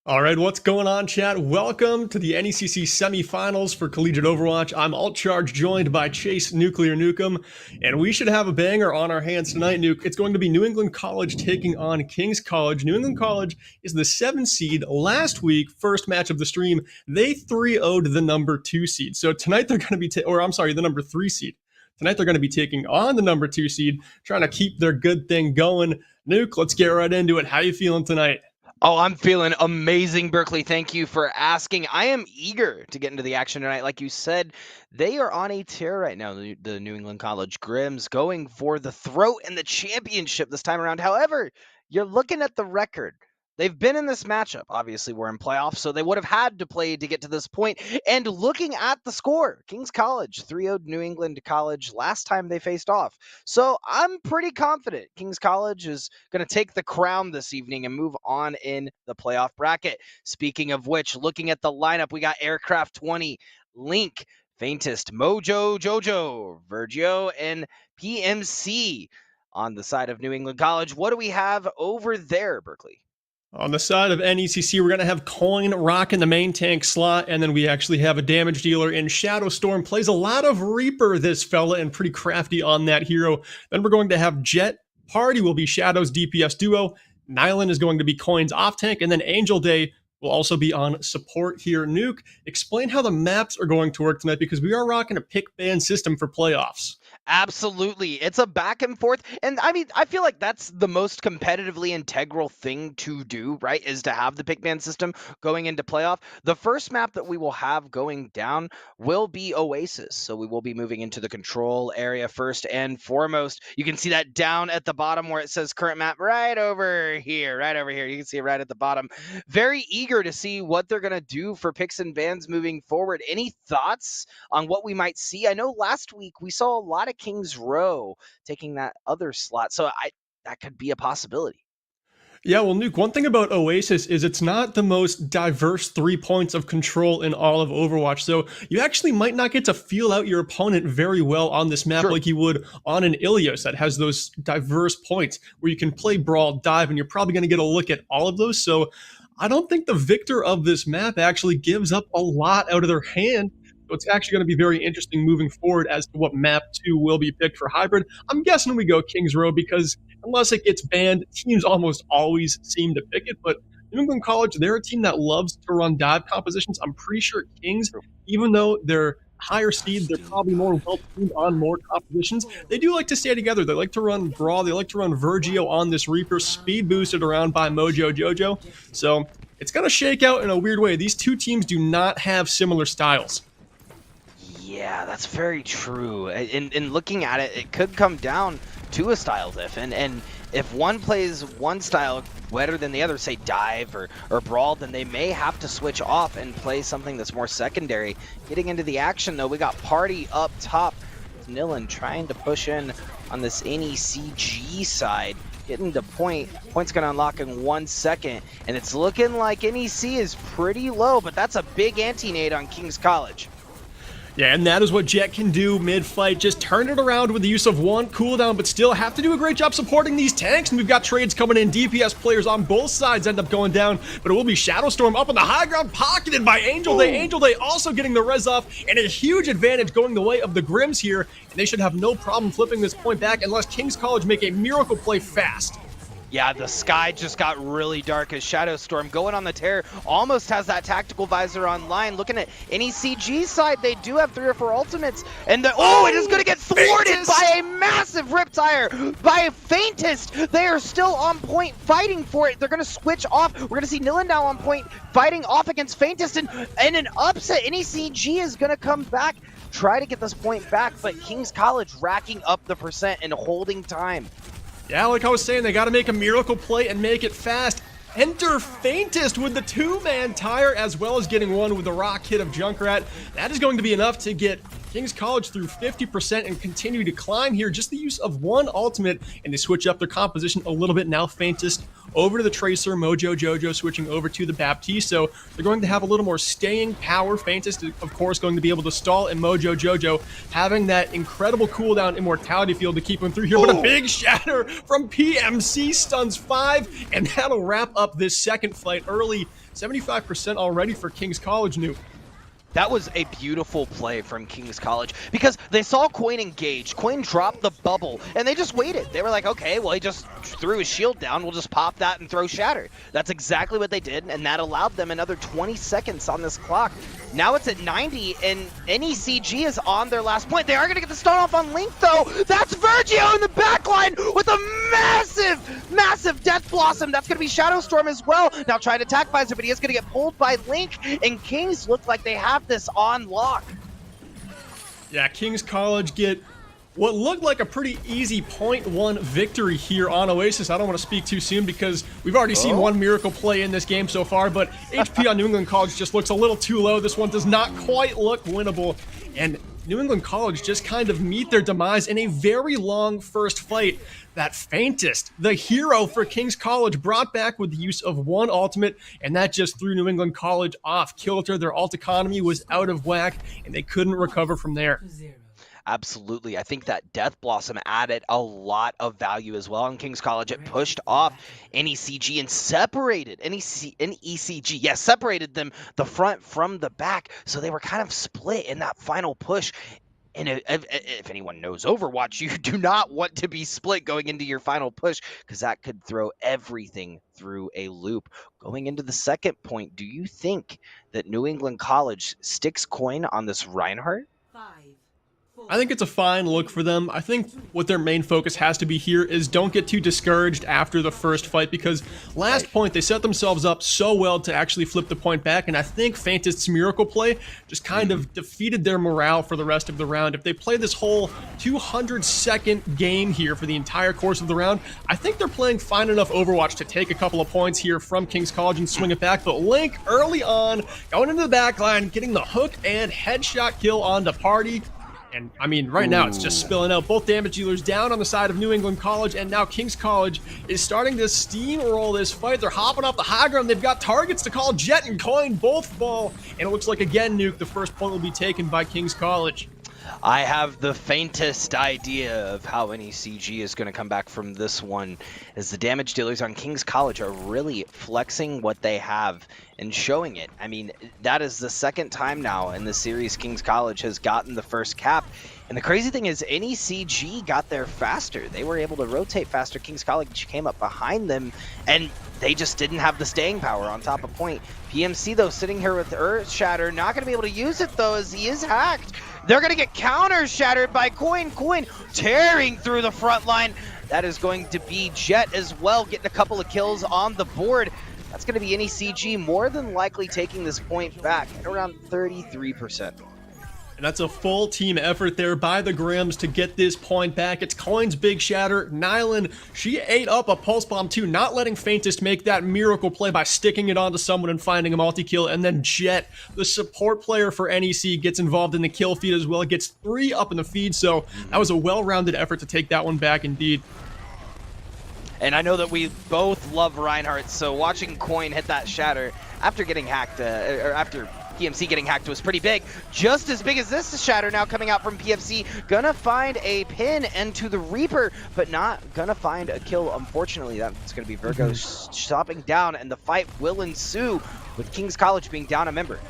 All right, what's going on, chat? Welcome to the NECC Semifinals for Collegiate Overwatch. I'm UltCharge, joined by Chase Nuclear Nukem, and we should have a banger on our hands tonight, Nuke. It's going to be New England College taking on King's College. New England College is the 7th seed. Last week, first match of the stream, they 3-0'd the number 2 seed. So tonight they're going to be, the number 3 seed. Tonight they're going to be taking on the number 2 seed, trying to keep their good thing going. Nuke, let's get right into it. How you feeling tonight? Oh, I'm feeling amazing, Berkeley. Thank you for asking. I am eager to get into the action tonight. Like you said, they are on a tear right now, the New England College Grims, going for the throat and the championship this time around. However, you're looking at the record. They've been in this matchup. Obviously, we're in playoffs, so they would have had to play to get to this point. And looking at the score, King's College 3-0'd New England College last time they faced off. So I'm pretty confident King's College is going to take the crown this evening and move on in the playoff bracket. Speaking of which, looking at the lineup, we got Aircraft 20, Link, Faintest, Mojo, Jojo, Virgio, and PMC on the side of New England College. What do we have over there, Berkeley? On the side of NECC, we're going to have Coin rocking the main tank slot, and then we actually have a damage dealer in Shadow Storm. Plays a lot of Reaper, this fella, and pretty crafty on that hero. Then we're going to have Jet. Party will be Shadow's DPS duo. Nylan is going to be Coin's off tank, and then Angel Day will also be on support here. Nuke, explain how the maps are going to work tonight, because we are rocking a pick ban system for playoffs. Absolutely. It's a back and forth. And I mean, I feel like that's the most competitively integral thing to do, right? Is to have the pick ban system going into playoff. The first map that we will have going down will be Oasis. So we will be moving into the control area first and foremost. You can see that down at the bottom where it says current map right over here, right over here. You can see it right at the bottom. Very eager to see what they're going to do for picks and bans moving forward. Any thoughts on what we might see? I know last week we saw a lot of Kings Row taking that other slot, so that could be a possibility. Yeah, well, Nuke, one thing about Oasis is it's not the most diverse 3 points of control in all of Overwatch. So you actually might not get to feel out your opponent very well on this map like you would on an Ilios that has those diverse points where you can play Brawl, Dive, and you're probably going to get a look at all of those. So I don't think the victor of this map actually gives up a lot out of their hand. So it's actually going to be very interesting moving forward as to what map 2 will be picked for hybrid. I'm guessing we go Kings Row because unless it gets banned, teams almost always seem to pick it. But New England College, they're a team that loves to run dive compositions. I'm pretty sure Kings, even though they're higher seed, they're probably more well-tuned on more compositions. They do like to stay together. They like to run Brawl. They like to run Virgio on this Reaper, speed boosted around by Mojo Jojo. So it's going to shake out in a weird way. These two teams do not have similar styles. Yeah, that's very true. In looking at it, it could come down to a style diff. And if one plays one style better than the other, say dive or brawl, then they may have to switch off and play something that's more secondary. Getting into the action, though, we got Party up top. Nilan trying to push in on this NECG side. Getting to point. Point's going to unlock in 1 second. And it's looking like NEC is pretty low, but that's a big anti-nade on King's College. Yeah, and that is what Jet can do mid-fight. Just turn it around with the use of one cooldown, but still have to do a great job supporting these tanks. And we've got trades coming in. DPS players on both sides end up going down, but it will be Shadow Storm up on the high ground, pocketed by Angel Day. Angel Day also getting the res off, and a huge advantage going the way of the Grims here. And they should have no problem flipping this point back unless King's College make a miracle play fast. Yeah, the sky just got really dark as Shadow Storm going on the tear almost has that tactical visor online. Looking at NECG side, they do have 3 or 4 ultimates, and it is going to get thwarted by a massive Riptire, by a Faintest. They are still on point fighting for it. They're going to switch off. We're going to see Nilan now on point fighting off against Faintest, and an upset. NECG is going to come back, try to get this point back, but King's College racking up the percent and holding time. Yeah, like I was saying, they got to make a miracle play and make it fast. Enter Faintest with the 2-man tire, as well as getting one with the rock hit of Junkrat. That is going to be enough to get King's College through 50% and continue to climb here. Just the use of one ultimate, and they switch up their composition a little bit now. Faintest over to the Tracer, Mojo Jojo switching over to the Baptiste. So they're going to have a little more staying power. Faintest, of course, going to be able to stall, and Mojo Jojo having that incredible cooldown immortality field to keep him through here. But a big shatter from PMC stuns 5, and that'll wrap up this second fight early. 75% already for King's College. New. That was a beautiful play from King's College because they saw Coin engage. Coin dropped the bubble, and they just waited. They were like, okay, well, he just threw his shield down. We'll just pop that and throw Shatter. That's exactly what they did, and that allowed them another 20 seconds on this clock. Now it's at 90, and NECG is on their last point. They are going to get the stun off on Link, though. That's Virgio in the backline with a massive Death Blossom. That's going to be Shadow Storm as well. Now trying to attack Visor, but he is going to get pulled by Link, and Kings look like they have this on lock. Yeah, King's College get what looked like a pretty easy 0.1 victory here on Oasis. I don't want to speak too soon because we've already seen one miracle play in this game so far, but HP on New England College just looks a little too low. This one does not quite look winnable, and New England College just kind of meet their demise in a very long first fight. That Faintest, the hero for King's College, brought back with the use of one ultimate, and that just threw New England College off kilter. Their ult economy was out of whack, and they couldn't recover from there. Absolutely. I think that Death Blossom added a lot of value as well in King's College. It pushed off NECG and separated NECG, yes, separated them the front from the back. So they were kind of split in that final push. And if anyone knows Overwatch, you do not want to be split going into your final push because that could throw everything through a loop. Going into the second point, do you think that New England College sticks coin on this Reinhardt? I think it's a fine look for them. I think what their main focus has to be here is don't get too discouraged after the first fight, because last point they set themselves up so well to actually flip the point back, and I think Faintest's miracle play just kind of defeated their morale for the rest of the round. If they play this whole 200-second game here for the entire course of the round, I think they're playing fine enough Overwatch to take a couple of points here from King's College and swing it back. But Link early on, going into the back line, getting the hook and headshot kill onto Party. And, I mean, right now it's just spilling out. Both damage dealers down on the side of New England College, and now King's College is starting to steamroll this fight. They're hopping off the high ground. They've got targets to call. Jet and Coin both fall, and it looks like, again, Nuke, the first point will be taken by King's College. I have the faintest idea of how NECG is going to come back from this one, as the damage dealers on King's College are really flexing what they have and showing it. I mean, that is the second time now in the series King's College has gotten the first cap. And the crazy thing is NECG got there faster. They were able to rotate faster. King's College came up behind them, and they just didn't have the staying power on top of point. PMC, though, sitting here with Earth Shatter, not going to be able to use it, though, as he is hacked. They're going to get counter shattered by Coin. Coin tearing through the front line. That is going to be Jet as well, getting a couple of kills on the board. That's going to be NECG more than likely taking this point back at around 33%. And that's a full team effort there by the Grims to get this point back. It's Coin's big shatter. Nylan, she ate up a pulse bomb too, not letting Faintest make that miracle play by sticking it onto someone and finding a multi-kill. And then Jet, the support player for NEC, gets involved in the kill feed as well. Gets 3 up in the feed, so that was a well-rounded effort to take that one back indeed. And I know that we both love Reinhardt, so watching Coin hit that shatter after getting hacked, or after PMC getting hacked, was pretty big. Just as big as this shatter now coming out from PMC. Gonna find a pin into the Reaper, but not gonna find a kill. Unfortunately, that's gonna be Virgo stopping down, and the fight will ensue with King's College being down a member.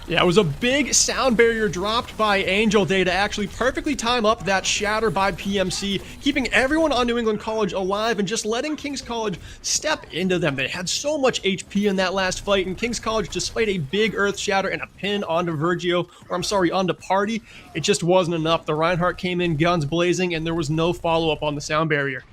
Yeah, it was a big sound barrier dropped by Angel Day to actually perfectly time up that shatter by PMC, keeping everyone on New England College alive and just letting King's College step into them. They had so much HP in that last fight, and King's College, despite a big earth shatter and a pin onto onto Party, it just wasn't enough. The Reinhardt came in guns blazing, and there was no follow-up on the sound barrier.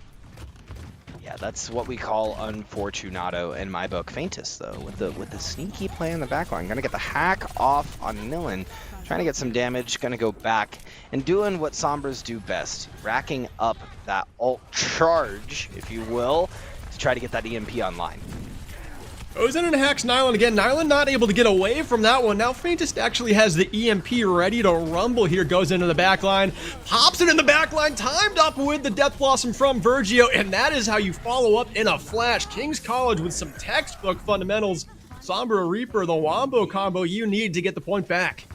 Yeah, that's what we call unfortunato in my book. Faintest, though, with the sneaky play in the backline. Gonna get the hack off on Nilin, trying to get some damage, gonna go back and doing what Sombras do best, racking up that UltCharge, if you will, to try to get that EMP online. Goes in and hacks Nylan again. Nylan not able to get away from that one. Now Faintest actually has the EMP ready to rumble here. Goes into the back line. Pops it in the back line. Timed up with the Death Blossom from Virgio. And that is how you follow up in a flash. King's College with some textbook fundamentals. Sombra Reaper, the Wombo combo you need to get the point back.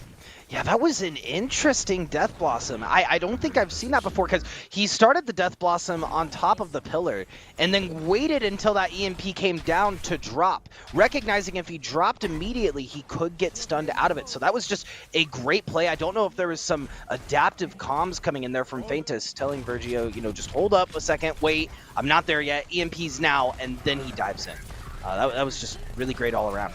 Yeah, that was an interesting Death Blossom. I don't think I've seen that before, because he started the Death Blossom on top of the pillar and then waited until that EMP came down to drop, recognizing if he dropped immediately, he could get stunned out of it. So that was just a great play. I don't know if there was some adaptive comms coming in there from Faintest telling Virgio, you know, just hold up a second, wait, I'm not there yet, EMP's now, and then he dives in. That was just really great all around.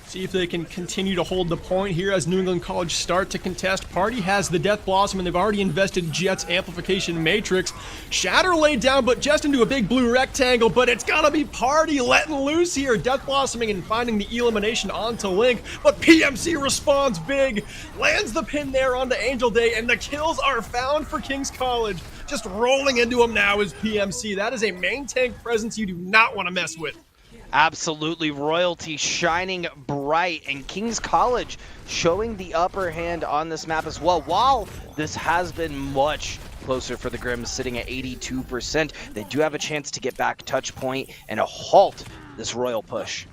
See if they can continue to hold the point here as New England College start to contest. Party has the Death Blossom, and they've already invested Jet's Amplification Matrix. Shatter laid down, but just into a big blue rectangle, but it's gotta be Party letting loose here. Death Blossoming and finding the elimination onto Link, but PMC responds big, lands the pin there onto Angel Day, and the kills are found for King's College. Just rolling into him now is PMC. That is a main tank presence you do not want to mess with. Absolutely, royalty shining bright, and King's College showing the upper hand on this map as well. While this has been much closer for the Grims, sitting at 82%, they do have a chance to get back touch point and halt this royal push.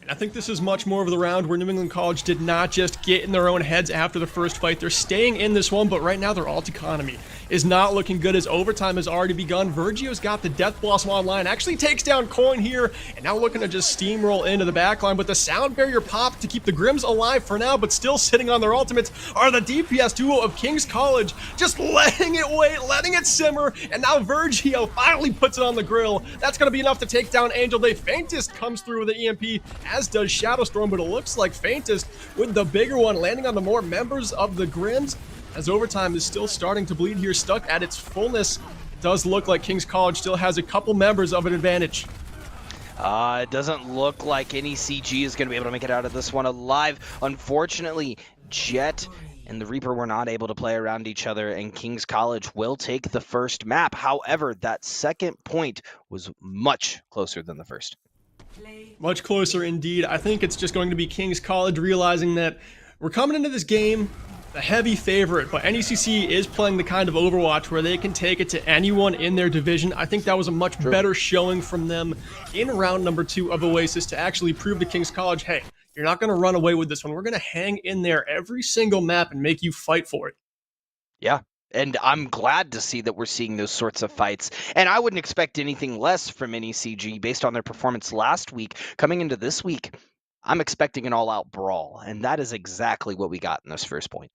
And I think this is much more of the round where New England College did not just get in their own heads after the first fight. They're staying in this one, but right now their alt economy is not looking good as overtime has already begun. Vergio's got the Death Blossom online, actually takes down Coin here, and now looking to just steamroll into the backline. But the sound barrier popped to keep the Grims alive for now, but still sitting on their ultimates are the DPS duo of King's College, just letting it wait, letting it simmer, and now Vergio finally puts it on the grill. That's going to be enough to take down Angel Day. Faintest comes through with the EMP, as does Shadowstorm, but it looks like Faintest with the bigger one landing on the more members of the Grims, as overtime is still starting to bleed here, stuck at its fullness. It does look like King's College still has a couple members of an advantage. It doesn't look like NECC is going to be able to make it out of this one alive. Unfortunately, Jet and the Reaper were not able to play around each other, and King's College will take the first map. However, that second point was much closer than the first. Much closer indeed. I think it's just going to be King's College realizing that we're coming into this game the heavy favorite, but NECC is playing the kind of Overwatch where they can take it to anyone in their division. I think that was a much better showing from them in round number 2 of Oasis to actually prove to King's College, hey, you're not going to run away with this one. We're going to hang in there every single map and make you fight for it. Yeah. And I'm glad to see that we're seeing those sorts of fights. And I wouldn't expect anything less from NECG based on their performance last week. Coming into this week, I'm expecting an all-out brawl. And that is exactly what we got in this first point.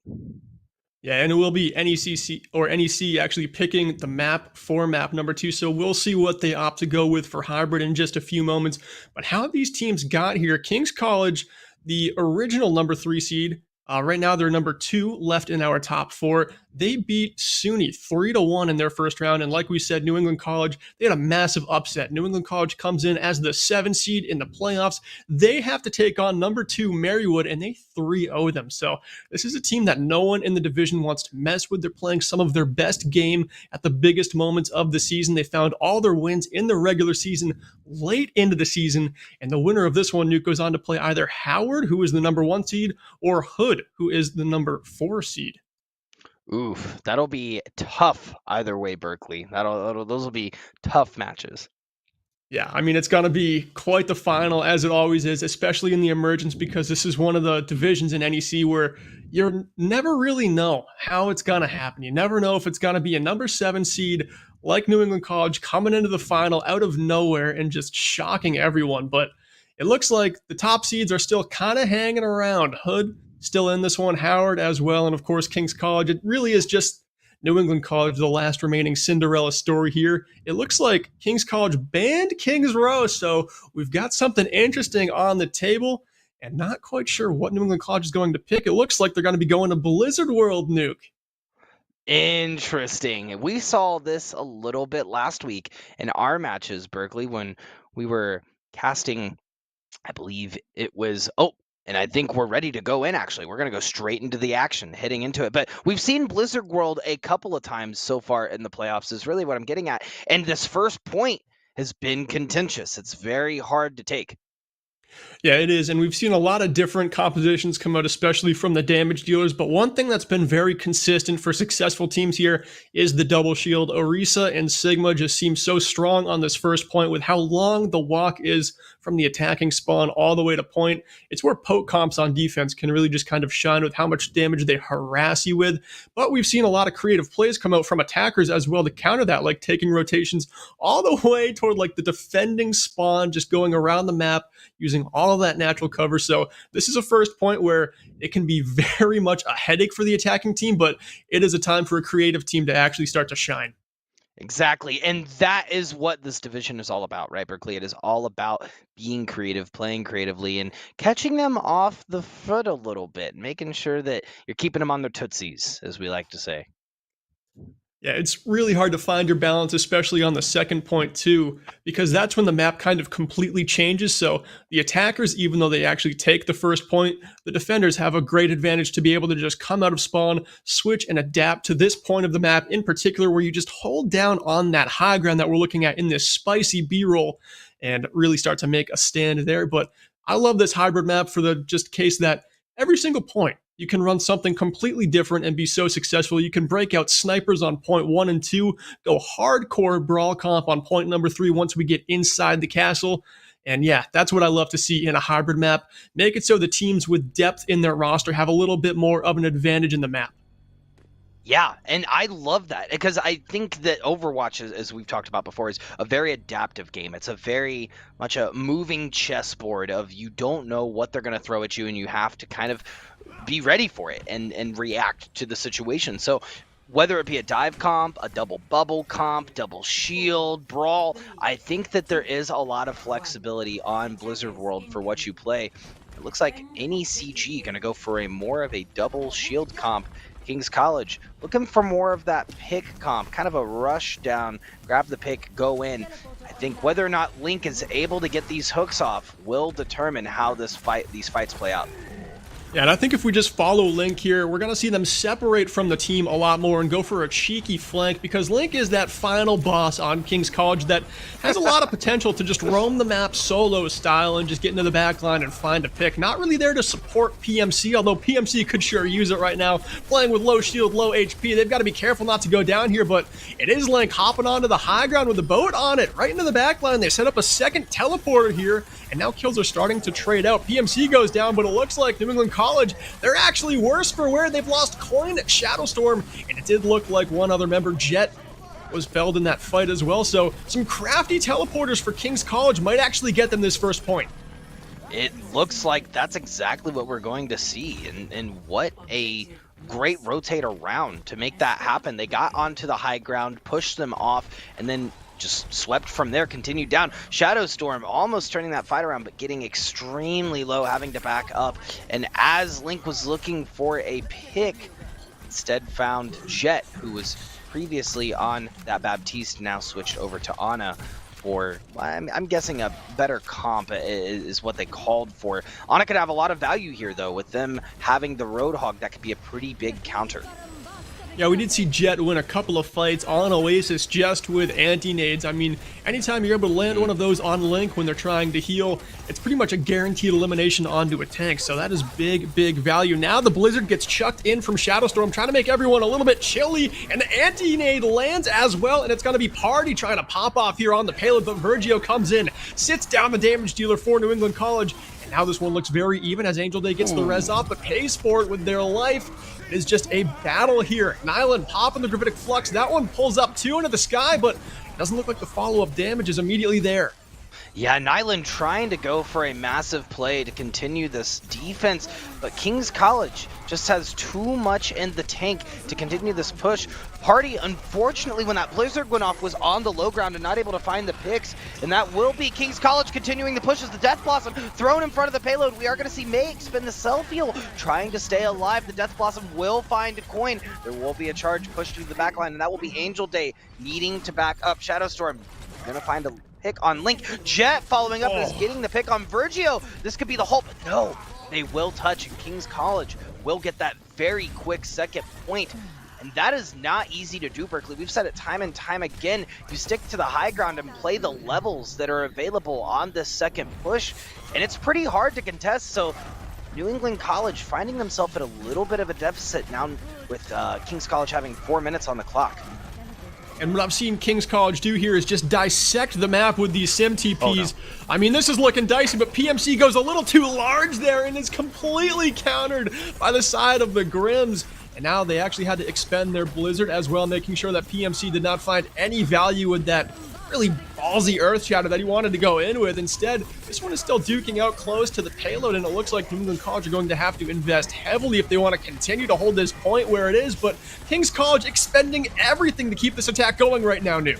Yeah, and it will be NECC or NEC actually picking the map for map number 2. So we'll see what they opt to go with for hybrid in just a few moments. But how these teams got here, King's College, the original number 3 seed, right now they're number 2 left in our top 4. They beat SUNY 3-1 in their first round. And like we said, New England College, they had a massive upset. New England College comes in as the 7 seed in the playoffs. They have to take on number 2 Marywood, and they 3-0 them. So this is a team that no one in the division wants to mess with. They're playing some of their best game at the biggest moments of the season. They found all their wins in the regular season late into the season. And the winner of this one, Nuke, goes on to play either Howard, who is the number 1 seed, or Hood, who is the number 4 seed. Oof, that'll be tough either way, Berkeley. Those will be tough matches. Yeah, I mean, it's going to be quite the final, as it always is, especially in the emergence, because this is one of the divisions in NEC where you never really know how it's going to happen. You never know if it's going to be a number 7 seed like New England College coming into the final out of nowhere and just shocking everyone. But it looks like the top seeds are still kind of hanging around. Hood still in this one, Howard as well, and of course King's College. It really is just New England College, the last remaining Cinderella story here. It looks like King's College banned Kings Row, so we've got something interesting on the table, and not quite sure what New England College is going to pick. It looks like they're going to be going to Blizzard World, Nuke. Interesting. We saw this a little bit last week in our matches, Berkeley, when we were casting, I believe it was, and I think we're ready to go in, actually. We're going to go straight into the action, heading into it. But we've seen Blizzard World a couple of times so far in the playoffs is really what I'm getting at. And this first point has been contentious. It's very hard to take. Yeah, it is. And we've seen a lot of different compositions come out, especially from the damage dealers. But one thing that's been very consistent for successful teams here is the double shield. Orisa and Sigma just seem so strong on this first point with how long the walk is from the attacking spawn all the way to point. It's where poke comps on defense can really just kind of shine with how much damage they harass you with. But we've seen a lot of creative plays come out from attackers as well to counter that, like taking rotations all the way toward like the defending spawn, just going around the map using all of that natural cover. So this is a first point where it can be very much a headache for the attacking team, but it is a time for a creative team to actually start to shine. Exactly. And that is what this division is all about, right, Berkeley? It is all about being creative, playing creatively, and catching them off the foot a little bit, making sure that you're keeping them on their tootsies, as we like to say. Yeah, it's really hard to find your balance, especially on the second point too, because that's when the map kind of completely changes. So the attackers, even though they actually take the first point, the defenders have a great advantage to be able to just come out of spawn, switch, and adapt to this point of the map in particular, where you just hold down on that high ground that we're looking at in this spicy B-roll and really start to make a stand there. But I love this hybrid map for the just case that every single point, you can run something completely different and be so successful. You can break out snipers on point 1 and 2, go hardcore brawl comp on point number 3 once we get inside the castle. And yeah, that's what I love to see in a hybrid map. Make it so the teams with depth in their roster have a little bit more of an advantage in the map. Yeah, and I love that because I think that Overwatch, as we've talked about before, is a very adaptive game. It's a very much a moving chessboard of you don't know what they're going to throw at you, and you have to kind of be ready for it and react to the situation. So whether it be a dive comp, a double bubble comp, double shield, brawl, I think that there is a lot of flexibility on Blizzard World for what you play. It looks like NECG going to go for a more of a double shield comp. King's College looking for more of that pick comp, kind of a rush down, grab the pick, go in. I think whether or not Link is able to get these hooks off will determine how these fights play out. Yeah, and I think if we just follow Link here, we're going to see them separate from the team a lot more and go for a cheeky flank, because Link is that final boss on King's College that has a lot of potential to just roam the map solo style and just get into the backline and find a pick. Not really there to support PMC, although PMC could sure use it right now. Playing with low shield, low HP, they've got to be careful not to go down here, but it is Link hopping onto the high ground with the boat on it, right into the backline. They set up a second teleporter here, and now kills are starting to trade out. PMC goes down, but it looks like New England College, they're actually worse for wear. They've lost Coin at Shadowstorm, and it did look like one other member, Jet, was felled in that fight as well. So some crafty teleporters for King's College might actually get them this first point. It looks like that's exactly what we're going to see, and what a great rotate around to make that happen. They got onto the high ground, pushed them off, and then just swept from there, continued down. Shadowstorm almost turning that fight around, but getting extremely low, having to back up. And as Link was looking for a pick, instead found Jet, who was previously on that Baptiste, now switched over to Ana for, I'm guessing, a better comp is what they called for. Ana could have a lot of value here, though, with them having the Roadhog. That could be a pretty big counter. Yeah, we did see Jet win a couple of fights on Oasis just with anti-nades. I mean, anytime you're able to land one of those on Link when they're trying to heal, it's pretty much a guaranteed elimination onto a tank, so that is big, big value. Now the Blizzard gets chucked in from Shadowstorm, trying to make everyone a little bit chilly, and the anti-nade lands as well, and it's going to be Party trying to pop off here on the payload, but Virgio comes in, sits down the damage dealer for New England College, and now this one looks very even as Angel Day gets the res off, but pays for it with their life. It is just a battle here. Nyland popping the Gravitic Flux. That one pulls up 2 into the sky, but it doesn't look like the follow-up damage is immediately there. Yeah, Nyland trying to go for a massive play to continue this defense, but King's College just has too much in the tank to continue this push. Party, unfortunately, when that Blizzard went off, was on the low ground and not able to find the picks, and that will be King's College continuing the push as the Death Blossom thrown in front of the payload. We are going to see Make spin the self-heal, trying to stay alive. The Death Blossom will find a coin. There will be a charge pushed through the backline, and that will be Angel Day needing to back up. Shadowstorm going to find a pick on Link. Jet following up is getting the pick on Virgio. This could be the halt, but no, they will touch, and King's College will get that very quick second point. And that is not easy to do, Berkeley. We've said it time and time again. You stick to the high ground and play the levels that are available on this second push, and it's pretty hard to contest. So New England College finding themselves at a little bit of a deficit now with King's College having 4 minutes on the clock. And what I've seen King's College do here is just dissect the map with these sim TPs. Oh, no. I mean, this is looking dicey, but PMC goes a little too large there and is completely countered by the side of the Grims. And now they actually had to expend their Blizzard as well, making sure that PMC did not find any value with that really ballsy Earth Shatter that he wanted to go in with. Instead, this one is still duking out close to the payload, and it looks like New England College are going to have to invest heavily if they want to continue to hold this point where it is. But King's College expending everything to keep this attack going right now, New.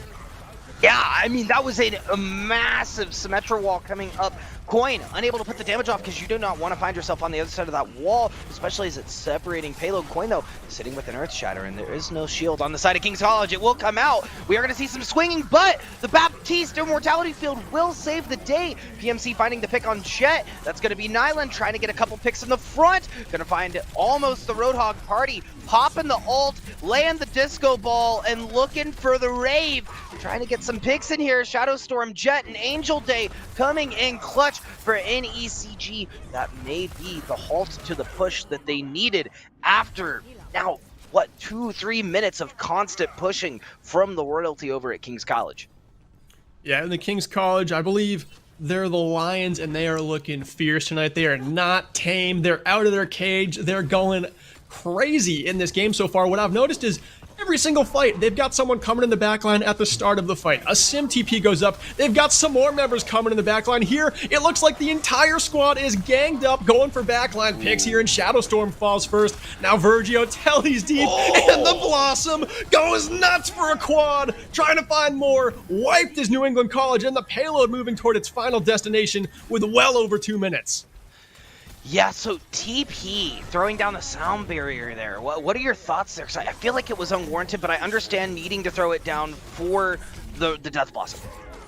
Yeah, I mean, that was a massive Symmetra wall coming up. Coin, unable to put the damage off because you do not want to find yourself on the other side of that wall, especially as it's separating payload. Coin, though, sitting with an Earth Shatter, and there is no shield on the side of King's College. It will come out. We are going to see some swinging, but the Baptiste Immortality Field will save the day. PMC finding the pick on Jet. That's going to be Nyland trying to get a couple picks in the front. Going to find almost the Roadhog Party. Popping the ult, land the disco ball, and looking for the rave. Trying to get some picks in here. Shadowstorm, Jet, and Angel Day coming in clutch for NECG. That may be the halt to the push that they needed after now, what, 2-3 minutes of constant pushing from the royalty over at King's College. Yeah, in the King's College, I believe They're the Lions, and they are looking fierce tonight. They are not tame. They're out of their cage. They're going crazy in this game so far. What I've noticed is every single fight, they've got someone coming in the backline at the start of the fight. A Sim TP goes up. They've got some more members coming in the backline. Here, it looks like the entire squad is ganged up, going for backline picks here, and Shadowstorm falls first. Now Virgio, Telly's deep, and the Blossom goes nuts for a quad, trying to find more. Wiped is New England College, and the payload moving toward its final destination with well over 2 minutes. Yeah, so TP, throwing down the sound barrier there. What are your thoughts there? 'Cause I feel like it was unwarranted, but I understand needing to throw it down for the Death Blossom.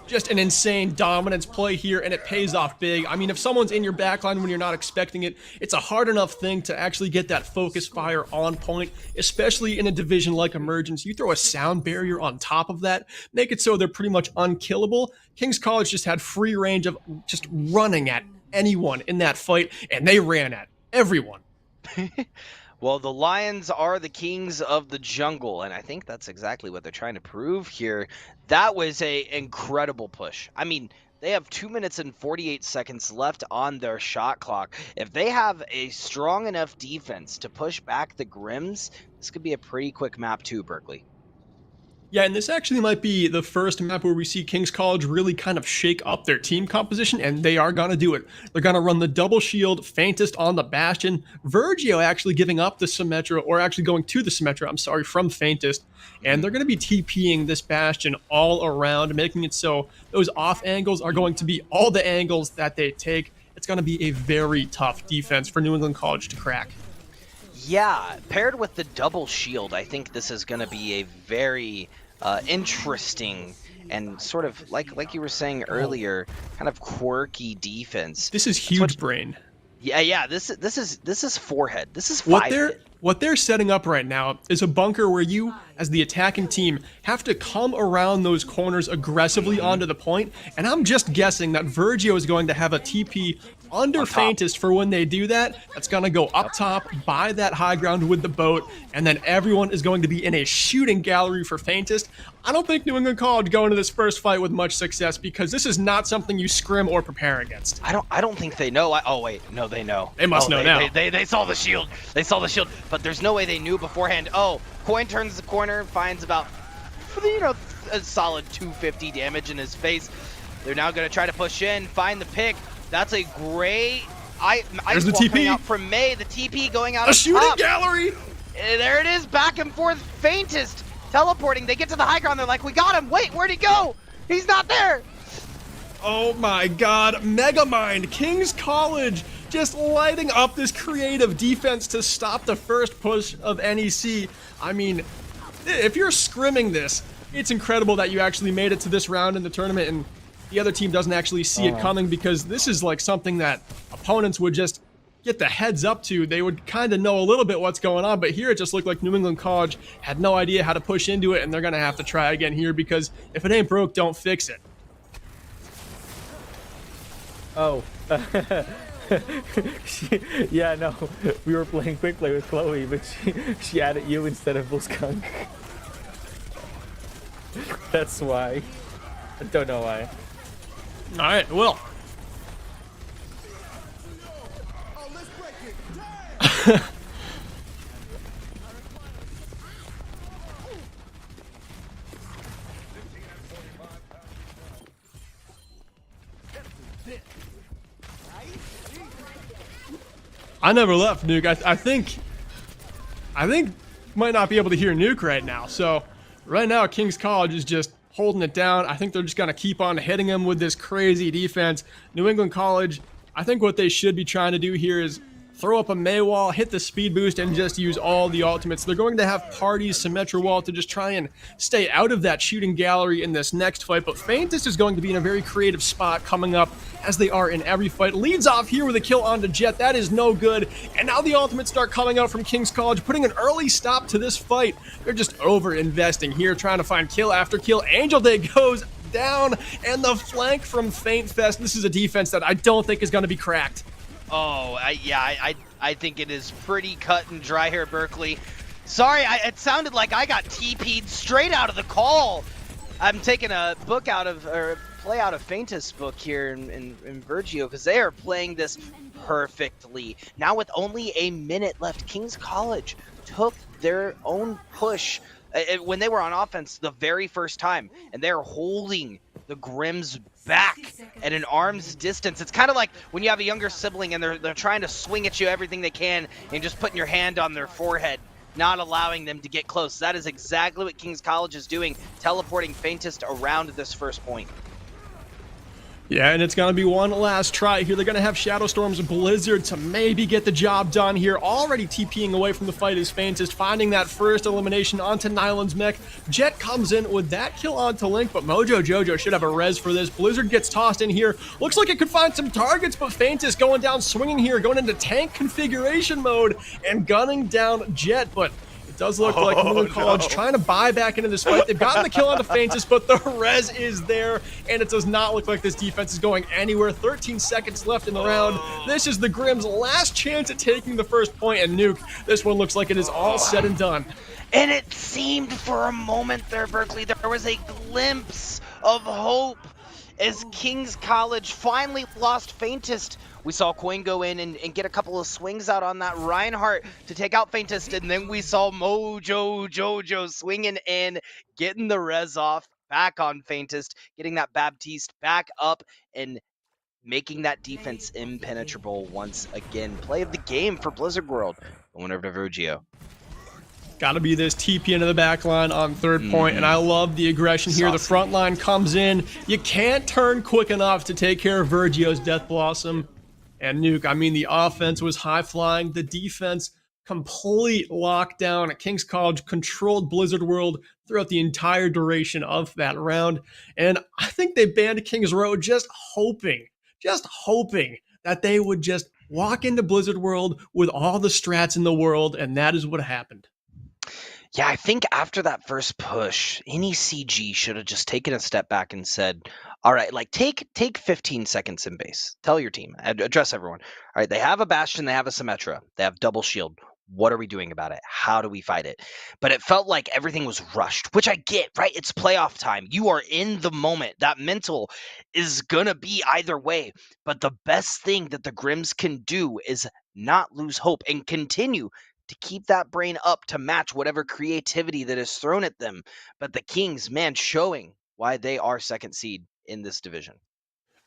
Just an insane dominance play here, and it pays off big. I mean, if someone's in your backline when you're not expecting it, it's a hard enough thing to actually get that focus fire on point, especially in a division like Emergence. You throw a sound barrier on top of that, make it so they're pretty much unkillable. King's College just had free range of just running at anyone in that fight, and they ran at everyone. Well, the Lions are the kings of the jungle, and I think that's exactly what they're trying to prove here. That was an incredible push. I mean, they have 2 minutes and 48 seconds left on their shot clock. If they have a strong enough defense to push back the Grims, this could be a pretty quick map too, Berkeley. Yeah, and this actually might be the first map where we see King's College really kind of shake up their team composition, and they are going to do it. They're going to run the double shield, Faintest on the Bastion, Virgio actually giving up the Symmetra, or actually going to the Symmetra, from Faintest, and they're going to be TPing this Bastion all around, making it so those off angles are going to be all the angles that they take. It's going to be a very tough defense for New England College to crack. Yeah, paired with the double shield, I think this is going to be a very interesting and sort of like you were saying earlier, kind of quirky defense. This is huge brain. Yeah. This is forehead. This is five. What they're setting up right now is a bunker where you, as the attacking team, have to come around those corners aggressively onto the point, and I'm just guessing that Virgio is going to have a TP under Faintest for when they do that. That's going to go up top, by that high ground with the boat, and then everyone is going to be in a shooting gallery for Faintest. I don't think New England College go into this first fight with much success, because this is not something you scrim or prepare against. I don't think they know. Oh wait, no, they know. They must know now. They saw the shield. They saw the shield, but there's no way they knew beforehand. Oh, Coin turns the corner, finds about, a solid 250 damage in his face. They're now going to try to push in, find the pick. That's a great There's the TP out from May. The TP going out a of shooting top. Gallery. There it is, back and forth. Faintest teleporting. They get to the high ground. They're like, we got him. Wait, where'd he go? He's not there. Oh my God, Megamind, King's College just lighting up this creative defense to stop the first push of NEC. I mean, if you're scrimming this, it's incredible that you actually made it to this round in the tournament and the other team doesn't actually see it coming, because this is like something that opponents would just get the heads up to. They would kind of know a little bit what's going on, but here it just looked like New England College had no idea how to push into it, and they're going to have to try again here, because if it ain't broke, don't fix it. Oh. Yeah, no. We were playing quick play with Chloe, but she added you instead of Buskunk. That's why. I don't know why. All right, well. I never left, Nuke. I think might not be able to hear Nuke right now. So right now, King's College is just holding it down. I think they're just going to keep on hitting him with this crazy defense. New England College, I think what they should be trying to do here is throw up a May wall, hit the speed boost, and just use all the ultimates. They're going to have Party's Symmetra wall to just try and stay out of that shooting gallery in this next fight, but Faintest is going to be in a very creative spot coming up, as they are in every fight. Leads off here with a kill onto Jet. That is no good, and now the ultimates start coming out from King's College, putting an early stop to this fight. They're just over-investing here, trying to find kill after kill. Angel Day goes down, and the flank from Faint Fest. This is a defense that I don't think is going to be cracked. Oh, I think it is pretty cut and dry here, Berkeley. Sorry, it sounded like I got TP'd straight out of the call. I'm taking a book out of, or play out of Faintest book here in Virgio, because they are playing this perfectly. Now with only a minute left, King's College took their own push when they were on offense the very first time, and they're holding the Grims back at an arm's distance. It's kind of like when you have a younger sibling and they're trying to swing at you everything they can and just putting your hand on their forehead, not allowing them to get close. That is exactly what King's College is doing, teleporting Faintest around this first point. Yeah, and it's going to be one last try here. They're going to have Shadow Storm's Blizzard to maybe get the job done here. Already TPing away from the fight is Faintest, finding that first elimination onto Nyland's mech. Jet comes in with that kill onto Link, but Mojo Jojo should have a res for this. Blizzard gets tossed in here. Looks like it could find some targets, but Faintest going down swinging here, going into tank configuration mode and gunning down Jet, but does look like New England College trying to buy back into this fight. They've gotten the kill on the Faintest, but the res is there, and it does not look like this defense is going anywhere. 13 seconds left in the round. This is the Grims' last chance at taking the first point, and Nuke, this one looks like it is all said and done. And it seemed for a moment there, Berkeley, there was a glimpse of hope as King's College finally lost Faintest. We saw Coin go in and get a couple of swings out on that Reinhardt to take out Faintest, and then we saw Mojo Jojo swinging in, getting the res off, back on Faintest, getting that Baptiste back up, and making that defense impenetrable once again. Play of the game for Blizzard World. Going over to Virgio. Got to be this TP into the back line on third point, and I love the aggression here. The front line comes in. You can't turn quick enough to take care of Virgio's Death Blossom. And Nuke, I mean, the offense was high-flying. The defense, complete lockdown. King's College controlled Blizzard World throughout the entire duration of that round. And I think they banned Kings Row just hoping that they would just walk into Blizzard World with all the strats in the world, and that is what happened. Yeah, I think after that first push, NECC should have just taken a step back and said, all right, like take 15 seconds in base. Tell your team, address everyone. All right, they have a Bastion, they have a Symmetra, they have double shield. What are we doing about it? How do we fight it? But it felt like everything was rushed, which I get, right? It's playoff time. You are in the moment. That mental is going to be either way. But the best thing that the Grims can do is not lose hope and continue to keep that brain up to match whatever creativity that is thrown at them. But the Kings, man, showing why they are second seed in this division.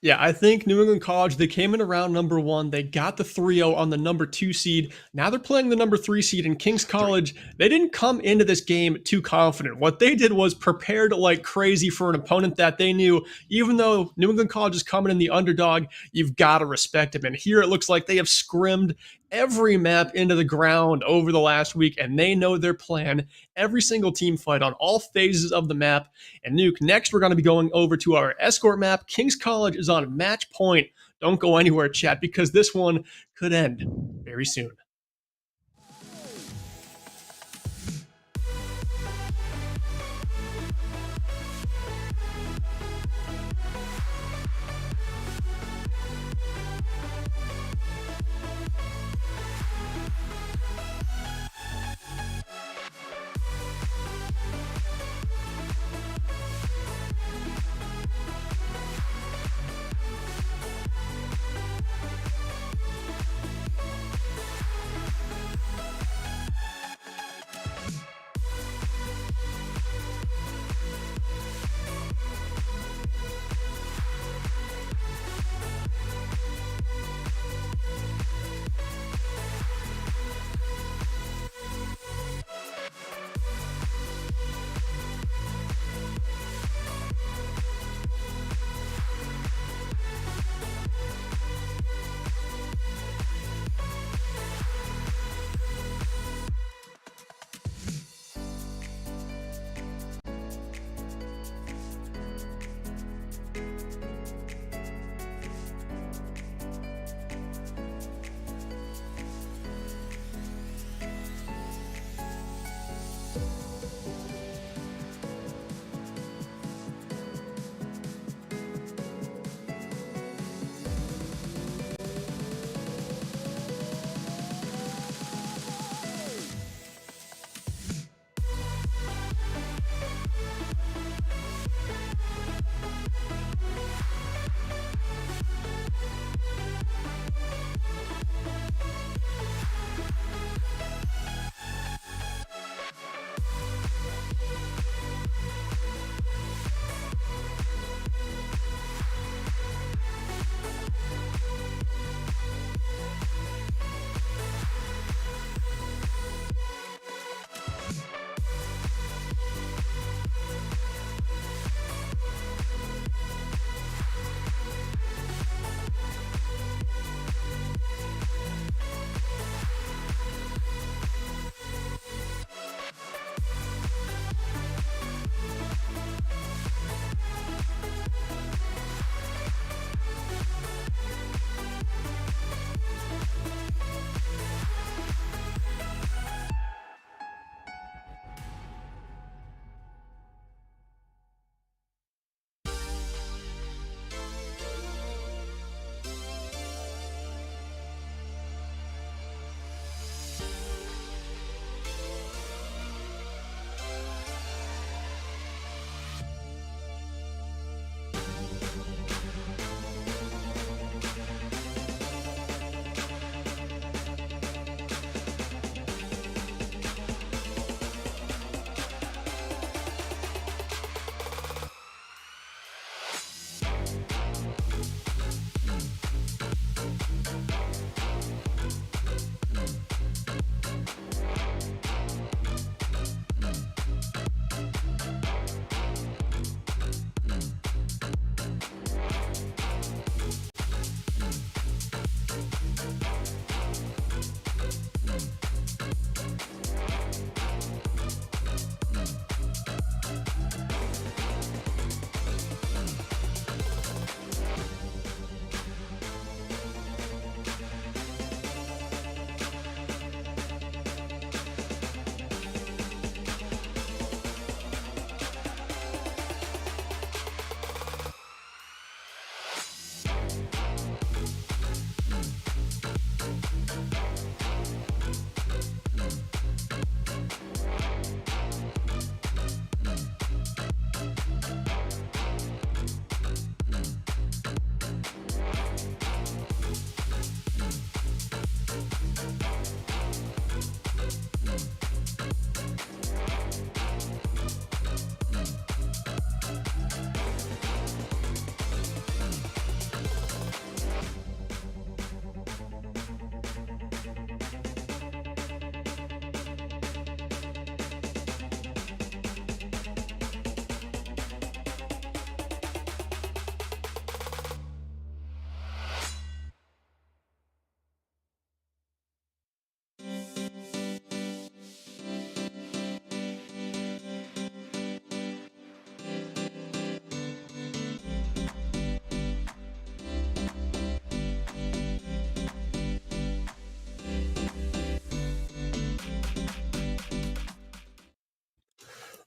Yeah, I think New England College, they came in around number 1. They got the 3-0 on the number 2 seed. Now they're playing the number 3 seed in King's College. They didn't come into this game too confident. What they did was prepared like crazy for an opponent that they knew, even though New England College is coming in the underdog, you've got to respect them. And here it looks like they have scrimmed every map into the ground over the last week, and they know their plan. Every single team fight on all phases of the map. And Nuke, next we're going to be going over to our escort map. King's College is on match point. Don't go anywhere, chat, because this one could end very soon.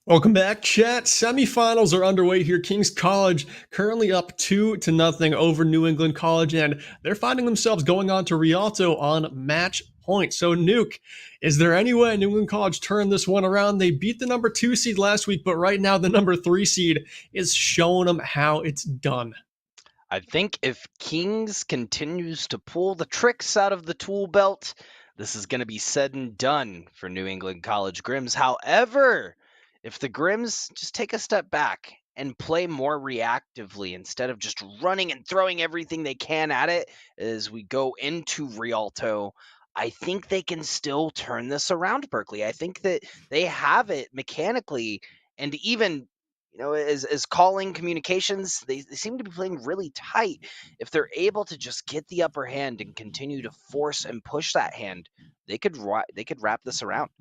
Welcome back, chat. Semifinals are underway here. King's College currently up 2-0 over New England College, and they're finding themselves going on to Rialto on match point. So, Nuke, is there any way New England College turned this one around? They beat the number 2 seed last week, but right now the number 3 seed is showing them how it's done. I think if Kings continues to pull the tricks out of the tool belt, this is going to be said and done for New England College Grims. However, if the Grims just take a step back and play more reactively instead of just running and throwing everything they can at it as we go into Rialto, I think they can still turn this around, Berkeley. I think that they have it mechanically, and even as calling communications, they seem to be playing really tight. If they're able to just get the upper hand and continue to force and push that hand, they could wrap this around.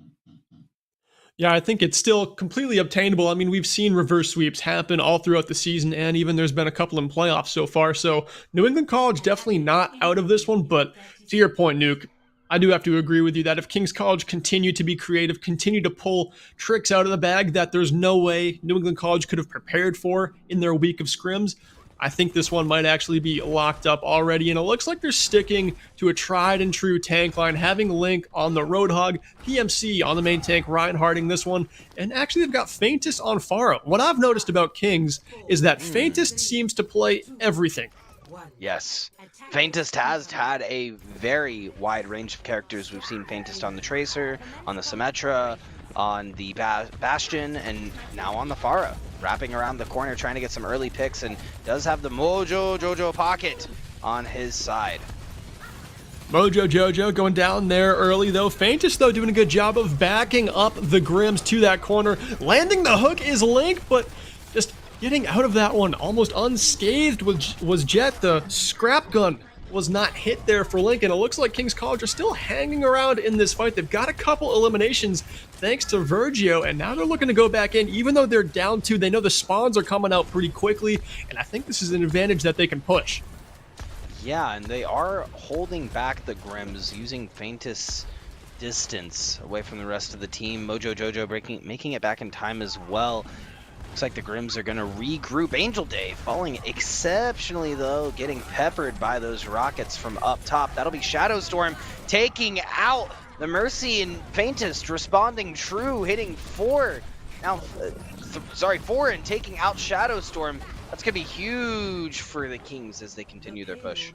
Yeah, I think it's still completely obtainable. I mean, we've seen reverse sweeps happen all throughout the season, and even there's been a couple in playoffs so far. So New England College definitely not out of this one, but to your point, Nuke, I do have to agree with you that if King's College continue to be creative, continue to pull tricks out of the bag that there's no way New England College could have prepared for in their week of scrims, I think this one might actually be locked up already, and it looks like they're sticking to a tried and true tank line, having Link on the Roadhog, PMC on the main tank, Ryan Harding this one, and actually they've got Faintest on Pharah. What I've noticed about Kings is that Faintest seems to play everything. Yes, Faintest has had a very wide range of characters. We've seen Faintest on the Tracer, on the Symmetra, on the Bastion, and now on the Pharah, wrapping around the corner, trying to get some early picks, and does have the Mojo Jojo pocket on his side. Mojo Jojo going down there early, though. Faintest, though, doing a good job of backing up the Grims to that corner. Landing the hook is Link, but just getting out of that one almost unscathed was Jet. The scrap gun was not hit there for Link, and it looks like King's College are still hanging around in this fight. They've got a couple eliminations thanks to Virgio, and now they're looking to go back in. Even though they're down 2, they know the spawns are coming out pretty quickly, and I think this is an advantage that they can push. Yeah, and they are holding back the Grims, using Faintest's distance away from the rest of the team. Mojo Jojo making it back in time as well. Looks like the Grims are going to regroup. Angel Day falling exceptionally, though, getting peppered by those rockets from up top. That'll be Shadow Storm taking out the Mercy, and Faintest responding true, hitting 4. Now, 4 and taking out Shadow Storm. That's going to be huge for the Kings as they continue their push.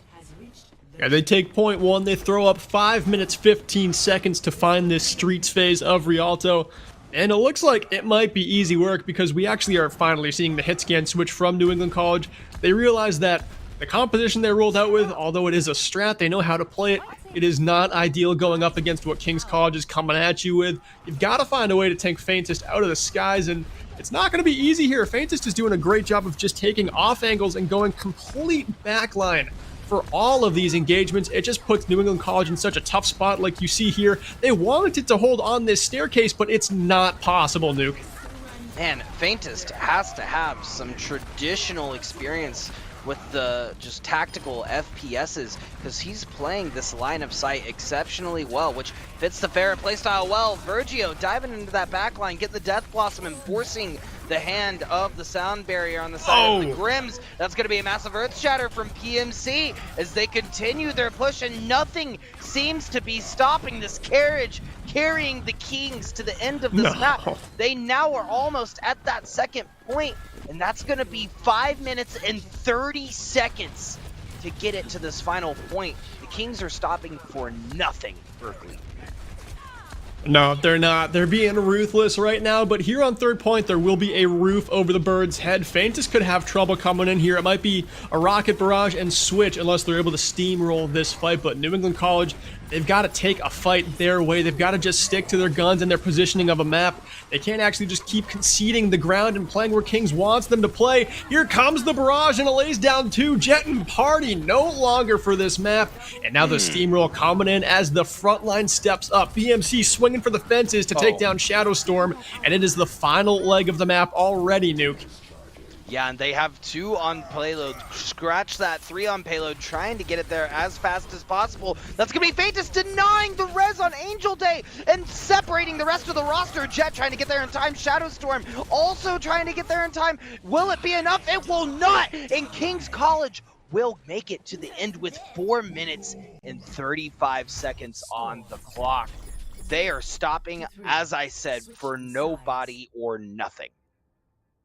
Yeah, they take point 1. They throw up 5 minutes, 15 seconds to find this streets phase of Rialto. And it looks like it might be easy work because we actually are finally seeing the hit scan switch from New England College. They realize that the composition they rolled out with, although it is a strat, they know how to play it. It is not ideal going up against what King's College is coming at you with. You've got to find a way to tank Faintest out of the skies, and it's not going to be easy here. Faintest is doing a great job of just taking off angles and going complete backline for all of these engagements. It just puts New England College in such a tough spot like you see here. They wanted to hold on this staircase, but it's not possible, Nuke. Man, Faintest has to have some traditional experience with the just tactical FPSs, because he's playing this line of sight exceptionally well, which fits the Pharah playstyle well. Virgio diving into that backline, get the Death Blossom and forcing the hand of the sound barrier on the side of the Grims. That's going to be a massive Earth Shatter from PMC as they continue their push, and nothing seems to be stopping this carriage carrying the Kings to the end of this map. They now are almost at that second point, and that's going to be 5 minutes and 30 seconds to get it to this final point. The Kings are stopping for nothing, Berkeley. No, they're not. They're being ruthless right now, but here on third point, there will be a roof over the Bird's head. Faintest could have trouble coming in here. It might be a rocket barrage and switch unless they're able to steamroll this fight, but New England College, they've got to take a fight their way. They've got to just stick to their guns and their positioning of a map. They can't actually just keep conceding the ground and playing where Kings wants them to play. Here comes the barrage, and it lays down 2. Jet and Party no longer for this map, and now the steamroll coming in as the front line steps up. BMC swinging for the fences to take down Shadow Storm, and it is the final leg of the map already, Nuke. Yeah, and they have 2 on payload. Scratch that, 3 on payload, trying to get it there as fast as possible. That's going to be Faintus denying the res on Angel Day and separating the rest of the roster. Jet trying to get there in time. Shadowstorm also trying to get there in time. Will it be enough? It will not! And King's College will make it to the end with 4 minutes and 35 seconds on the clock. They are stopping, as I said, for nobody or nothing.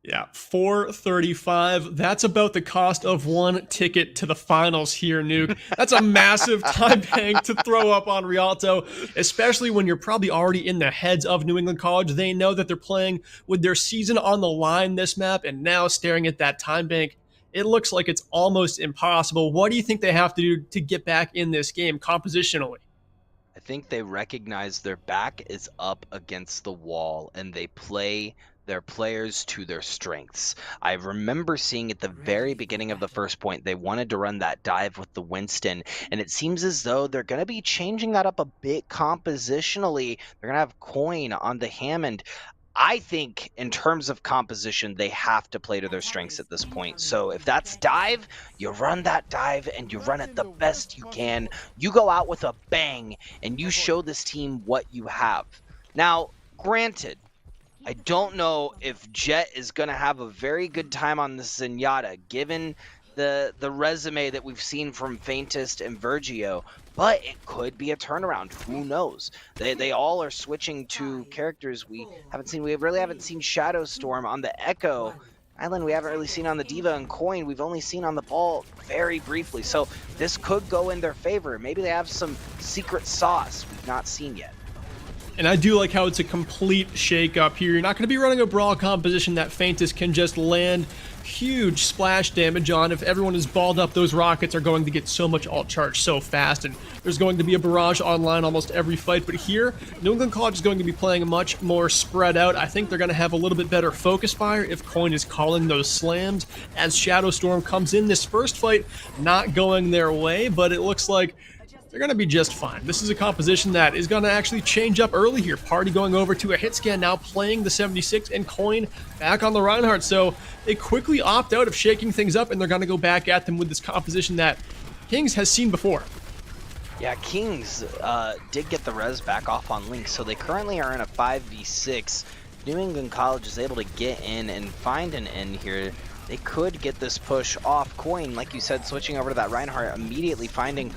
Yeah, 435. That's about the cost of 1 ticket to the finals here, Nuke. That's a massive time bank to throw up on Rialto, especially when you're probably already in the heads of New England College. They know that they're playing with their season on the line this map, and now staring at that time bank, it looks like it's almost impossible. What do you think they have to do to get back in this game compositionally? I think they recognize their back is up against the wall and they play their players to their strengths. I remember seeing at the very beginning of the first point, they wanted to run that dive with the Winston, and it seems as though they're going to be changing that up a bit compositionally. They're going to have Coin on the Hammond. I think in terms of composition, they have to play to their strengths at this point. So if that's dive, you run that dive and you run it the best you can. You go out with a bang and you show this team what you have. Now, granted, I don't know if Jet is going to have a very good time on this Zenyatta, given the resume that we've seen from Faintest and Vergio, but it could be a turnaround. Who knows? They all are switching to characters we haven't seen. We really haven't seen Shadowstorm on the Echo Island. We haven't really seen on the Diva and Coin. We've only seen on the Ball very briefly. So this could go in their favor. Maybe they have some secret sauce we've not seen yet. And I do like how it's a complete shake-up here. You're not going to be running a brawl composition that Faintest can just land huge splash damage on. If everyone is balled up, those rockets are going to get so much UltCharge so fast, and there's going to be a barrage online almost every fight. But here, New England College is going to be playing much more spread out. I think they're going to have a little bit better focus fire if Coin is calling those slams. As Shadowstorm comes in, this first fight not going their way, but it looks like they're going to be just fine. This is a composition that is going to actually change up early here. Party going over to a hit scan, now playing the 76, and Coin back on the Reinhardt. So they quickly opt out of shaking things up, and they're going to go back at them with this composition that Kings has seen before. Yeah, Kings did get the res back off on Link, so they currently are in a 5v6. New England College is able to get in and find an end here. They could get this push off. Coin, like you said, switching over to that Reinhardt, immediately finding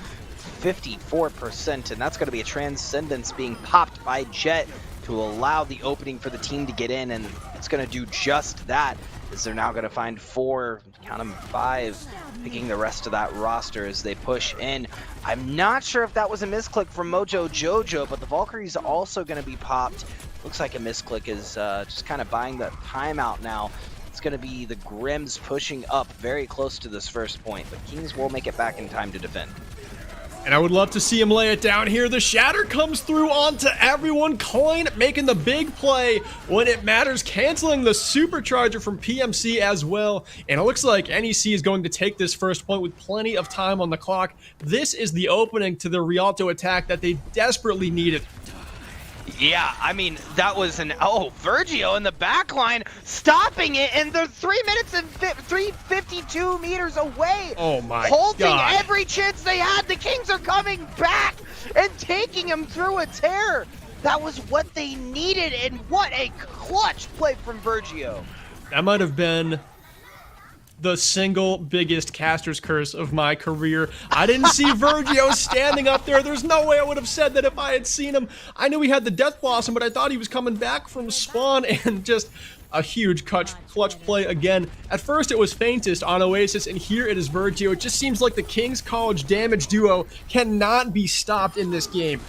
54%, and that's going to be a Transcendence being popped by Jet to allow the opening for the team to get in, and it's going to do just that, as they're now going to find 4, count them 5, picking the rest of that roster as they push in. I'm not sure if that was a misclick from Mojo Jojo, but the Valkyrie's also going to be popped. Looks like a misclick is just kind of buying the timeout now. It's going to be the Grims pushing up very close to this first point, but Kings will make it back in time to defend. And I would love to see him lay it down here. The shatter comes through onto everyone. Coin making the big play when it matters, canceling the supercharger from PMC as well. And it looks like NEC is going to take this first point with plenty of time on the clock. This is the opening to the Rialto attack that they desperately needed. Yeah, I mean, that was an... Oh, Vergio in the back line, stopping it, and they're 3 minutes and 352 meters away. Oh, my holding God. Every chance they had. The Kings are coming back and taking him through a tear. That was what they needed, and what a clutch play from Vergio. That might have been the single biggest caster's curse of my career. I didn't see Vergio standing up there. There's no way I would have said that if I had seen him. I knew he had the Death Blossom, but I thought he was coming back from spawn, and just a huge clutch play again. At first it was Faintest on Oasis, and here it is Vergio. It just seems like the Kings College damage duo cannot be stopped in this game.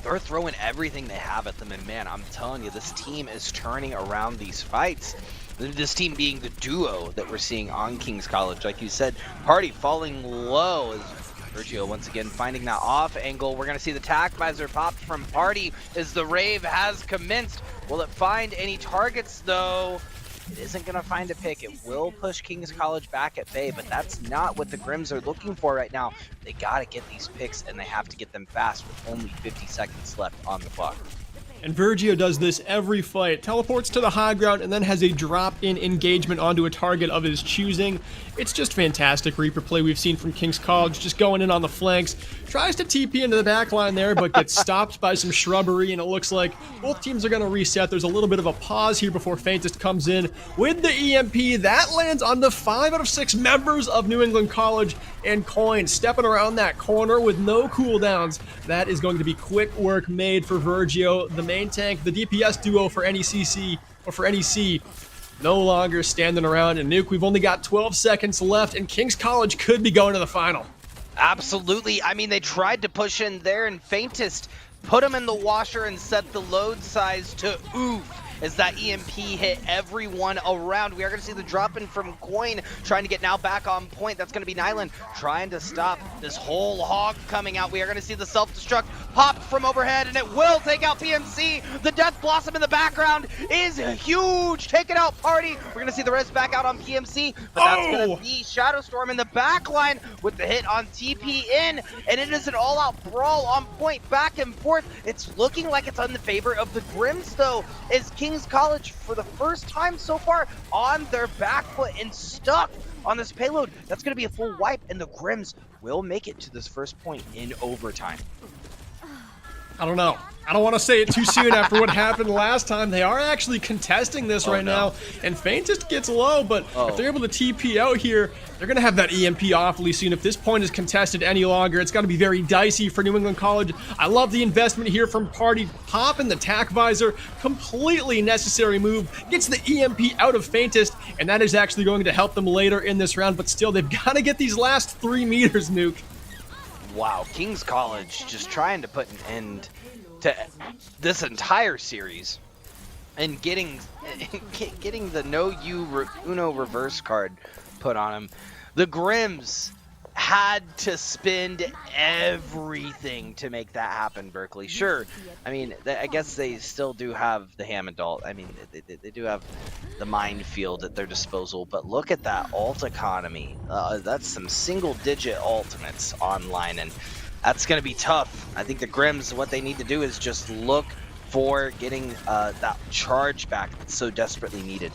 They're throwing everything they have at them, and man, I'm telling you, this team is turning around these fights. This team being the duo that we're seeing on Kings College. Like you said, Party falling low as Vergio once again finding that off angle. We're going to see the tac visor popped from Party as the rave has commenced. Will it find any targets though? It isn't going to find a pick. It will push Kings College back at bay, but that's not what the Grims are looking for right now. They got to get these picks, and they have to get them fast with only 50 seconds left on the clock. And Virgio does this every fight, teleports to the high ground and then has a drop-in engagement onto a target of his choosing. It's just fantastic Reaper play we've seen from King's College, just going in on the flanks. Tries to TP into the back line there, but gets stopped by some shrubbery, and it looks like both teams are going to reset. There's a little bit of a pause here before Faintest comes in with the EMP. That lands on the 5 out of 6 members of New England College, and Coin stepping around that corner with no cooldowns. That is going to be quick work made for Virgio. The main tank, the DPS duo for NECC, or for NEC, no longer standing around. And Nuke, we've only got 12 seconds left, and King's College could be going to the final. Absolutely. I mean, they tried to push in there, and Faintest put him in the washer and set the load size to oof as that EMP hit everyone around. We are going to see the drop in from Coin, trying to get now back on point. That's going to be Nyland trying to stop this whole hog coming out. We are going to see the self-destruct pop from overhead, and it will take out PMC. The Death Blossom in the background is huge. Take it out, party. We're going to see the res back out on PMC, but that's going to be Shadow Storm in the back line with the hit on TP in, and it is an all-out brawl on point, back and forth. It's looking like it's in the favor of the Grims, though, as King's College, for the first time so far, on their back foot and stuck on this payload. That's going to be a full wipe, and the Grims will make it to this first point in overtime. I don't know. I don't want to say it too soon after what happened last time. They are actually contesting this now, and Faintest gets low, but if they're able to TP out here, they're going to have that EMP awfully soon. If this point is contested any longer, it's going to be very dicey for New England College. I love the investment here from Party. Popping the tack visor, completely necessary move, gets the EMP out of Faintest, and that is actually going to help them later in this round, but still, they've got to get these last 3 meters, Nuke. Wow, King's College just trying to put an end to this entire series and getting the Uno reverse card put on him. The Grims had to spend everything to make that happen, Berkeley. Sure, I mean, I guess they still do have the Hammond ult. I mean, they do have the minefield at their disposal, but look at that ult economy. That's some single-digit ultimates online, and that's going to be tough. I think the Grims, what they need to do is just look for getting that charge back that's so desperately needed.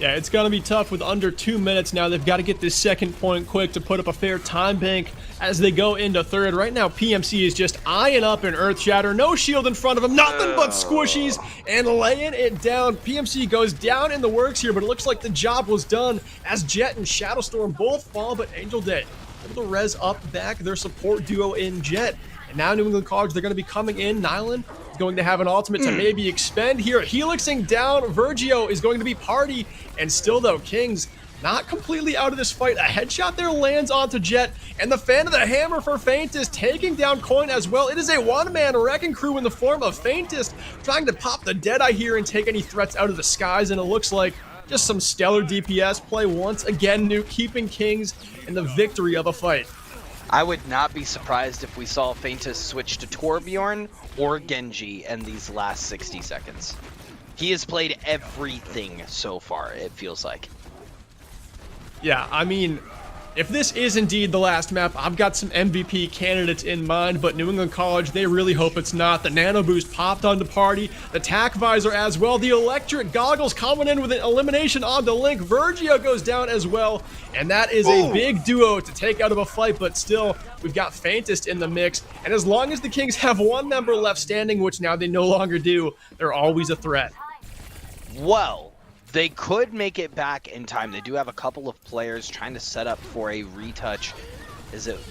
Yeah, it's going to be tough with under 2 minutes now. They've got to get this second point quick to put up a fair time bank as they go into third. Right now, PMC is just eyeing up an Earth Shatter. No shield in front of him. Nothing but squishies and laying it down. PMC goes down in the works here, but it looks like the job was done as Jet and Shadowstorm both fall, but Angel Day able to res up back their support duo in Jet. And now New England College, they're going to be coming in. Nyland is going to have an ultimate to maybe expend here. Helixing down. Virgio is going to be Party. And still, though, Kings not completely out of this fight. A headshot there lands onto Jet. And the fan of the hammer for Faintest taking down Coin as well. It is a one-man wrecking crew in the form of Faintest trying to pop the Deadeye here and take any threats out of the skies. And it looks like just some stellar DPS play once again, Nuke keeping Kings in the victory of a fight. I would not be surprised if we saw Faintest switch to Torbjorn or Genji in these last 60 seconds. He has played everything so far, it feels like. Yeah, I mean, if this is indeed the last map, I've got some MVP candidates in mind, but New England College, they really hope it's not. The Nano Boost popped onto Party, the Tack Visor as well, the Electric Goggles coming in with an elimination onto Link. Virgio goes down as well, and that is a big duo to take out of a fight, but still, we've got Faintest in the mix, and as long as the Kings have one member left standing, which now they no longer do, they're always a threat. Well, they could make it back in time. They do have a couple of players trying to set up for a retouch.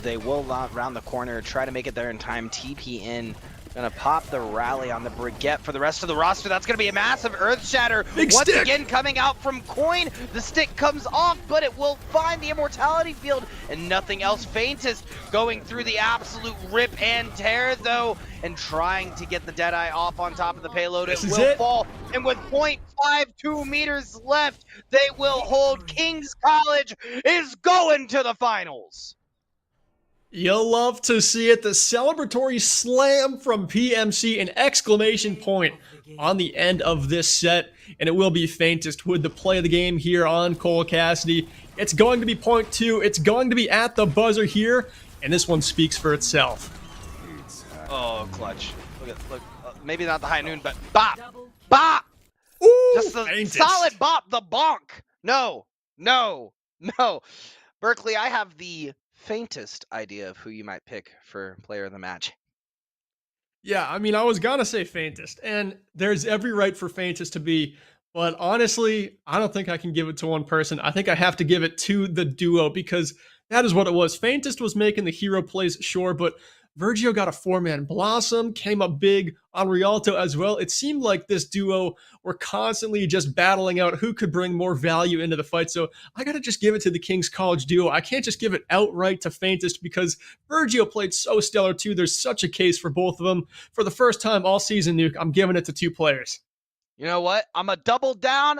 They will round the corner, try to make it there in time. TP in, gonna pop the rally on the Brigitte for the rest of the roster. That's gonna be a massive Earth Shatter. Once again coming out from Coin. The stick comes off, but it will find the immortality field and nothing else. Faintest going through the absolute rip and tear though, and trying to get the Deadeye off on top of the payload. It will fall, and with 0.52 meters left, they will hold. King's College is going to the finals. You'll love to see it. The celebratory slam from PMC, an exclamation point on the end of this set, and it will be Faintest with the play of the game here on Cole Cassidy. It's going to be point 2. It's going to be at the buzzer here, and this one speaks for itself. Oh, clutch. Look, maybe not the high noon, but bop, bop. Ooh, Just a faintest. solid bop, the bonk. No, no, no. Berkeley, I have the faintest idea of who you might pick for player of the match. Yeah, I mean, I was gonna say faintest, and there's every right for faintest to be, but honestly, I don't think I can give it to one person. I think I have to give it to the duo because that is what it was. Faintest was making the hero plays, sure, but Virgio got a four-man blossom, came up big on Rialto as well. It seemed like this duo were constantly just battling out who could bring more value into the fight. So I gotta just give it to the King's College duo. I can't just give it outright to faintest because Virgio played so stellar too. There's such a case for both of them. For the first time all season, Nuke, I'm giving it to two players. You know what? I'm a double down.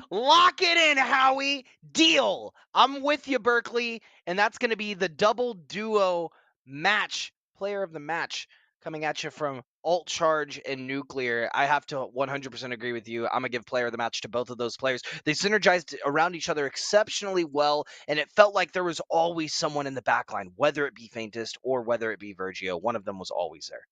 Lock it in, Howie. Deal. I'm with you, Berkeley. And that's going to be the double duo match, player of the match, coming at you from UltCharge and Nuclear. I have to 100% agree with you. I'm going to give player of the match to both of those players. They synergized around each other exceptionally well, and it felt like there was always someone in the backline, whether it be Faintest or whether it be Virgio. One of them was always there.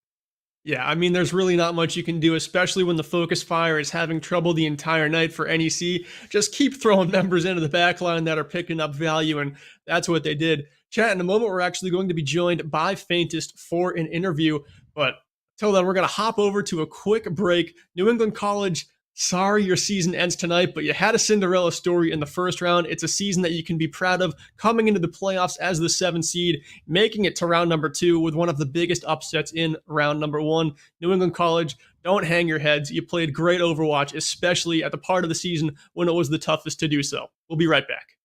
Yeah, I mean, there's really not much you can do, especially when the focus fire is having trouble the entire night for NEC. Just keep throwing members into the backline that are picking up value, and that's what they did. Chat, in a moment, we're actually going to be joined by Faintest for an interview, but till then, we're going to hop over to a quick break. New England College, sorry your season ends tonight, but you had a Cinderella story in the first round. It's a season that you can be proud of, coming into the playoffs as the 7th seed, making it to round number 2 with one of the biggest upsets in round number 1. New England College, don't hang your heads. You played great Overwatch, especially at the part of the season when it was the toughest to do so. We'll be right back.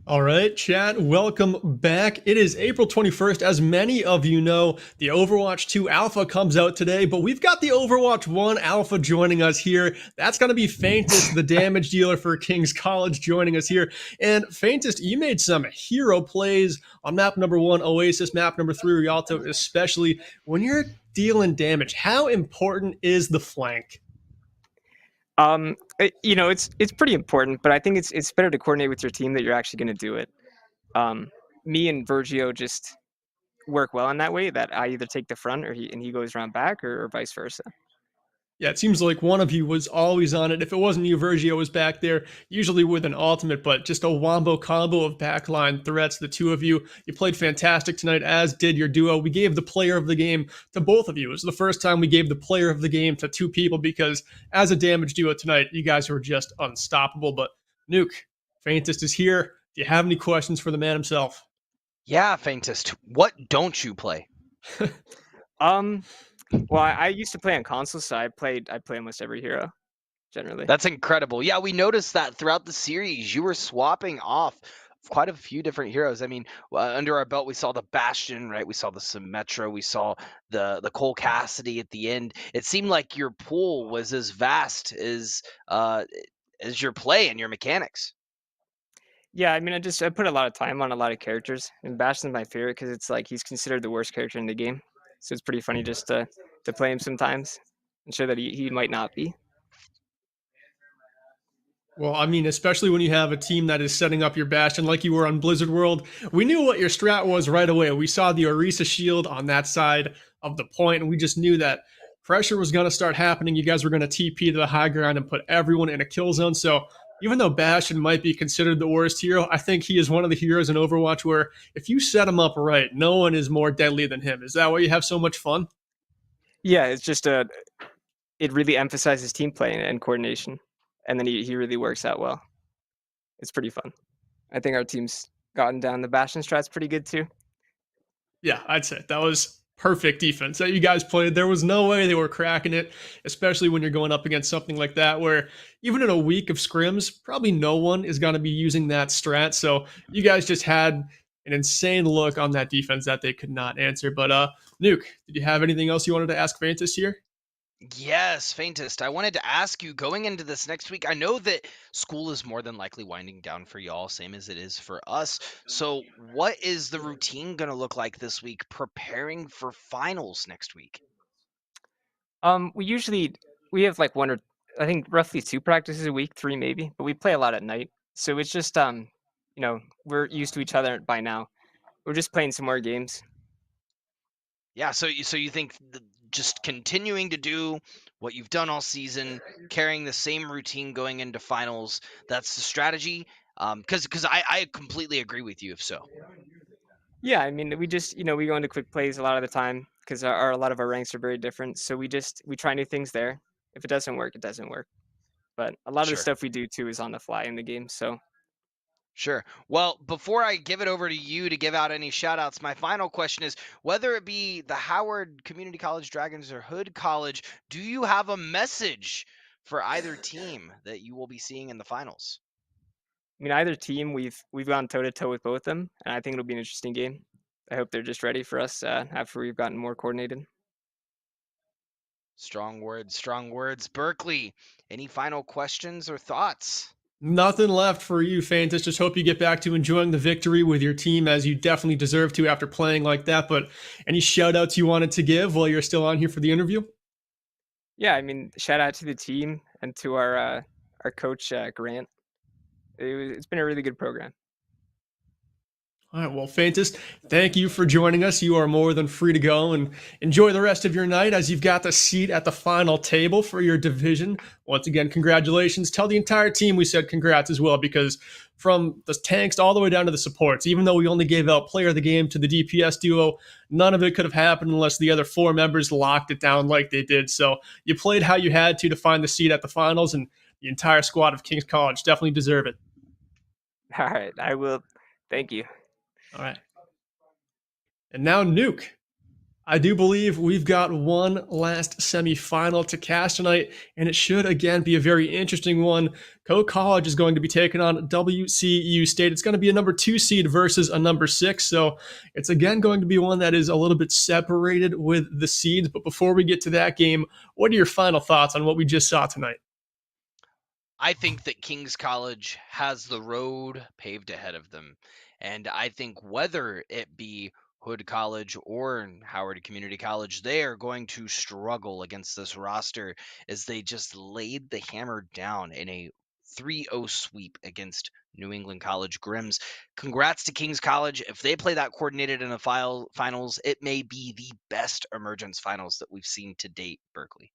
All right, chat, welcome back. It is April 21st. As many of you know, the Overwatch 2 Alpha comes out today, but we've got the Overwatch 1 Alpha joining us here. That's going to be Faintest, the damage dealer for King's College, joining us here. And Faintest, you made some hero plays on map number 1, Oasis, map number 3, Rialto, especially when you're dealing damage. How important is the flank? It's pretty important, but I think it's better to coordinate with your team that you're actually going to do it. Me and Virgio just work well in that way. That I either take the front or he goes around back, or vice versa. Yeah, it seems like one of you was always on it. If it wasn't you, Virgio was back there, usually with an ultimate, but just a wombo combo of backline threats, the two of you. You played fantastic tonight, as did your duo. We gave the player of the game to both of you. It was the first time we gave the player of the game to two people because as a damage duo tonight, you guys were just unstoppable. But Nuke, Faintest is here. Do you have any questions for the man himself? Yeah, Faintest. What don't you play? Well, I used to play on console, so I play almost every hero, generally. That's incredible. Yeah, we noticed that throughout the series, you were swapping off quite a few different heroes. I mean, under our belt, we saw the Bastion, right? We saw the Symmetra, we saw the Cole Cassidy at the end. It seemed like your pool was as vast as your play and your mechanics. Yeah, I mean, I put a lot of time on a lot of characters, and Bastion's my favorite because it's like he's considered the worst character in the game. So it's pretty funny just to play him sometimes and show that he might not be. Well, I mean, especially when you have a team that is setting up your Bastion like you were on Blizzard World. We knew what your strat was right away. We saw the Orisa shield on that side of the point, and we just knew that pressure was going to start happening. You guys were going to TP to the high ground and put everyone in a kill zone. So even though Bastion might be considered the worst hero, I think he is one of the heroes in Overwatch where if you set him up right, no one is more deadly than him. Is that why you have so much fun? Yeah, it's just it really emphasizes team play and coordination, and then he really works out well. It's pretty fun. I think our team's gotten down the Bastion strats pretty good too. Yeah, I'd say that was perfect defense that you guys played. There was no way they were cracking it, especially when you're going up against something like that, where even in a week of scrims, probably no one is going to be using that strat. So you guys just had an insane look on that defense that they could not answer. But Nuke, did you have anything else you wanted to ask Fantas here? Yes, Faintest. I wanted to ask you going into this next week. I know that school is more than likely winding down for y'all, same as it is for us. So, what is the routine going to look like this week preparing for finals next week? We have like one or I think roughly 2 practices a week, 3 maybe, but we play a lot at night. So it's just we're used to each other by now. We're just playing some more games. Yeah, so you think just continuing to do what you've done all season, carrying the same routine going into finals, that's the strategy? Because I completely agree with you if so. Yeah, I mean, we just we go into quick plays a lot of the time because a lot of our ranks are very different. So we try new things there. If it doesn't work, it doesn't work. But a lot of the Sure. stuff we do too is on the fly in the game. So Sure. Well, before I give it over to you to give out any shout outs, my final question is whether it be the Howard Community College Dragons or Hood College, do you have a message for either team that you will be seeing in the finals? I mean, either team we've gone toe to toe with both of them, and I think it'll be an interesting game. I hope they're just ready for us after we've gotten more coordinated. Strong words, strong words. Berkeley, any final questions or thoughts? Nothing left for you, Fantas. Just hope you get back to enjoying the victory with your team as you definitely deserve to after playing like that. But any shout outs you wanted to give while you're still on here for the interview? Yeah, I mean, shout out to the team and to our coach Grant. It's been a really good program. All right, well, Fantas, thank you for joining us. You are more than free to go and enjoy the rest of your night as you've got the seat at the final table for your division. Once again, congratulations. Tell the entire team we said congrats as well, because from the tanks all the way down to the supports, even though we only gave out player of the game to the DPS duo, none of it could have happened unless the other 4 members locked it down like they did. So you played how you had to find the seat at the finals, and the entire squad of King's College definitely deserve it. All right, I will. Thank you. All right. And now, Nuke, I do believe we've got one last semifinal to cast tonight, and it should again be a very interesting one. College is going to be taking on WCU State. It's going to be a number 2 seed versus a number 6, so it's again going to be one that is a little bit separated with the seeds. But before we get to that game, what are your final thoughts on what we just saw tonight? I think that King's College has the road paved ahead of them. And I think whether it be Hood College or Howard Community College, they are going to struggle against this roster as they just laid the hammer down in a 3-0 sweep against New England College Grims. Congrats to King's College. If they play that coordinated in the finals, it may be the best emergence finals that we've seen to date, Berkeley.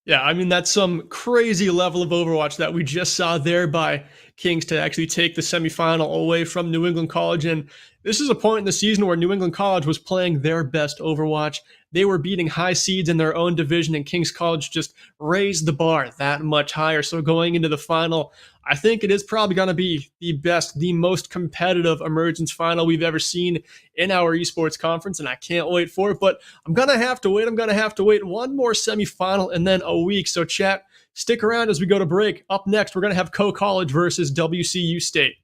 Yeah, I mean, that's some crazy level of Overwatch that we just saw there by Kings to actually take the semifinal away from New England College. And this is a point in the season where New England College was playing their best Overwatch. They were beating high seeds in their own division, and Kings College just raised the bar that much higher. So going into the final, I think it is probably going to be the best, the most competitive emergence final we've ever seen in our esports conference, and I can't wait for it. But I'm going to have to wait. I'm going to have to wait one more semifinal and then a week. So chat, stick around as we go to break. Up next, we're going to have College versus WCU State.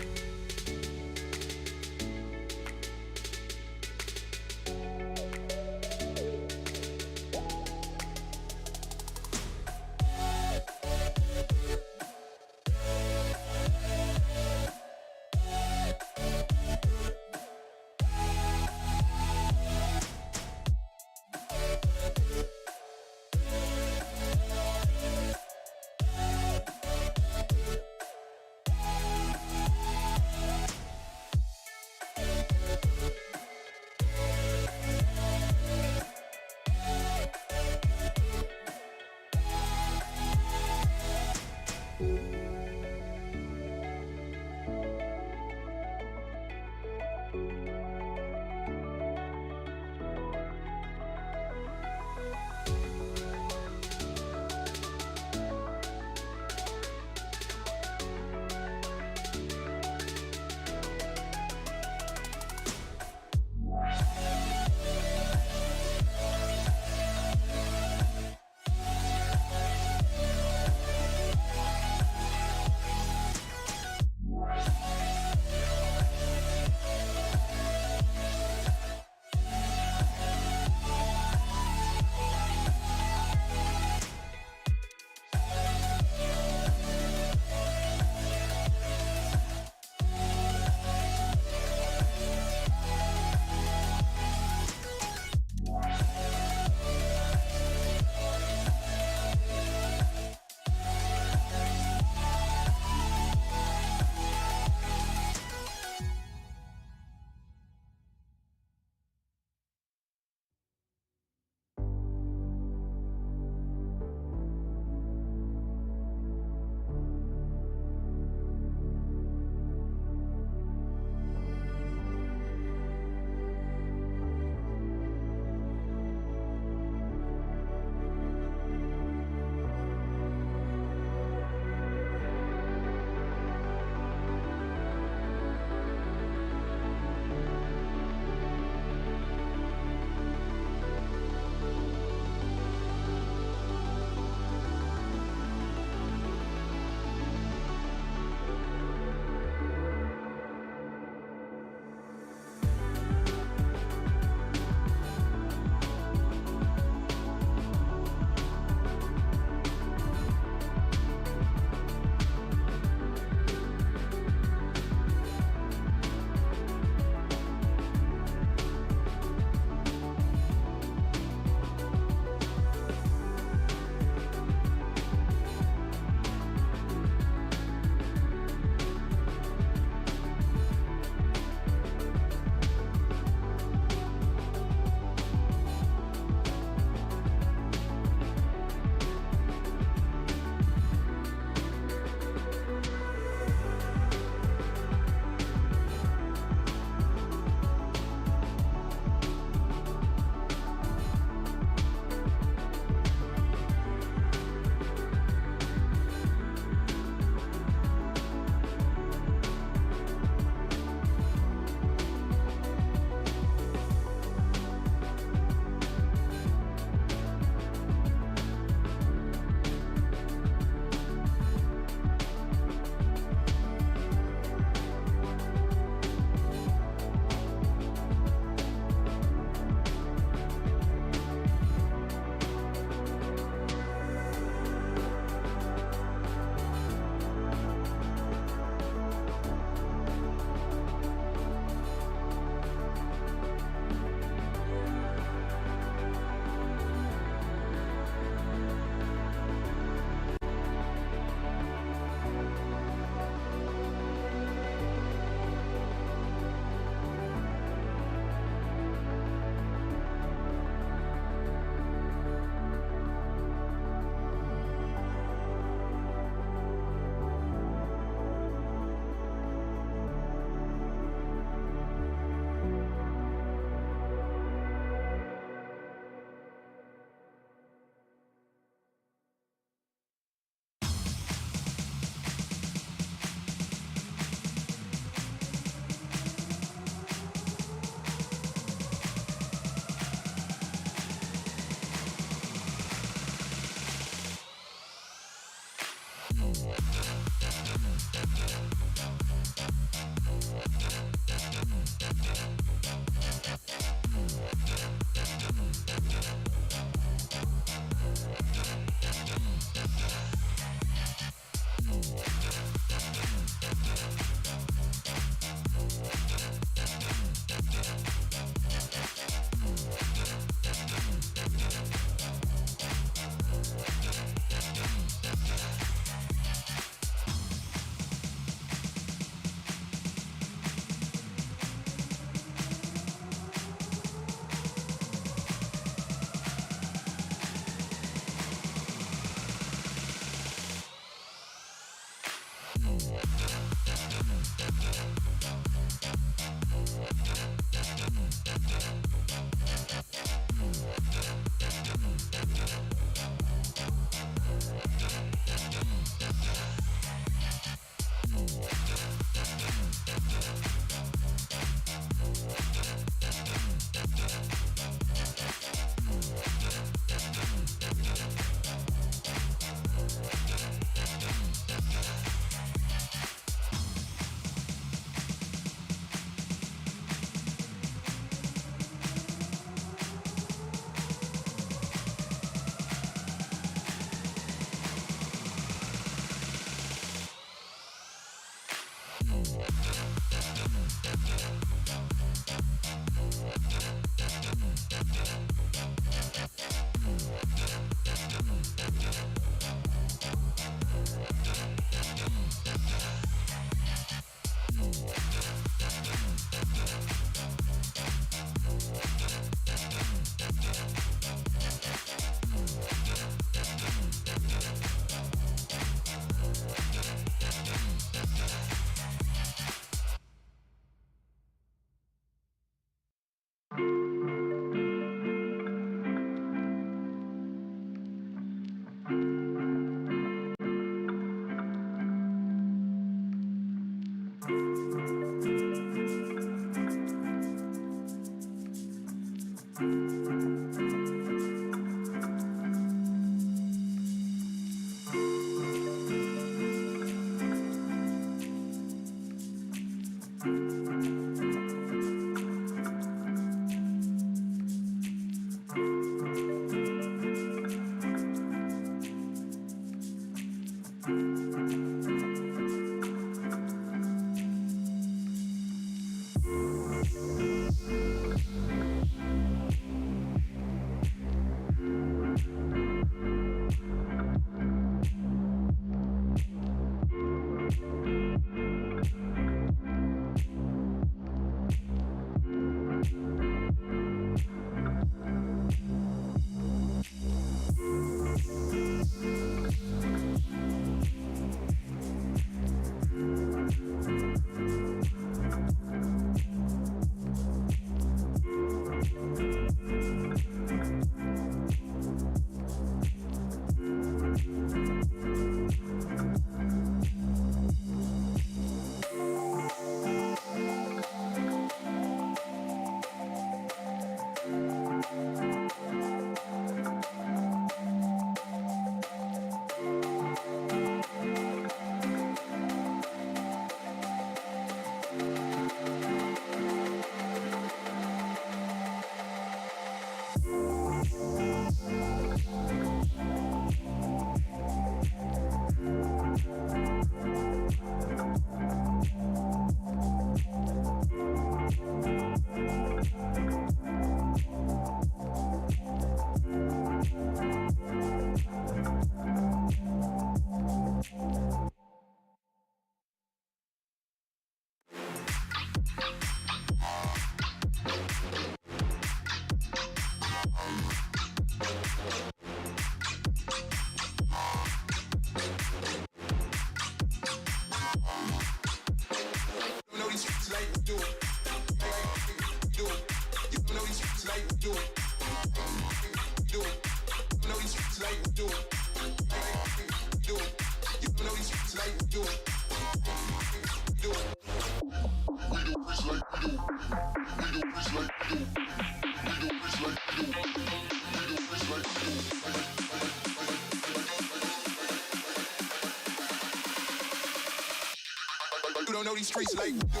don't know these streets like we do.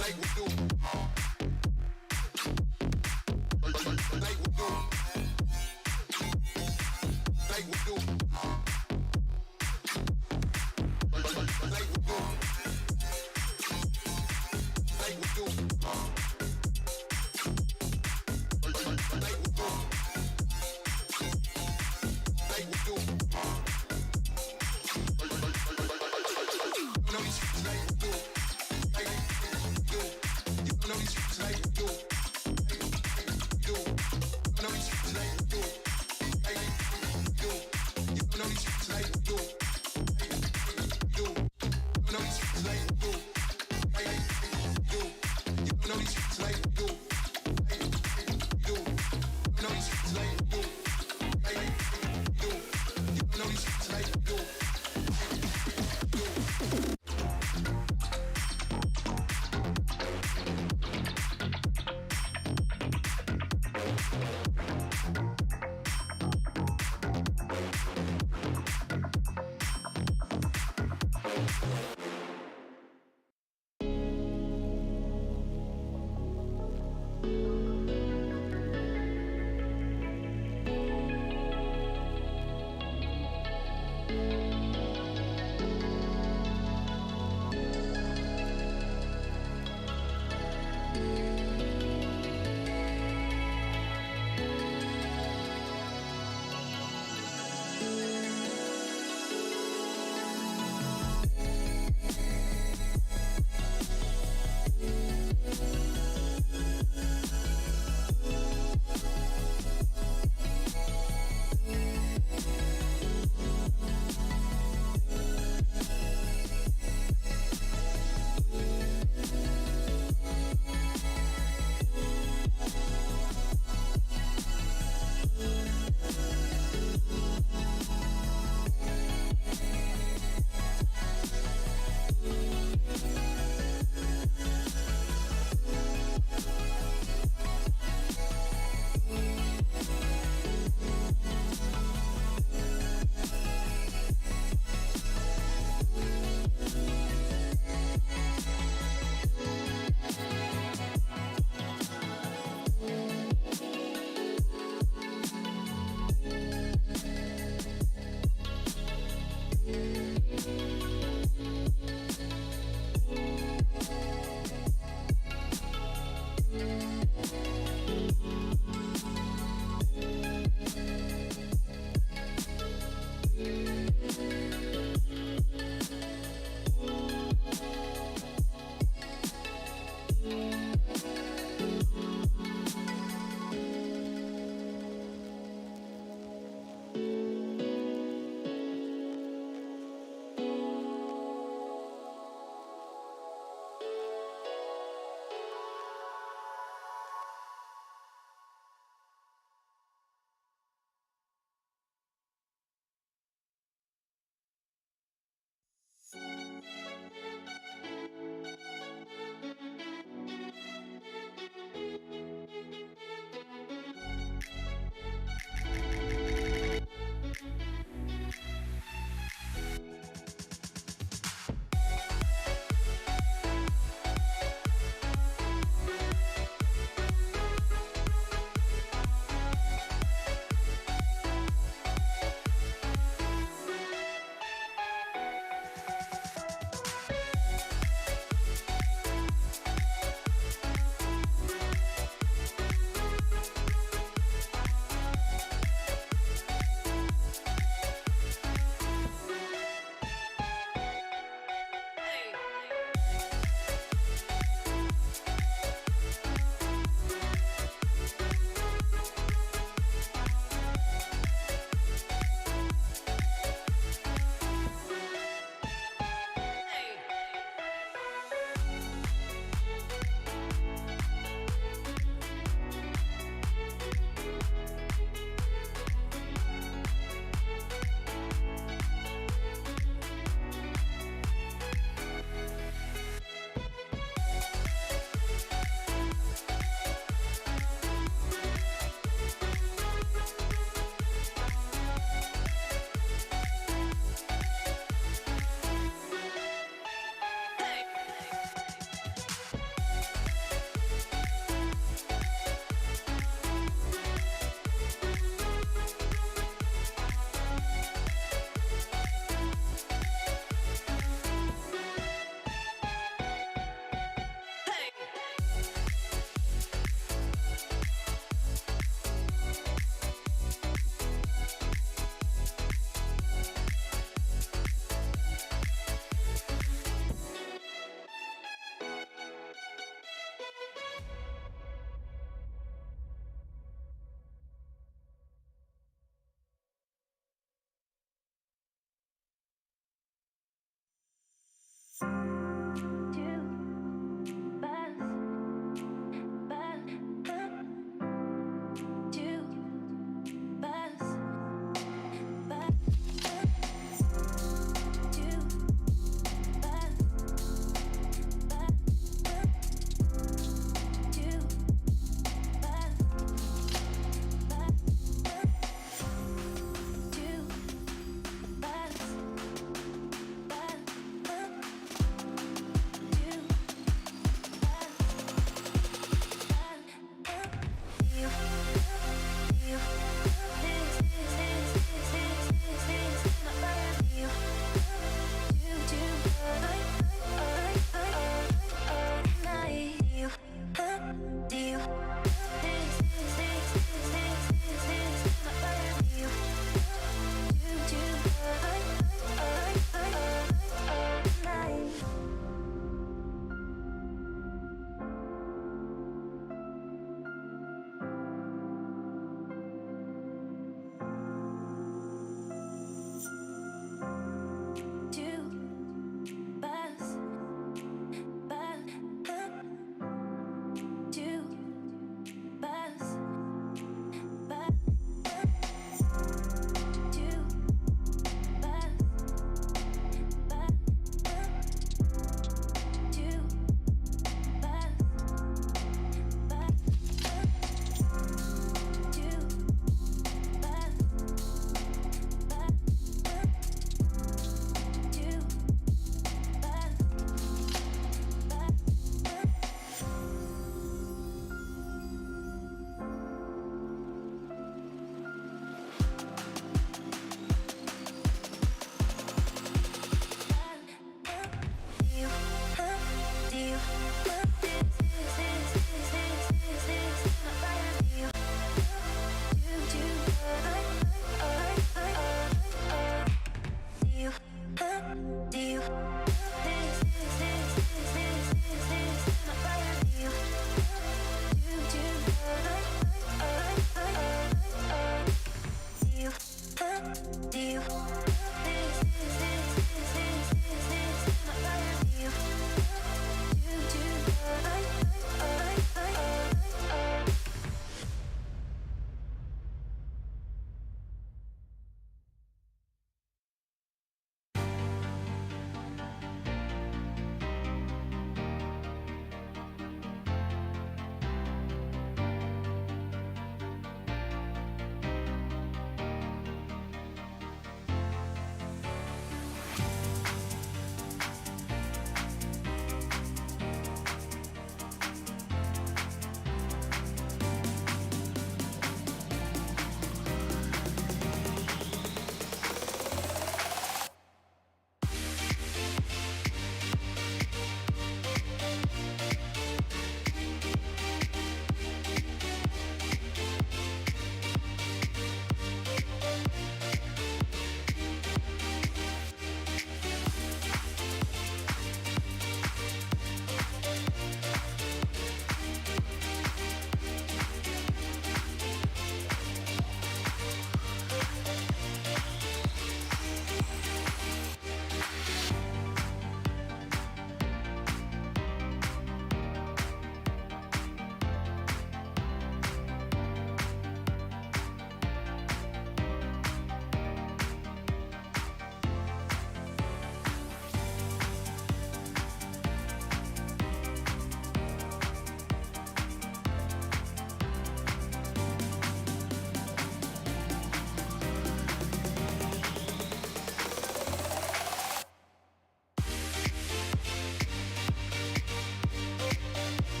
Like we do. Like we do. Like we do. Like we do. Like we do. Like we do. Like we do. Like we do.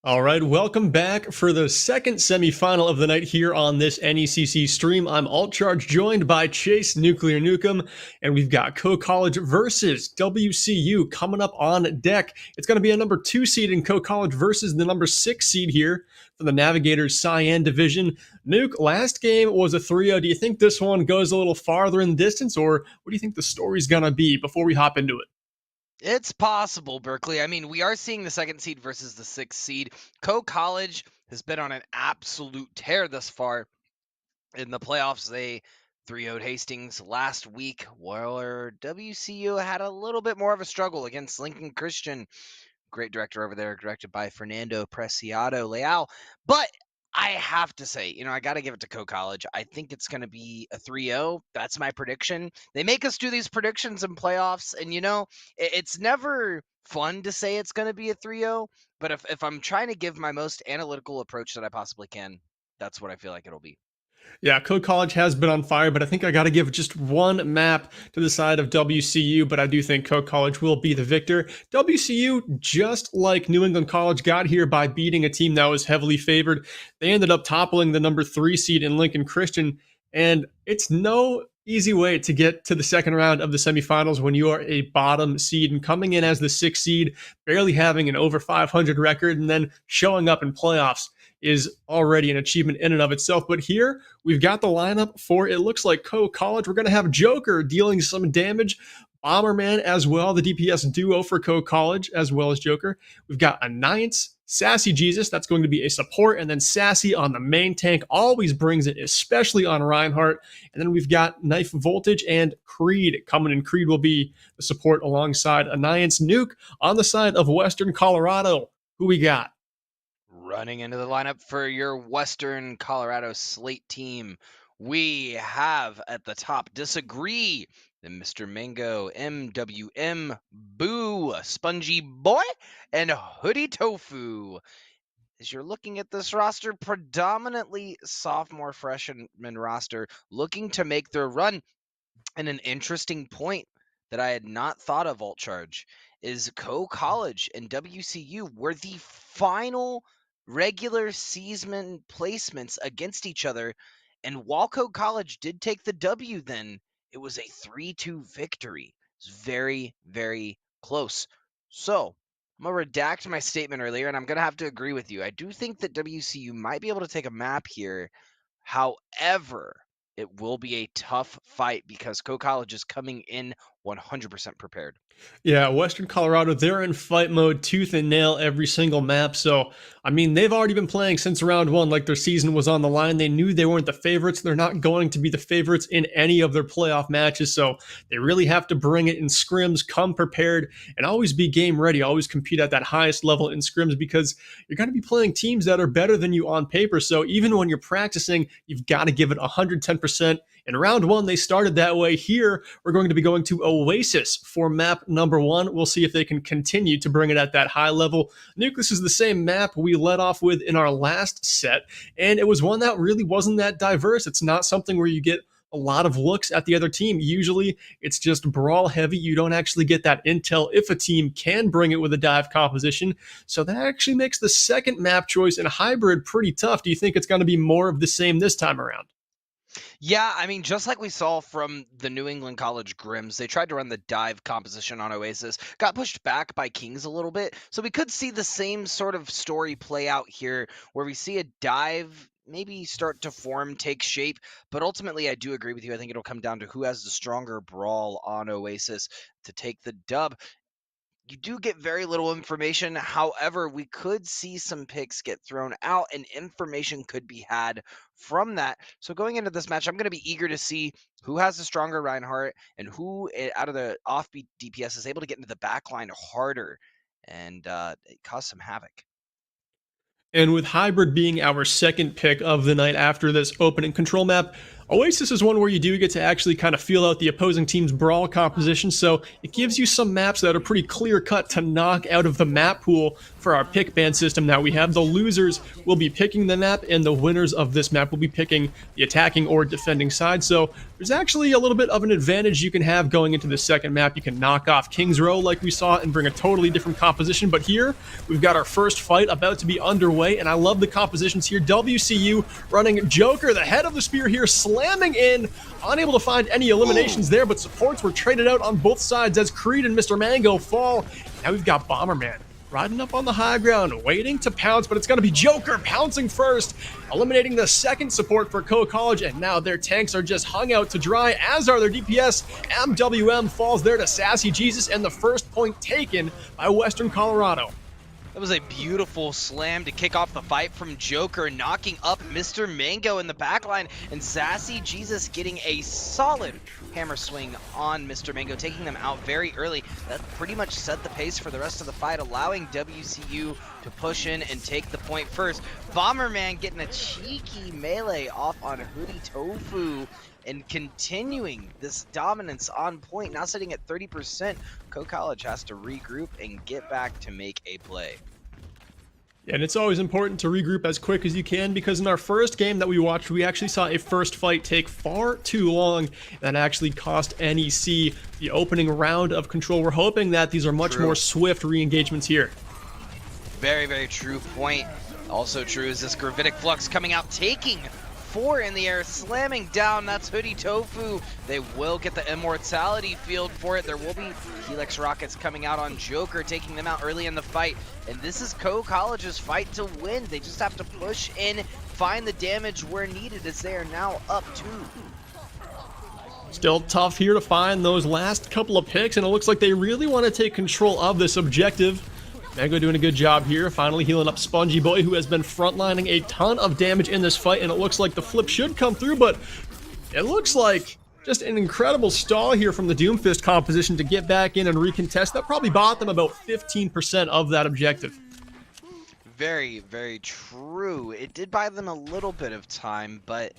All right, welcome back for the second semifinal of the night here on this NECC stream. I'm UltCharge, joined by Chase Nuclear Nukem, and we've got Co-College versus WCU coming up on deck. It's going to be a number 2 seed in Co-College versus the number 6 seed here for the Navigators Cyan Division. Nuke, last game was a 3-0. Do you think this one goes a little farther in distance, or what do you think the story's going to be before we hop into it? It's possible, Berkeley. I mean, we are seeing the 2nd seed versus the 6th seed. Co-College has been on an absolute tear thus far in the playoffs. They 3-0'd Hastings last week, where WCU had a little bit more of a struggle against Lincoln Christian. Great director over there, directed by Fernando Preciado Leal. But I have to say, I got to give it to Co-College. I think it's going to be a 3-0. That's my prediction. They make us do these predictions in playoffs, and it's never fun to say it's going to be a 3-0, but if I'm trying to give my most analytical approach that I possibly can, that's what I feel like it'll be. Yeah, Co-College has been on fire, but I think I got to give just one map to the side of WCU, but I do think Co-College will be the victor. WCU, just like New England College, got here by beating a team that was heavily favored. They ended up toppling the number 3 seed in Lincoln Christian, and it's no easy way to get to the second round of the semifinals when you are a bottom seed and coming in as the 6th seed, barely having an over 500 record, and then showing up in playoffs is already an achievement in and of itself. But here we've got the lineup for, it looks like, Co-College. We're going to have Joker dealing some damage, Bomberman as well, the DPS duo for Co-College as well as Joker. We've got Anniance, Sassy Jesus, that's going to be a support, and then Sassy on the main tank always brings it, especially on Reinhardt. And then we've got Knife Voltage and Creed coming in. Creed will be the support alongside Anniance. Nuke on the side of Western Colorado. Who we got? Running into the lineup for your Western Colorado slate team, we have at the top Disagree, then Mr. Mango, MWM, Boo, Spongy Boy, and Hoodie Tofu. As you're looking at this roster, predominantly sophomore freshman roster, looking to make their run. And an interesting point that I had not thought of, UltCharge, is Co-College and WCU were the final regular season placements against each other. And while Co-College did take the W then, it was a 3-2 victory. It's very, very close. So I'm going to redact my statement earlier, and I'm going to have to agree with you. I do think that WCU might be able to take a map here. However, it will be a tough fight because Co-College is coming in 100% prepared. Yeah, Western Colorado, they're in fight mode, tooth and nail every single map. So, I mean, they've already been playing since round 1, like their season was on the line. They knew they weren't the favorites. They're not going to be the favorites in any of their playoff matches. So, they really have to bring it in scrims, come prepared, and always be game ready. Always compete at that highest level in scrims because you're going to be playing teams that are better than you on paper. So, even when you're practicing, you've got to give it 110%. In round 1, they started that way. Here, we're going to be going to Oasis for map number 1. We'll see if they can continue to bring it at that high level. Nuke, this is the same map we led off with in our last set, and it was one that really wasn't that diverse. It's not something where you get a lot of looks at the other team. Usually, it's just brawl heavy. You don't actually get that intel if a team can bring it with a dive composition. So that actually makes the second map choice in hybrid pretty tough. Do you think it's going to be more of the same this time around? Yeah, I mean, just like we saw from the New England College Grims, they tried to run the dive composition on Oasis, got pushed back by Kings a little bit. So we could see the same sort of story play out here where we see a dive maybe start to form, take shape. But ultimately, I do agree with you. I think it'll come down to who has the stronger brawl on Oasis to take the dub. You do get very little information. However, we could see some picks get thrown out and information could be had from that. So going into this match, I'm going to be eager to see who has the stronger Reinhardt and who out of the offbeat DPS is able to get into the backline harder and cause some havoc. And with Hybrid being our second pick of the night after this opening control map, Oasis is one where you do get to actually kind of feel out the opposing team's brawl composition, so it gives you some maps that are pretty clear-cut to knock out of the map pool for our pick ban system that we have. The losers will be picking the map, and the winners of this map will be picking the attacking or defending side. So there's actually a little bit of an advantage you can have going into the second map. You can knock off King's Row like we saw and bring a totally different composition. But here, we've got our first fight about to be underway, and I love the compositions here. WCU running Joker, the head of the spear here, slamming in, unable to find any eliminations there, but supports were traded out on both sides as Creed and Mr. Mango fall. Now we've got Bomberman riding up on the high ground, waiting to pounce, but it's going to be Joker pouncing first, eliminating the second support for Co-College, and now their tanks are just hung out to dry, as are their DPS. MWM falls there to Sassy Jesus, and the first point taken by Western Colorado. That was a beautiful slam to kick off the fight from Joker, knocking up Mr. Mango in the backline, and Sassy Jesus getting a solid hammer swing on Mr. Mango, taking them out very early. That pretty much set the pace for the rest of the fight, allowing WCU to push in and take the point first. Bomberman getting a cheeky melee off on Hoodie Tofu and continuing this dominance on point, now sitting at 30%. Co-College has to regroup and get back to make a play. And it's always important to regroup as quick as you can, because in our first game that we watched, we actually saw a first fight take far too long. That actually cost NEC the opening round of control. We're hoping that these are much more swift re-engagements here. Very, very true point. Also true is this Gravitic Flux coming out, taking 4 in the air, slamming down. That's Hoodie Tofu. They will get the immortality field for it. There will be Helix Rockets coming out on Joker, taking them out early in the fight. And this is Co-College's fight to win. They just have to push in, find the damage where needed, as they are now up 2. Still tough here to find those last couple of picks, and it looks like they really want to take control of this objective. Mango doing a good job here, finally healing up Spongy Boy, who has been frontlining a ton of damage in this fight, and it looks like the flip should come through, but it looks like just an incredible stall here from the Doomfist composition to get back in and recontest. That probably bought them about 15% of that objective. Very, very true. It did buy them a little bit of time, but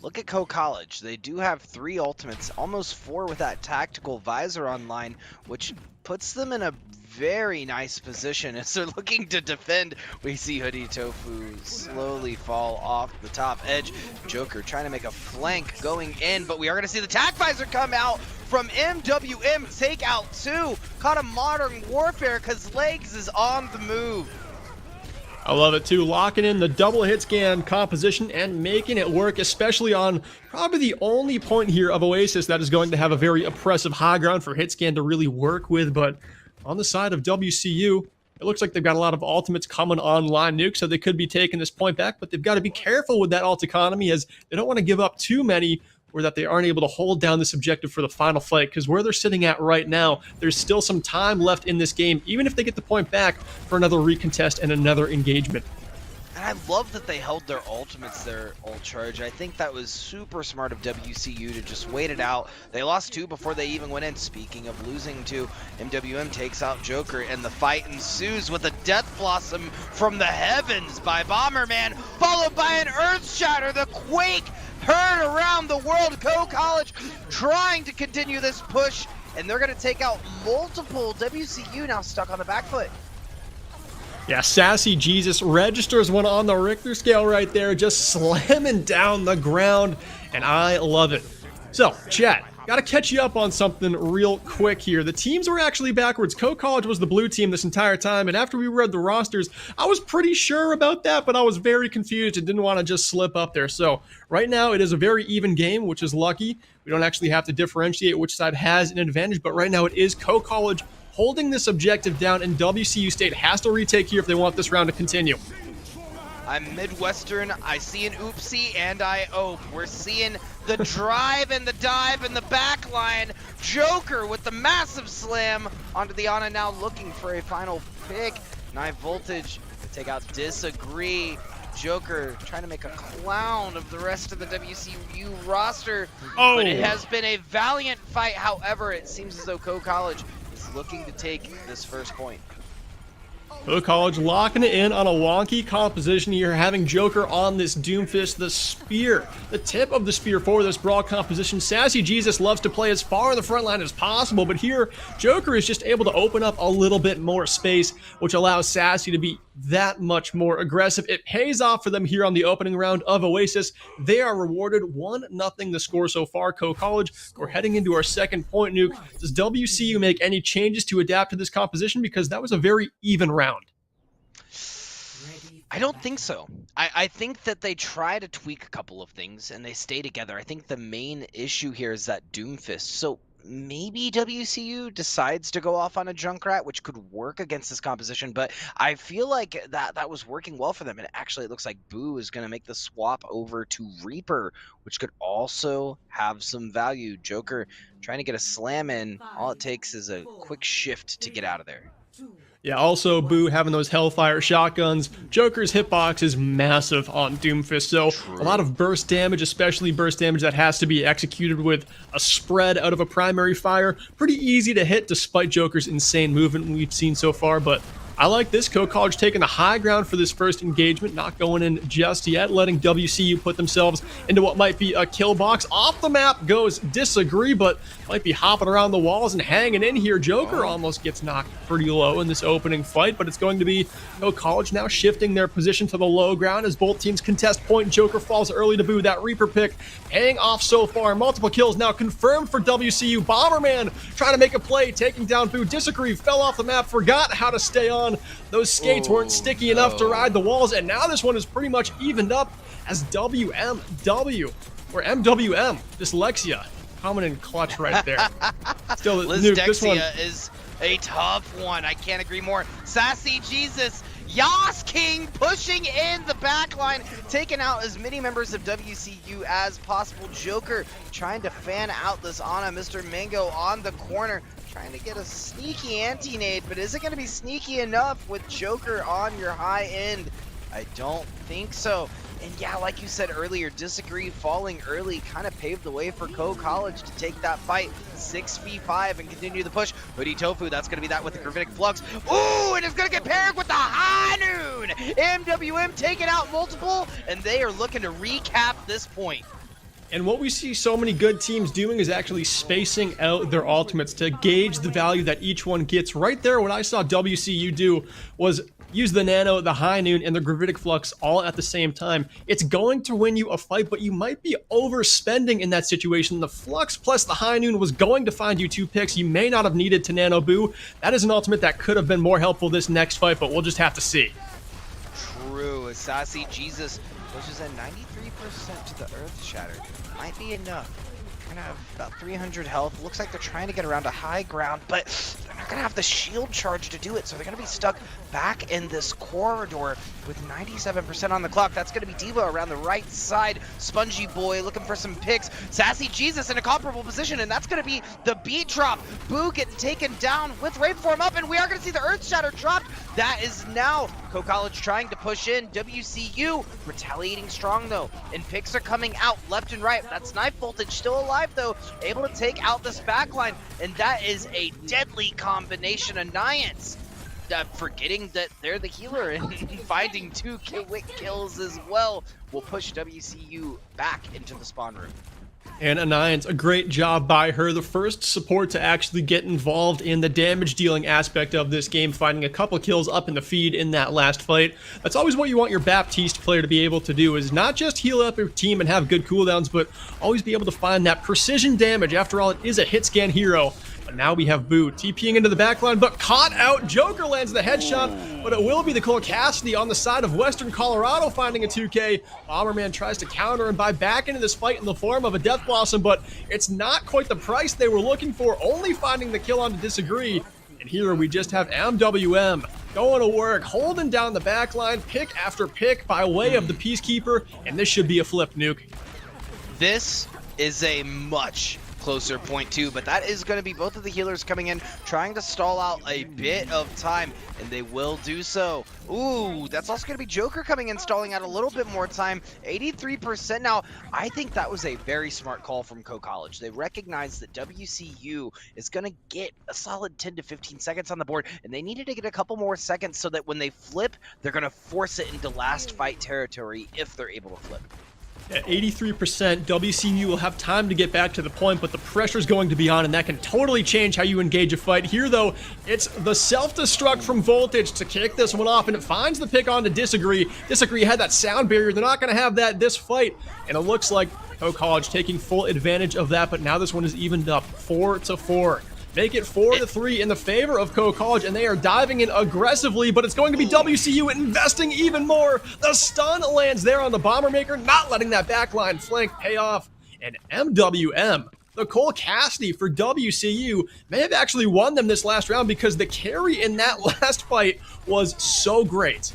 look at Co-College. They do have 3 ultimates, almost 4 with that tactical visor online, which puts them in a very nice position as they're looking to defend. We see Hoodie Tofu slowly fall off the top edge. Joker trying to make a flank going in, but we are going to see the tac visor come out from MWM. Take out 2. Caught a Modern Warfare because Legs is on the move. I love it too, locking in the double hit scan composition and making it work, especially on probably the only point here of Oasis that is going to have a very oppressive high ground for hit scan to really work with. But on the side of WCU, it looks like they've got a lot of ultimates coming online, Nuke, so they could be taking this point back, but they've got to be careful with that ult economy, as they don't want to give up too many, or that they aren't able to hold down this objective for the final fight, because where they're sitting at right now, there's still some time left in this game, even if they get the point back, for another recontest and another engagement. And I love that they held their ultimates there, UltCharge. I think that was super smart of WCU to just wait it out. They lost 2 before they even went in. Speaking of losing 2, MWM takes out Joker, and the fight ensues with a Death Blossom from the heavens by Bomberman, followed by an Earth Shatter. The Quake heard around the world. Co-College trying to continue this push, and they're going to take out multiple. WCU now stuck on the back foot. Yeah, Sassy Jesus registers one on the Richter scale right there, just slamming down the ground, and I love it. So, chat, gotta catch you up on something real quick here. The teams were actually backwards. Co-College was the blue team this entire time, and after we read the rosters, I was pretty sure about that, but I was very confused and didn't want to just slip up there. So, right now, it is a very even game, which is lucky. We don't actually have to differentiate which side has an advantage, but right now it is Co-College holding this objective down, and WCU State has to retake here if they want this round to continue. I'm Midwestern, I see an oopsie, and I ope. We're seeing the drive and the dive and the back line. Joker with the massive slam onto the Ana, now looking for a final pick. High Voltage to take out Disagree. Joker trying to make a clown of the rest of the WCU roster. Oh. But it has been a valiant fight. However, it seems as though Co-College is looking to take this first point. College locking it in on a wonky composition here, having Joker on this Doomfist, the spear, the tip of the spear for this brawl composition. Sassy Jesus loves to play as far in the front line as possible, but here Joker is just able to open up a little bit more space, which allows Sassy to be that much more aggressive. It pays off for them here on the opening round of Oasis. They are rewarded 1-0 the score so far. College, we're heading into our second point, Nuke. Does WCU make any changes to adapt to this composition? Because that was a very even round. I don't think so. I think that they try to tweak a couple of things and they stay together. I think the main issue here is that Doomfist. So maybe WCU decides to go off on a Junkrat, which could work against this composition, but I feel like that was working well for them. And actually, it looks like Boo is going to make the swap over to Reaper, which could also have some value. Joker trying to get a slam in. All it takes is a quick shift to get out of there. Yeah, also Boo having those Hellfire shotguns. Joker's hitbox is massive on Doomfist, so a lot of burst damage, especially burst damage that has to be executed with a spread out of a primary fire. Pretty easy to hit despite Joker's insane movement we've seen so far, but I like this. College taking the high ground for this first engagement, not going in just yet, letting WCU put themselves into what might be a kill box. Off the map goes Disagree, but might be hopping around the walls and hanging in here. Joker almost gets knocked pretty low in this opening fight, but it's going to be College now shifting their position to the low ground as both teams contest point. Joker falls early to Boo. That Reaper pick paying off so far. Multiple kills now confirmed for WCU. Bomberman trying to make a play, taking down Boo. Disagree fell off the map, forgot how to stay on. Those skates weren't sticky enough to ride the walls, and now this one is pretty much evened up as WMW, or MWM, Dyslexia, coming in clutch right there. Still, Nuke, this one is a tough one. I can't agree more. Sassy Jesus, Yas King pushing in the back line, taking out as many members of WCU as possible. Joker trying to fan out this Ana. Mr. Mango on the corner, trying to get a sneaky anti-nade, but is it going to be sneaky enough with Joker on your high end? I don't think so. And yeah, like you said earlier, Disagree falling early kind of paved the way for College to take that fight 6v5 and continue the push. Hoodie Tofu, that's going to be that with the Gravitic Flux. Ooh, and it's going to get paired with the High Noon! MWM taking out multiple, and they are looking to recap this point. And what we see so many good teams doing is actually spacing out their ultimates to gauge the value that each one gets. Right there, what I saw WCU do was use the Nano, the High Noon, and the Gravitic Flux all at the same time. It's going to win you a fight, but you might be overspending in that situation. The Flux plus the High Noon was going to find you 2 picks. You may not have needed to Nano Boo. That is an ultimate that could have been more helpful this next fight, but we'll just have to see. True. Sassy Jesus pushes at 93% to the Earth Shatter. Might be enough. Gonna have about 300 health. Looks like they're trying to get around to high ground, but they're not gonna have the shield charge to do it, so they're gonna be stuck back in this corridor with 97% on the clock. That's gonna be Diva around the right side. Spongy Boy looking for some picks. Sassy Jesus in a comparable position, and that's gonna be the beat drop. Boo getting taken down with Rape Form up, and we are gonna see the Earth Shatter dropped. That is now College trying to push in. WCU retaliating strong though, and picks are coming out left and right. That's Knife Voltage still alive though, able to take out this backline, and that is a deadly combination of Niance. Forgetting that they're the healer and finding 2 quick kills as well will push WCU back into the spawn room. And Anniance, a great job by her, the first support to actually get involved in the damage dealing aspect of this game, finding a couple kills up in the feed in that last fight. That's always what you want your Baptiste player to be able to do, is not just heal up your team and have good cooldowns, but always be able to find that precision damage. After all, it is a hit scan hero. But now we have Boo TPing into the backline, but caught out. Joker lands the headshot, but it will be the Cole Cassidy on the side of Western Colorado finding a 2K. Bomberman tries to counter and buy back into this fight in the form of a Death Blossom, but it's not quite the price they were looking for, only finding the kill on to Disagree. And here we just have MWM going to work, holding down the backline, pick after pick by way of the Peacekeeper, and this should be a flip, Nuke. This is a much closer point two, but that is going to be both of the healers coming in, trying to stall out a bit of time, and they will do so. Ooh, that's also going to be Joker coming in, stalling out a little bit more time. 83% now. I think that was a very smart call from Co-College. They recognize that WCU is going to get a solid 10 to 15 seconds on the board, and they needed to get a couple more seconds so that when they flip, they're going to force it into last fight territory if they're able to flip. At 83%, WCU will have time to get back to the point, but the pressure's going to be on, and that can totally change how you engage a fight. Here, though, it's the self-destruct from Voltage to kick this one off, and it finds the pick on to Disagree. Disagree had that sound barrier. They're not going to have that this fight, and it looks like Co-College taking full advantage of that, but now this one is evened up 4-4. Make it 4-3 in the favor of Co-College, and they are diving in aggressively, but it's going to be WCU investing even more. The stun lands there on the Bombermaker, not letting that backline flank pay off. And MWM, the Cole Cassidy for WCU, may have actually won them this last round because the carry in that last fight was so great.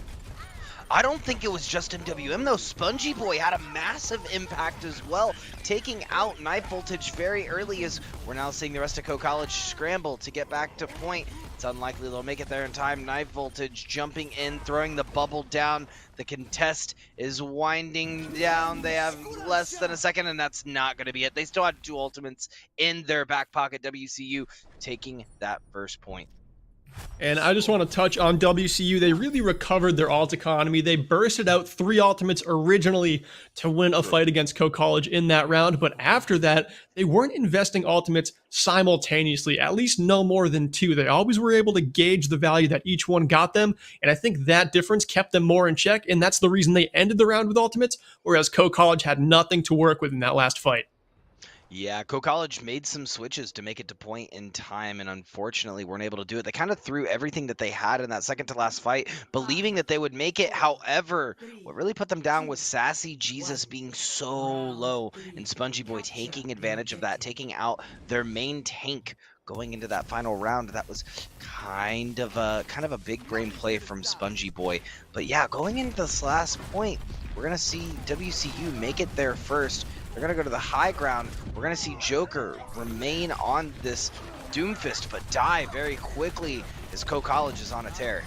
I don't think it was just MWM though. Spongy Boy had a massive impact as well, taking out Knife Voltage very early as we're now seeing the rest of Co-College scramble to get back to point. It's unlikely they'll make it there in time. Knife Voltage jumping in, throwing the bubble down. The contest is winding down. They have less than a second, and that's not going to be it. They still have 2 ultimates in their back pocket. WCU taking that first point. And I just want to touch on WCU. They really recovered their ult economy. They bursted out 3 ultimates originally to win a fight against Co-College in that round, but after that, they weren't investing ultimates simultaneously, at least no more than 2. They always were able to gauge the value that each one got them, and I think that difference kept them more in check, and that's the reason they ended the round with ultimates, whereas Co-College had nothing to work with in that last fight. Yeah, Co-College made some switches to make it to point in time, and unfortunately weren't able to do it. They kind of threw everything that they had in that second to last fight, believing that they would make it. However, what really put them down was Sassy Jesus being so low, and Spongy Boy taking advantage of that, taking out their main tank going into that final round. That was kind of a big brain play from Spongy Boy. But yeah, going into this last point, we're gonna see WCU make it there first. They're going to go to the high ground. We're going to see Joker remain on this Doomfist, but die very quickly as Co-College is on a tear.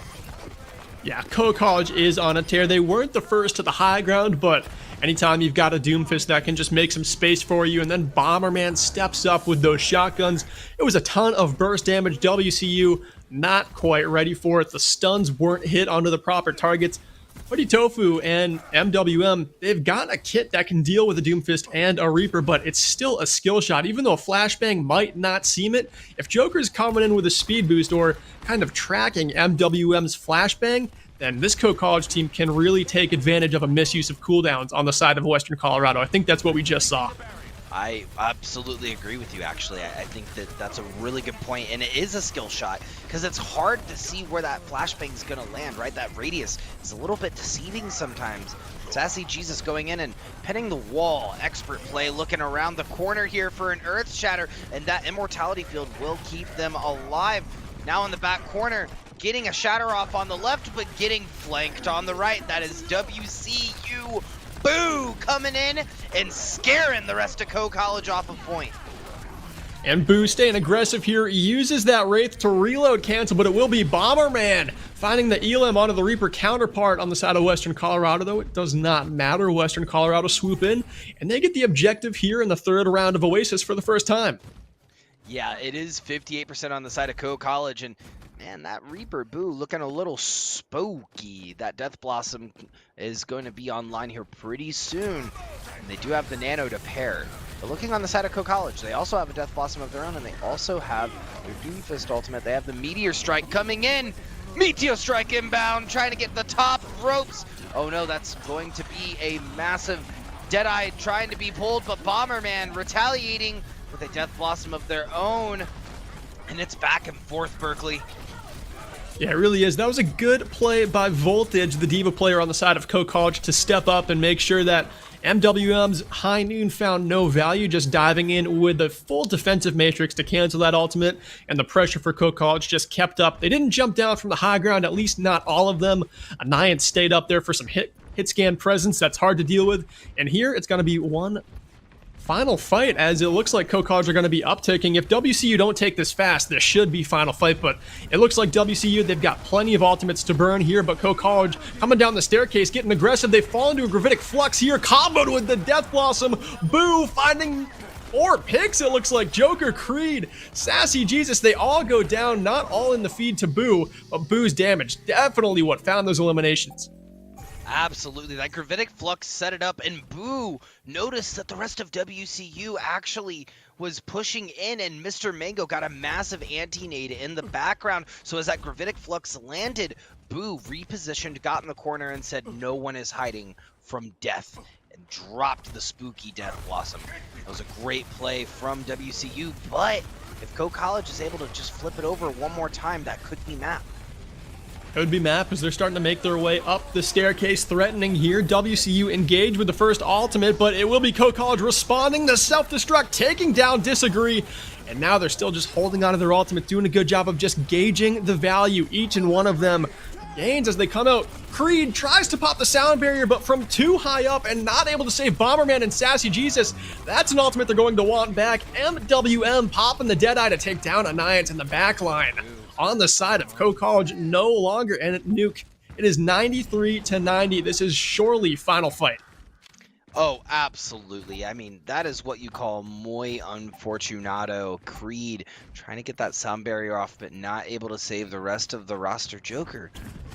Yeah, Co-College is on a tear. They weren't the first to the high ground, but anytime you've got a Doomfist that can just make some space for you, and then Bomberman steps up with those shotguns, it was a ton of burst damage. WCU not quite ready for it. The stuns weren't hit onto the proper targets. Buddy Tofu and MWM, they've got a kit that can deal with a Doomfist and a Reaper, but it's still a skill shot. Even though a Flashbang might not seem it, if Joker's coming in with a speed boost or kind of tracking MWM's Flashbang, then this Co-College team can really take advantage of a misuse of cooldowns on the side of Western Colorado. I think that's what we just saw. I absolutely agree with you, actually. I think that that's a really good point, and it is a skill shot, because it's hard to see where that flashbang is going to land, right? That radius is a little bit deceiving sometimes. Sassy Jesus going in and pinning the wall. Expert play, looking around the corner here for an Earth Shatter, and that Immortality Field will keep them alive. Now in the back corner, getting a Shatter off on the left, but getting flanked on the right. That is WCU. Boo coming in and scaring the rest of Co-College off of point. And Boo staying aggressive here, uses that Wraith to reload cancel, but it will be Bomberman finding the Elam onto the Reaper counterpart on the side of Western Colorado, though it does not matter. Western Colorado swoop in, and they get the objective here in the 3rd round of Oasis for the first time. Yeah, it is 58% on the side of Co-College, and man, that Reaper Boo looking a little spooky. That Death Blossom is going to be online here pretty soon, and they do have the Nano to pair. But looking on the side of Co-College, they also have a Death Blossom of their own, and they also have their Doomfist ultimate. They have the Meteor Strike coming in. Meteor Strike inbound, trying to get the top ropes. Oh no, that's going to be a massive Deadeye trying to be pulled, but Bomberman retaliating with a Death Blossom of their own. And it's back and forth, Berkeley. Yeah, it really is. That was a good play by Voltage, the Diva player on the side of Co-College, to step up and make sure that MWM's High Noon found no value, just diving in with a full defensive matrix to cancel that ultimate, and the pressure for Co-College just kept up. They didn't jump down from the high ground, at least not all of them. Anayant stayed up there for some hit scan presence that's hard to deal with, and here it's going to be one Final fight, as it looks like CoCollege are going to be uptaking. If WCU don't take this fast, this should be final fight, but it looks like WCU, they've got plenty of ultimates to burn here, but CoCollege coming down the staircase, getting aggressive. They fall into a gravitic flux here, comboed with the Death Blossom. Boo finding 4 picks, it looks like. Joker, Creed, Sassy Jesus, they all go down, not all in the feed to Boo, but Boo's damage definitely what found those eliminations. Absolutely. That gravitic flux set it up, and Boo noticed that the rest of WCU actually was pushing in, and Mr. Mango got a massive anti-nade in the background. So as that gravitic flux landed, Boo repositioned, got in the corner, and said, "No one is hiding from death," and dropped the spooky Death Blossom. That was a great play from WCU, but if CoCollege is able to just flip it over one more time, that could be map. It would be map as they're starting to make their way up the staircase, threatening here. WCU engaged with the first ultimate, but it will be CoCollege responding. The self-destruct, taking down Disagree, and now they're still just holding on to their ultimate, doing a good job of just gauging the value. Each and one of them gains as they come out. Creed tries to pop the sound barrier, but from too high up and not able to save Bomberman and Sassy Jesus. That's an ultimate they're going to want back. MWM popping the Deadeye to take down Anniant in the back line. On the side of CoCollege, no longer in it. Nuke. It is 93-90. This is surely final fight. Oh, absolutely. I mean, that is what you call muy unfortunado. Creed trying to get that sound barrier off, but not able to save the rest of the roster. Joker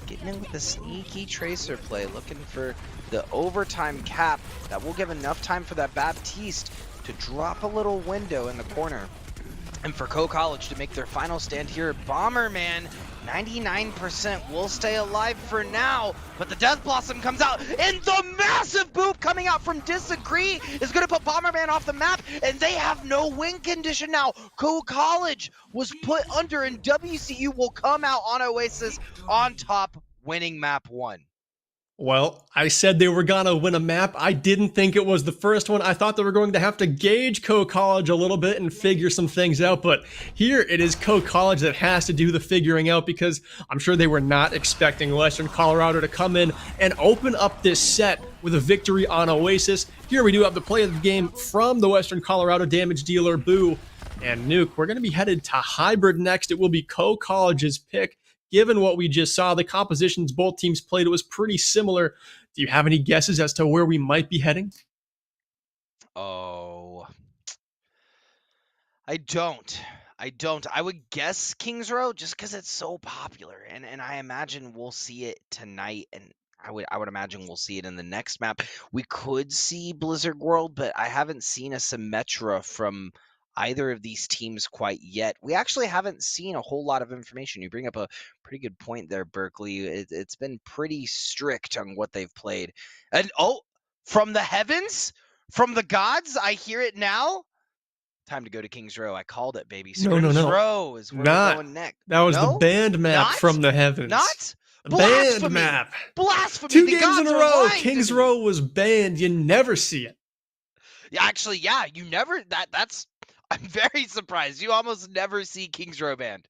getting in with the sneaky tracer play, looking for the overtime cap that will give enough time for that Baptiste to drop a little window in the corner. And for CoCollege to make their final stand here, Bomberman, 99% will stay alive for now, but the Death Blossom comes out, and the massive boop coming out from Disagree is going to put Bomberman off the map, and they have no win condition now. CoCollege was put under, and WCU will come out on Oasis on top, winning map 1. Well, I said they were gonna win a map. I didn't think it was the first one. I thought they were going to have to gauge CoCollege a little bit and figure some things out, but here it is CoCollege that has to do the figuring out, because I'm sure they were not expecting Western Colorado to come in and open up this set with a victory on Oasis. Here we do have the play of the game from the Western Colorado damage dealer, Boo. And Nuke, we're gonna be headed to Hybrid next. It will be CoCollege's pick. Given what we just saw, the compositions both teams played, it was pretty similar. Do you have any guesses as to where we might be heading? Oh, I don't. I would guess Kings Row just because it's so popular, and I imagine we'll see it tonight, and I would imagine we'll see it in the next map. We could see Blizzard World, but I haven't seen a Symmetra from either of these teams quite yet. We actually haven't seen a whole lot of information. You bring up a pretty good point there, Berkeley. It's been pretty strict on what they've played. And from the heavens, from the gods, I hear it now. Time to go to Kings Row. I called it, baby. No. Kings Row is where we're going next. That was No? the band map Not? from the heavens. Not? The band Blasphemy. map. Blasphemy. 2 The games gods in a are row. lying to Kings me. Row was banned. You never see it. Yeah, actually, yeah, you never. That's. I'm very surprised. You almost never see Kings Row banned.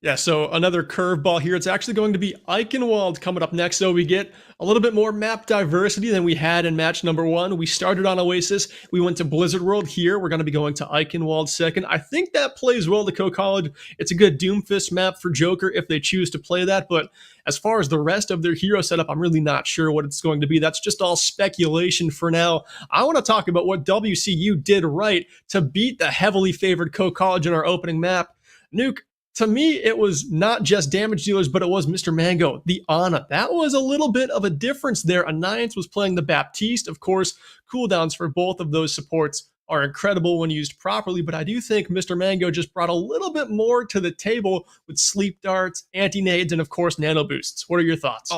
Yeah, so another curveball here. It's actually going to be Eichenwald coming up next, so we get a little bit more map diversity than we had in match number 1. We started on Oasis. We went to Blizzard World here. We're going to be going to Eichenwald second. I think that plays well to CoCollege. It's a good Doomfist map for Joker if they choose to play that, but as far as the rest of their hero setup, I'm really not sure what it's going to be. That's just all speculation for now. I want to talk about what WCU did right to beat the heavily favored CoCollege in our opening map. Nuke, to me, it was not just damage dealers, but it was Mr. Mango, the Ana. That was a little bit of a difference there. Anniant was playing the Baptiste. Of course, cooldowns for both of those supports are incredible when used properly, but I do think Mr. Mango just brought a little bit more to the table with sleep darts, anti-nades, and of course, nano boosts. What are your thoughts?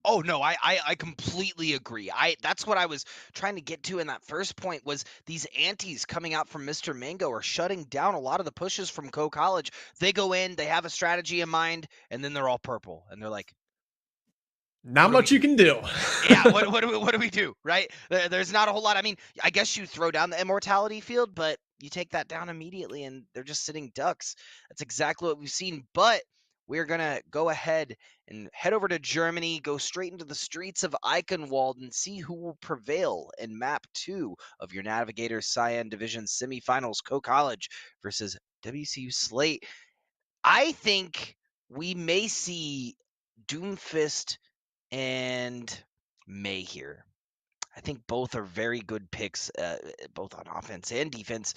Oh no, I completely agree. That's what I was trying to get to in that first point, was these antis coming out from Mr. Mango are shutting down a lot of the pushes from CoCollege. They go in, they have a strategy in mind, and then they're all purple, and they're like, Not much you can do. yeah, what do we do, right? There's not a whole lot. I mean, I guess you throw down the immortality field, but you take that down immediately, and they're just sitting ducks. That's exactly what we've seen. But we're going to go ahead and head over to Germany, go straight into the streets of Eichenwald, and see who will prevail in map 2 of your Navigator Cyan Division semifinals, Co-College versus WCU Slate. I think we may see Doomfist and May here. I think both are very good picks, both on offense and defense.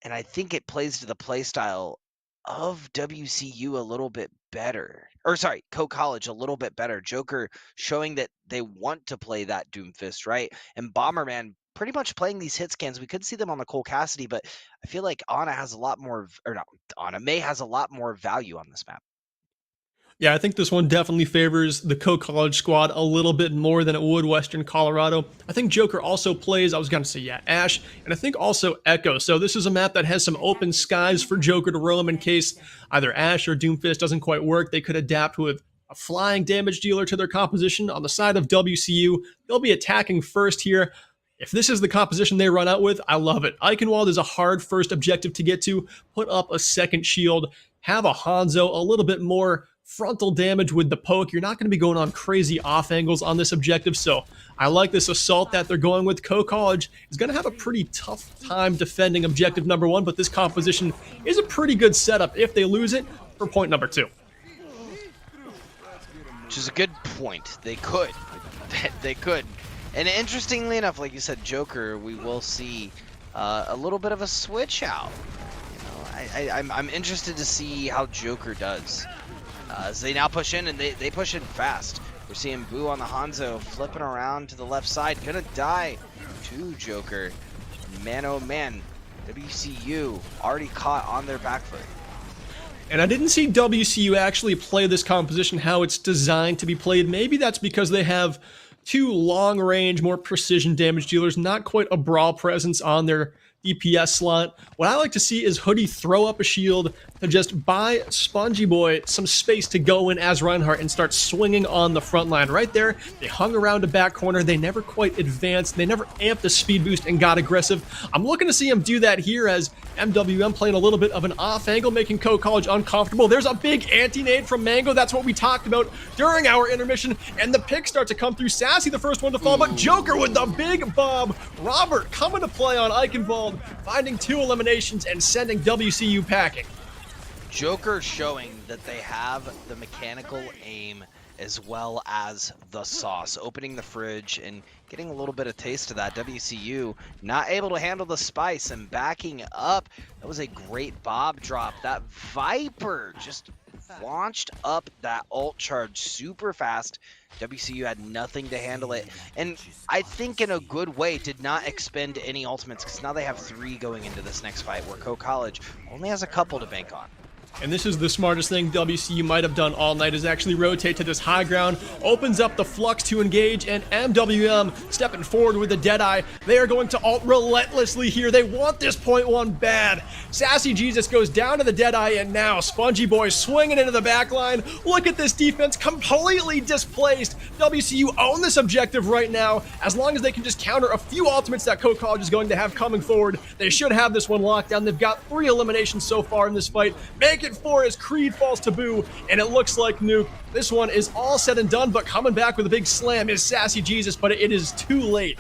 And I think it plays to the play style of WCU a little bit better. Or sorry, Co-College a little bit better. Joker showing that they want to play that Doomfist, right? And Bomberman pretty much playing these hit scans. We could see them on the Cole Cassidy, but I feel like Ana has a lot more, or not, Ana May has a lot more value on this map. Yeah, I think this one definitely favors the Co-College squad a little bit more than it would Western Colorado. I think Joker also plays, I was going to say, yeah, Ash, and I think also Echo. So this is a map that has some open skies for Joker to roam in case either Ash or Doomfist doesn't quite work. They could adapt with a flying damage dealer to their composition. On the side of WCU, they'll be attacking first here. If this is the composition they run out with, I love it. Eichenwald is a hard first objective to get to. Put up a second shield. Have a Hanzo, a little bit more frontal damage with the poke. You're not going to be going on crazy off angles on this objective, so I like this assault that they're going with. Co-College is going to have a pretty tough time defending objective number 1, but this composition is a pretty good setup if they lose it for point number 2. Which is a good point. They could. They could. And interestingly enough, like you said, Joker, we will see a little bit of a switch out. You know, I'm interested to see how Joker does. As they now push in, and they push in fast. We're seeing Boo on the Hanzo flipping around to the left side. Gonna die to Joker. Man, oh man, WCU already caught on their back foot. And I didn't see WCU actually play this composition how it's designed to be played. Maybe that's because they have 2 long-range, more precision damage dealers, not quite a brawl presence on their DPS slot. What I like to see is Hoodie throw up a shield to just buy Spongy Boy some space to go in as Reinhardt and start swinging on the front line. Right there, they hung around a back corner. They never quite advanced. They never amped the speed boost and got aggressive. I'm looking to see him do that here as MWM playing a little bit of an off angle, making Co-College uncomfortable. There's a big anti-nade from Mango. That's what we talked about during our intermission, and the picks start to come through. Sassy, the first one to fall, but Joker with the big bomb. Robert coming to play on Eichenwald, finding 2 eliminations and sending WCU packing. Joker showing that they have the mechanical aim as well as the sauce. Opening the fridge and getting a little bit of taste of that. WCU not able to handle the spice and backing up. That was a great Bob drop. That Viper just launched up that UltCharge super fast. WCU had nothing to handle it, and I think in a good way did not expend any ultimates, because now they have 3 going into this next fight, where Co-College only has a couple to bank on. And this is the smartest thing WCU might have done all night, is actually rotate to this high ground, opens up the flux to engage, and MWM stepping forward with the Deadeye. They are going to ult relentlessly here. They want this point 1 bad. Sassy Jesus goes down to the Deadeye, and now Spongy Boy swinging into the back line. Look at this defense, completely displaced. WCU own this objective right now. As long as they can just counter a few ultimates that Co-College is going to have coming forward, they should have this one locked down. They've got 3 eliminations so far in this fight. Make it 4 as Creed falls to Boo, and it looks like Nuke. This one is all said and done, but coming back with a big slam is Sassy Jesus, but it is too late.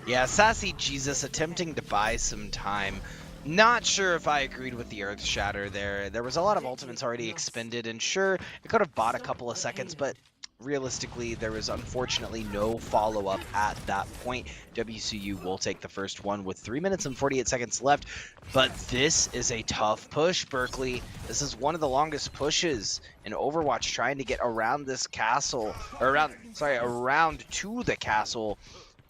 Yeah, Sassy Jesus attempting to buy some time. Not sure if I agreed with the Earth Shatter there. There was a lot of ultimates already expended, and sure, it could have bought a couple of seconds, but realistically, there was unfortunately no follow-up at that point. WCU will take the first one with 3 minutes and 48 seconds left, but this is a tough push, Berkeley. This is one of the longest pushes in Overwatch, trying to get around this castle, or around to the castle.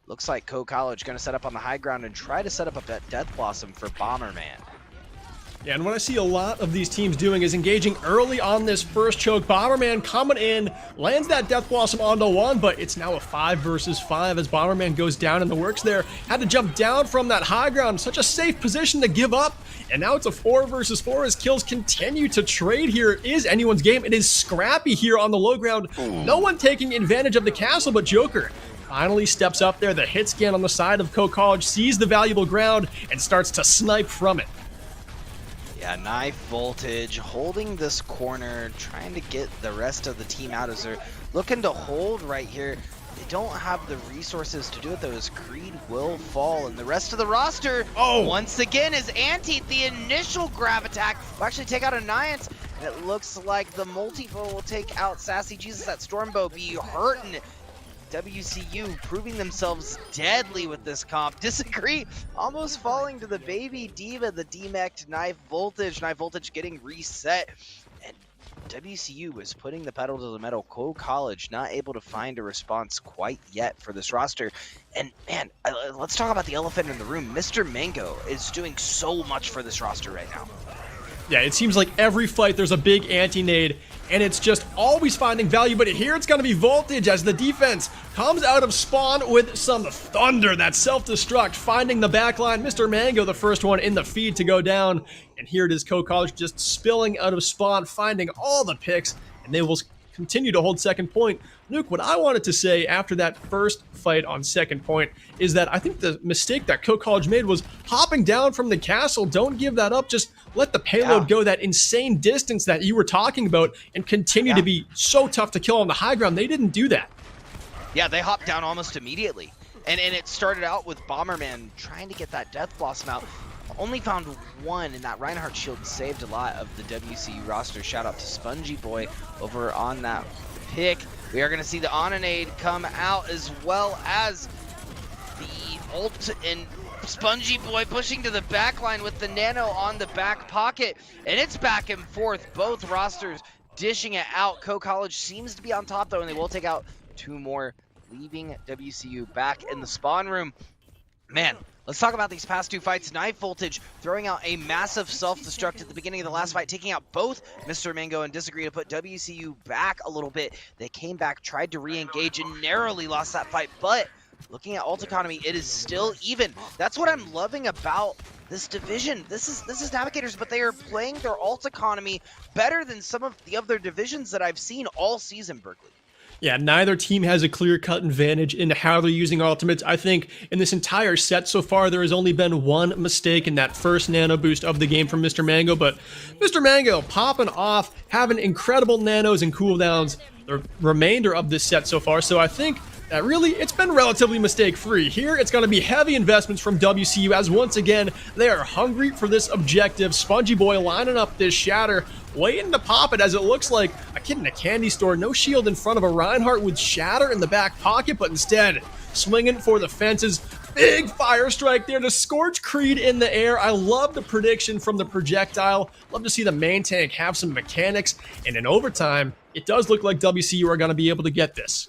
Looks like Co-College going to set up on the high ground and try to set up a Death Blossom for Bomberman. Yeah, and what I see a lot of these teams doing is engaging early on this first choke. Bomberman coming in, lands that Death Blossom onto 1, but it's now a 5 versus 5 as Bomberman goes down in the works there. Had to jump down from that high ground, such a safe position to give up, and now it's a 4 versus 4 as kills continue to trade here. It is anyone's game. It is scrappy here on the low ground. No one taking advantage of the castle, but Joker finally steps up there. The hit scan on the side of Co-College sees the valuable ground and starts to snipe from it. Yeah, Knife Voltage holding this corner, trying to get the rest of the team out as they're looking to hold right here. They don't have the resources to do it though, as Creed will fall, and the rest of the roster once again is anti the initial grab attack. Will actually take out Anniance, and it looks like the multi-foe will take out Sassy Jesus. That Stormbow be hurting WCU, proving themselves deadly with this comp. Disagree, almost falling to the baby diva, the DMEC'd Knife Voltage. Knife Voltage getting reset, and WCU is putting the pedal to the metal. Cole College not able to find a response quite yet for this roster. And man, let's talk about the elephant in the room. Mr. Mango is doing so much for this roster right now. Yeah, it seems like every fight there's a big anti-nade, and it's just always finding value, but here it's going to be Voltage as the defense comes out of spawn with some thunder. That self-destruct, finding the backline. Mr. Mango, the first one in the feed to go down, and here it is, Co College just spilling out of spawn, finding all the picks, and they will continue to hold second point. Nuke, what I wanted to say after that first fight on second point is that I think the mistake that Co College made was hopping down from the castle. Don't give that up. Just let the payload go that insane distance that you were talking about and continue to be so tough to kill on the high ground. They didn't do that. Yeah, they hopped down almost immediately. And it started out with Bomberman trying to get that Death Blossom out. Only found one, and that Reinhardt shield saved a lot of the WCU roster. Shout out to Spongy Boy over on that pick. We are going to see the Onanade come out, as well as the ult, and Spongy Boy pushing to the back line with the Nano on the back pocket. And it's back and forth, both rosters dishing it out. Co College seems to be on top though, and they will take out two more, leaving WCU back in the spawn room. Man, let's talk about these past two fights. Knife Voltage throwing out a massive self-destruct at the beginning of the last fight, taking out both Mr. Mango and Disagree to put WCU back a little bit. They came back, tried to re-engage, and narrowly lost that fight. But looking at ult economy, it is still even. That's what I'm loving about this division. This is Navigators, but they are playing their ult economy better than some of the other divisions that I've seen all season, Berkeley. Yeah, neither team has a clear-cut advantage in how they're using ultimates. I think in this entire set so far, there has only been one mistake in that first nano boost of the game from Mr. Mango, but Mr. Mango popping off, having incredible nanos and cooldowns the remainder of this set so far, so I think that really, it's been relatively mistake-free. Here, it's going to be heavy investments from WCU, as once again, they are hungry for this objective. Spongy Boy lining up this Shatter, waiting to pop it, as it looks like a kid in a candy store. No shield in front of a Reinhardt with Shatter in the back pocket, but instead, swinging for the fences. Big fire strike there to scorch Creed in the air. I love the prediction from the projectile. Love to see the main tank have some mechanics. And in overtime, it does look like WCU are going to be able to get this.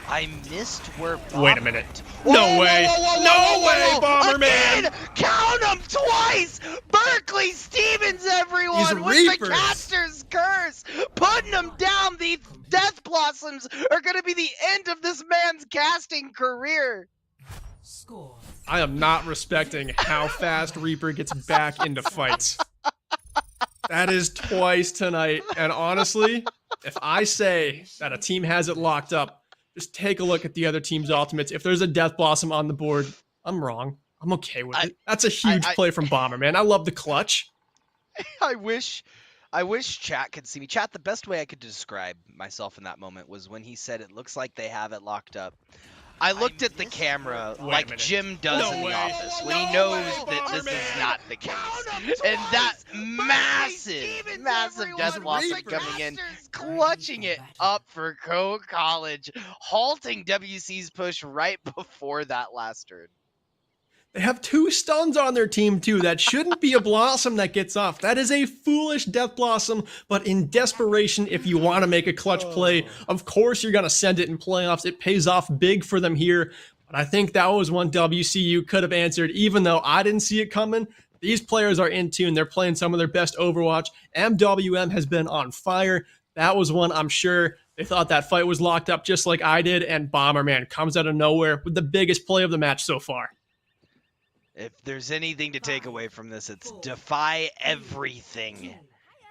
I missed where Wait a minute. No way. No way, Bomberman. Again, count them twice. Berkeley Stevens, everyone, These with Reapers. the caster's curse. Putting them down. The Death Blossoms are going to be the end of this man's casting career. I am not respecting how fast Reaper gets back into fights. That is twice tonight. And honestly, if I say that a team has it locked up, just take a look at the other team's ultimates. If there's a Death Blossom on the board, I'm wrong. I'm okay with it. That's a huge play from Bomber, man. I love the clutch. I wish chat could see me. Chat, the best way I could describe myself in that moment was when he said it looks like they have it locked up. I looked at the camera like Jim does in the office when he knows that this is not the case. And that massive Death Blossom coming in, clutching it up for Co College, halting WC's push right before that last turn. They have 2 stuns on their team, too. That shouldn't be a Blossom that gets off. That is a foolish Death Blossom, but in desperation, if you want to make a clutch play, of course you're going to send it in playoffs. It pays off big for them here, but I think that was one WCU could have answered, even though I didn't see it coming. These players are in tune. They're playing some of their best Overwatch. MWM has been on fire. That was one I'm sure they thought that fight was locked up just like I did, and Bomberman comes out of nowhere with the biggest play of the match so far. If there's anything to take away from this, it's defy everything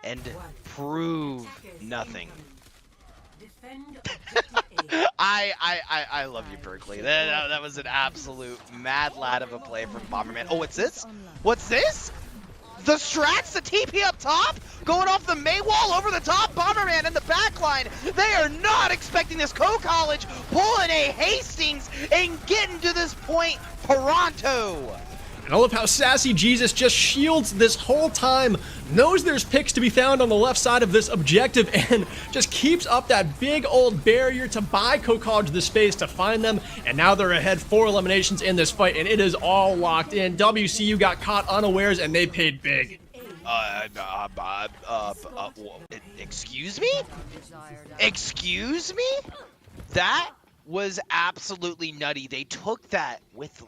and prove nothing. I love you, Berkeley. That was an absolute mad lad of a play from Bomberman. Oh, what's this? What's this? The strats, the TP up top, going off the May wall over the top, Bomberman in the back line. They are not expecting this. Co-College pulling a Hastings and getting to this point pronto. And I love how Sassy Jesus just shields this whole time, knows there's picks to be found on the left side of this objective, and just keeps up that big old barrier to buy Co-College the space to find them. And now they're ahead 4 eliminations in this fight, and it is all locked in. WCU got caught unawares, and they paid big. Excuse me? Excuse me? That was absolutely nutty. They took that with,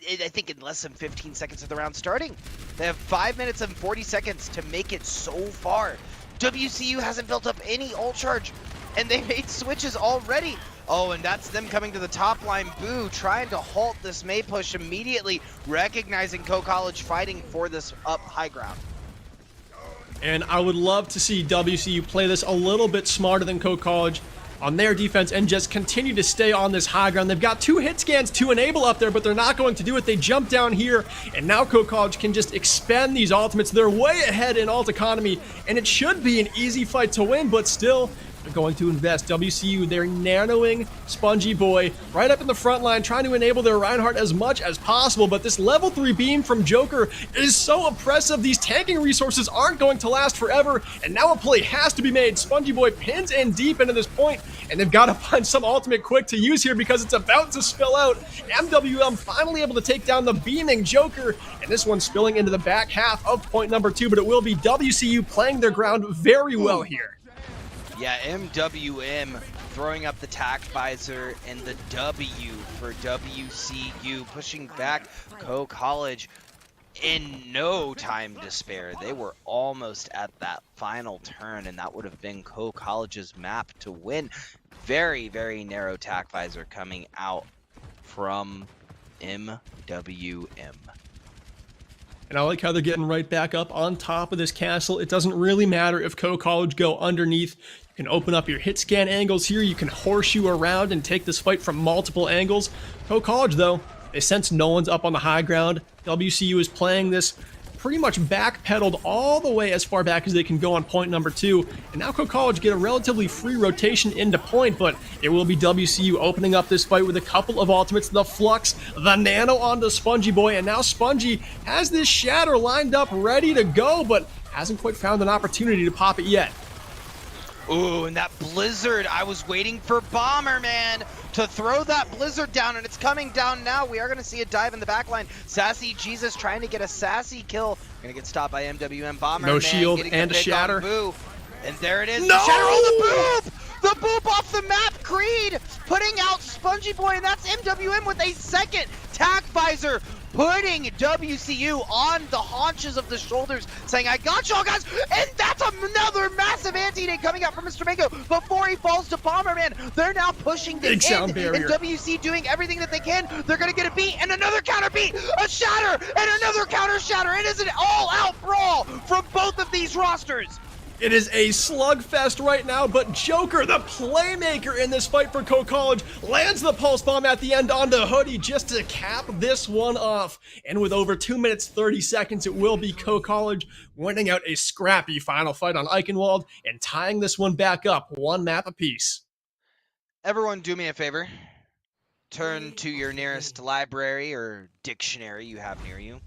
I think, in less than 15 seconds of the round starting. They have 5 minutes and 40 seconds to make it so far. WCU hasn't built up any UltCharge, and they made switches already. Oh, and that's them coming to the top line. Boo, trying to halt this May push immediately, recognizing Co-College fighting for this up high ground. And I would love to see WCU play this a little bit smarter than Co-College on their defense and just continue to stay on this high ground. They've got 2 hit scans to enable up there, but they're not going to do it. They jump down here, and now Co-College can just expend these ultimates. They're way ahead in ult economy, and it should be an easy fight to win, but still, they're going to invest. WCU, they're nanoing Spongy Boy right up in the front line, trying to enable their Reinhardt as much as possible, but this level 3 beam from Joker is so oppressive. These tanking resources aren't going to last forever, and now a play has to be made. Spongy Boy pins in deep into this point, and they've got to find some ultimate quick to use here because it's about to spill out. MWM finally able to take down the beaming Joker, and this one spilling into the back half of point number 2, but it will be WCU playing their ground very well here. Yeah, MWM throwing up the tact visor and the W for WCU, pushing back Co-College in no time to spare. They were almost at that final turn, and that would have been Co-College's map to win. Very, very narrow tact visor coming out from MWM. And I like how they're getting right back up on top of this castle. It doesn't really matter if Co-College go underneath. You can open up your hit scan angles here. You can horseshoe around and take this fight from multiple angles. Co-College, though, they sense no one's up on the high ground. WCU is playing this pretty much backpedaled all the way as far back as they can go on point number 2. And now Co-College get a relatively free rotation into point, but it will be WCU opening up this fight with a couple of ultimates. The Flux, the Nano onto Spongy Boy, and now Spongy has this Shatter lined up ready to go, but hasn't quite found an opportunity to pop it yet. Ooh, and that Blizzard, I was waiting for Bomberman to throw that Blizzard down, and it's coming down now. We are going to see a dive in the backline. Sassy Jesus trying to get a sassy kill. Going to get stopped by MWM. Bomberman No shield getting and a shatter. Boo. And there it is. No! The shatter. Oh, the boop! The boop off the map. Creed putting out Spongy Boy, and that's MWM with a second tac visor, putting WCU on the haunches of the shoulders, saying, I got y'all guys, and that's another massive anti-nade coming out from Mr. Mango before he falls to Bomberman. They're now pushing the Big sound barrier. and WC doing everything that they can. They're gonna get a beat, and another counter beat, a shatter, and another counter shatter. It is an all-out brawl from both of these rosters. It is a slugfest right now, but Joker, the playmaker in this fight for Co-College, lands the pulse bomb at the end onto Hoodie just to cap this one off. And with over 2 minutes 30 seconds, it will be Co-College winning out a scrappy final fight on Eichenwald and tying this one back up 1 map apiece. Everyone do me a favor. Turn to your nearest library or dictionary you have near you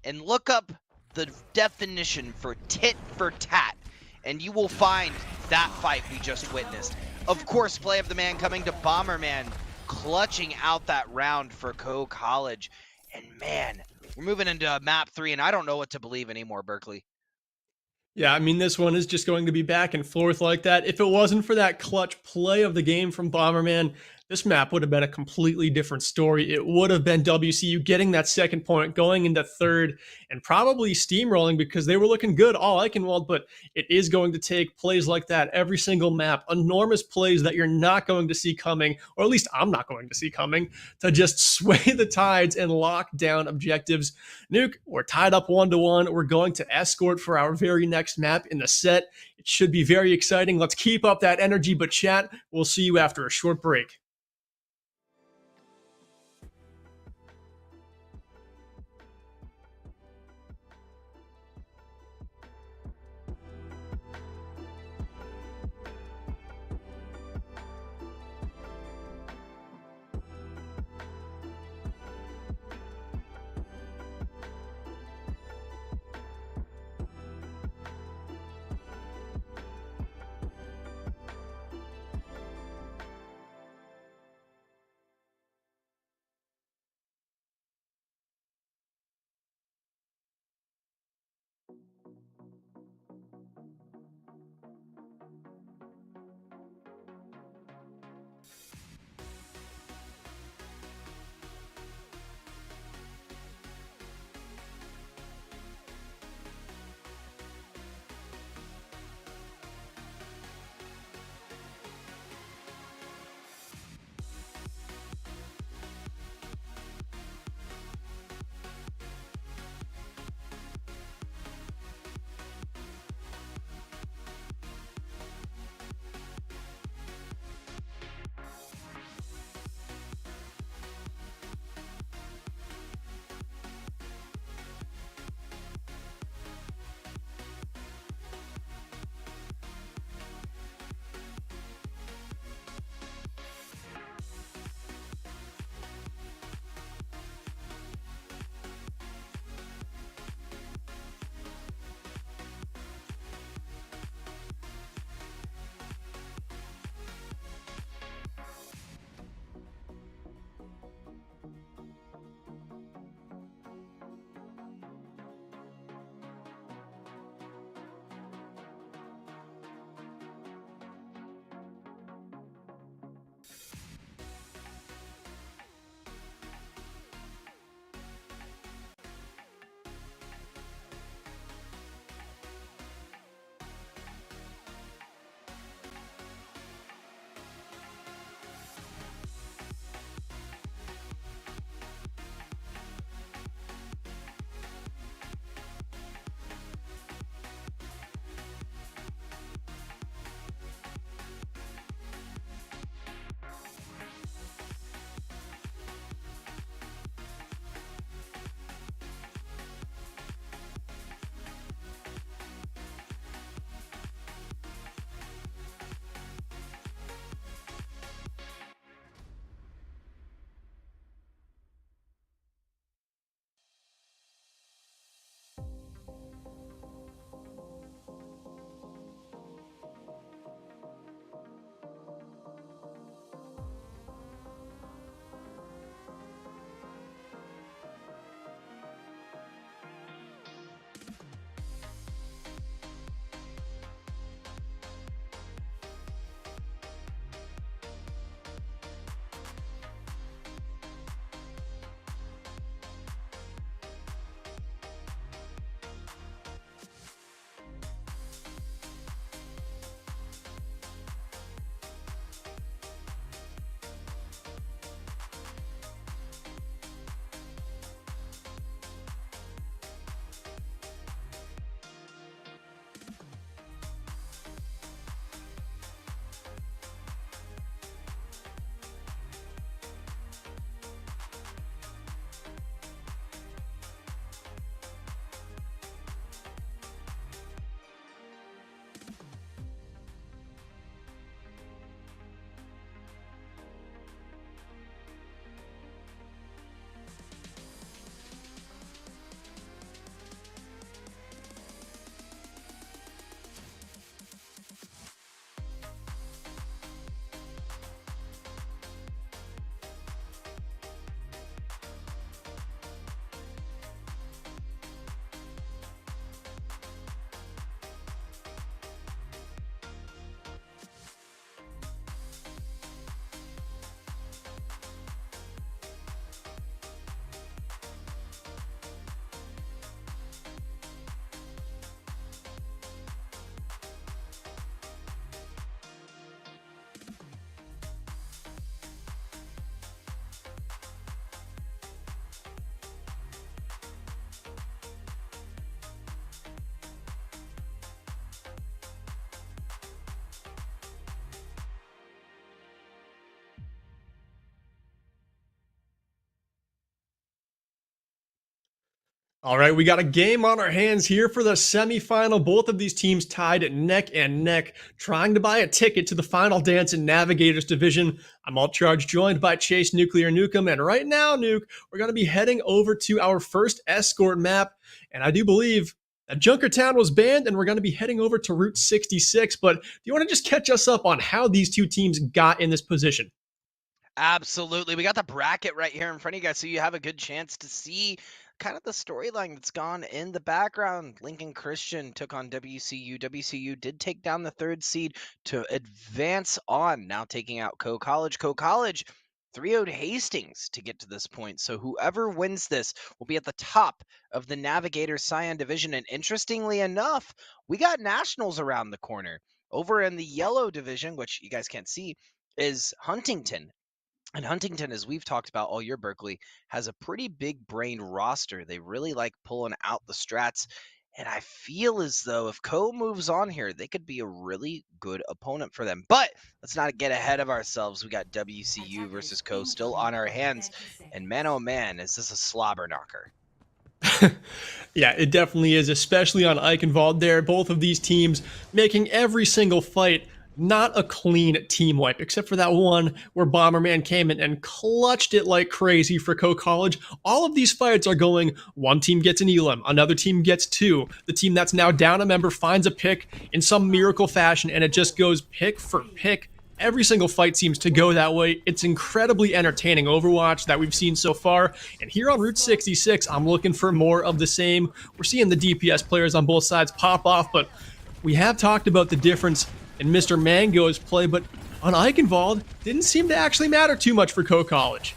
and look up the definition for tit for tat, and you will find that fight we just witnessed. Of course, play of the man coming to Bomberman, clutching out that round for Co-College. And man, we're moving into map 3, and I don't know what to believe anymore, Berkeley. Yeah, I mean, this one is just going to be back and forth like that. If it wasn't for that clutch play of the game from Bomberman, this map would have been a completely different story. It would have been WCU getting that second point, going into third, and probably steamrolling because they were looking good all Eichenwald, but it is going to take plays like that every single map, enormous plays that you're not going to see coming, or at least I'm not going to see coming, to just sway the tides and lock down objectives. Nuke, we're tied up 1-1. We're going to escort for our very next map in the set. It should be very exciting. Let's keep up that energy, but chat, we'll see you after a short break. All right, we got a game on our hands here for the semifinal. Both of these teams tied neck and neck, trying to buy a ticket to the final dance in Navigators Division. I'm UltCharge, joined by Chase Nuclear Nukem, and right now, Nuke, we're going to be heading over to our first escort map, and I do believe that Junkertown was banned, and we're going to be heading over to Route 66, but do you want to just catch us up on how these two teams got in this position? Absolutely. We got the bracket right here in front of you guys, so you have a good chance to see kind of the storyline that's gone in the background. Lincoln Christian took on WCU. WCU did take down the 3rd seed to advance on, now taking out Co College. Co College 3-0'd Hastings to get to this point. So whoever wins this will be at the top of the Navigator Scion division. And interestingly enough, we got Nationals around the corner. Over in the yellow division, which you guys can't see, is Huntington. And Huntington, as we've talked about all year, Berkeley, has a pretty big brain roster. They really like pulling out the strats. And I feel as though if Co moves on here, they could be a really good opponent for them. But let's not get ahead of ourselves. We got WCU versus Co still on our hands. And man, oh man, is this a slobber knocker. Yeah, it definitely is, especially on Eichenwald there. Both of these teams making every single fight not a clean team wipe, except for that one where Bomberman came in and clutched it like crazy for Co College. All of these fights are going, one team gets an elim, another team gets 2. The team that's now down a member finds a pick in some miracle fashion, and it just goes pick for pick. Every single fight seems to go that way. It's incredibly entertaining Overwatch that we've seen so far. And here on Route 66, I'm looking for more of the same. We're seeing the DPS players on both sides pop off, but we have talked about the difference in Mr. Mango's play, but on Eichenwald, didn't seem to actually matter too much for Co College.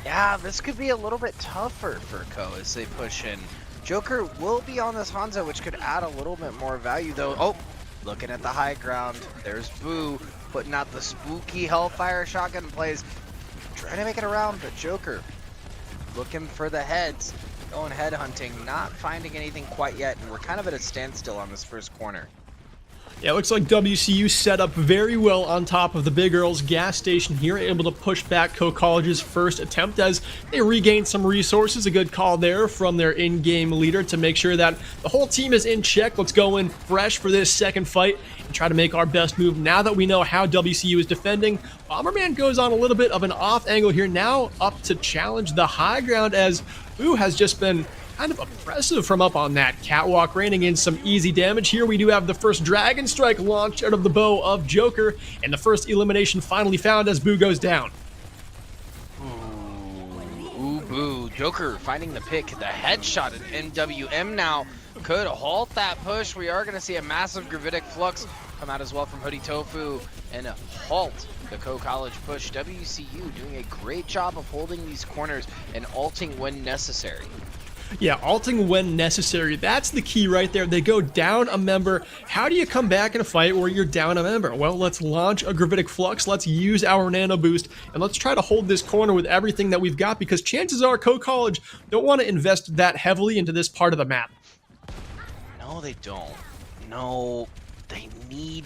Yeah, this could be a little bit tougher for Co as they push in. Joker will be on this Hanzo, which could add a little bit more value, though. Oh, looking at the high ground. There's Boo putting out the spooky Hellfire shotgun plays. Trying to make it around, but Joker looking for the heads. Going head hunting, not finding anything quite yet, and we're kind of at a standstill on this first corner. Yeah, it looks like WCU set up very well on top of the Big Earl's gas station here, able to push back Co College's first attempt as they regain some resources. A good call there from their in-game leader to make sure that the whole team is in check. Let's go in fresh for this second fight and try to make our best move now that we know how WCU is defending. Bomberman goes on a little bit of an off angle here, now up to challenge the high ground as Boo has just been kind of oppressive from up on that catwalk, raining in some easy damage. Here we do have the first Dragon Strike launched out of the bow of Joker, and the first elimination finally found as Boo goes down. Ooh, Boo. Joker finding the pick. The headshot at NWM now could halt that push. We are going to see a massive gravitic flux come out as well from Hoodie Tofu and halt the Co College push. WCU doing a great job of holding these corners and ulting when necessary. Yeah, ulting when necessary. That's the key right there. They go down a member. How do you come back in a fight where you're down a member? Well, let's launch a Gravitic Flux. Let's use our Nano Boost, and let's try to hold this corner with everything that we've got, because chances are Co College don't want to invest that heavily into this part of the map. No, they don't. No, they need...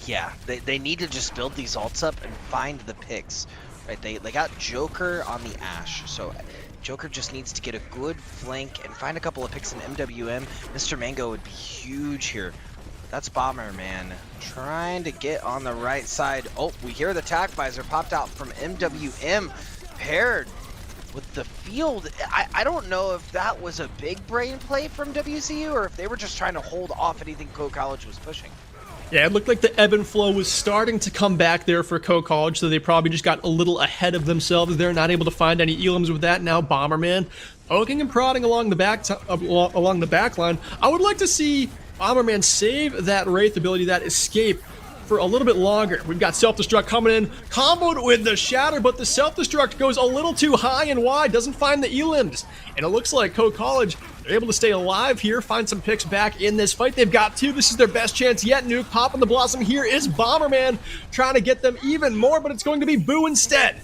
Yeah, they need to just build these ults up and find the picks. Right? They got Joker on the Ashe, so... Joker just needs to get a good flank and find a couple of picks in MWM. Mr. Mango would be huge here. That's Bomberman trying to get on the right side. Oh, we hear the tac visor popped out from MWM paired with the field. I don't know if that was a big brain play from WCU or if they were just trying to hold off anything Co College was pushing. Yeah, it looked like the ebb and flow was starting to come back there for Co College, so they probably just got a little ahead of themselves. They're not able to find any elims with that. Now Bomberman poking and prodding along the back line. I would like to see Bomberman save that Wraith ability, that escape, for a little bit longer. We've got self-destruct coming in, comboed with the shatter, but the self-destruct goes a little too high and wide, doesn't find the elims. And it looks like Co College, they're able to stay alive here, find some picks back in this fight. They've got 2. This is their best chance yet. Nuke popping the blossom. Here is Bomberman trying to get them even more, but it's going to be Boo instead.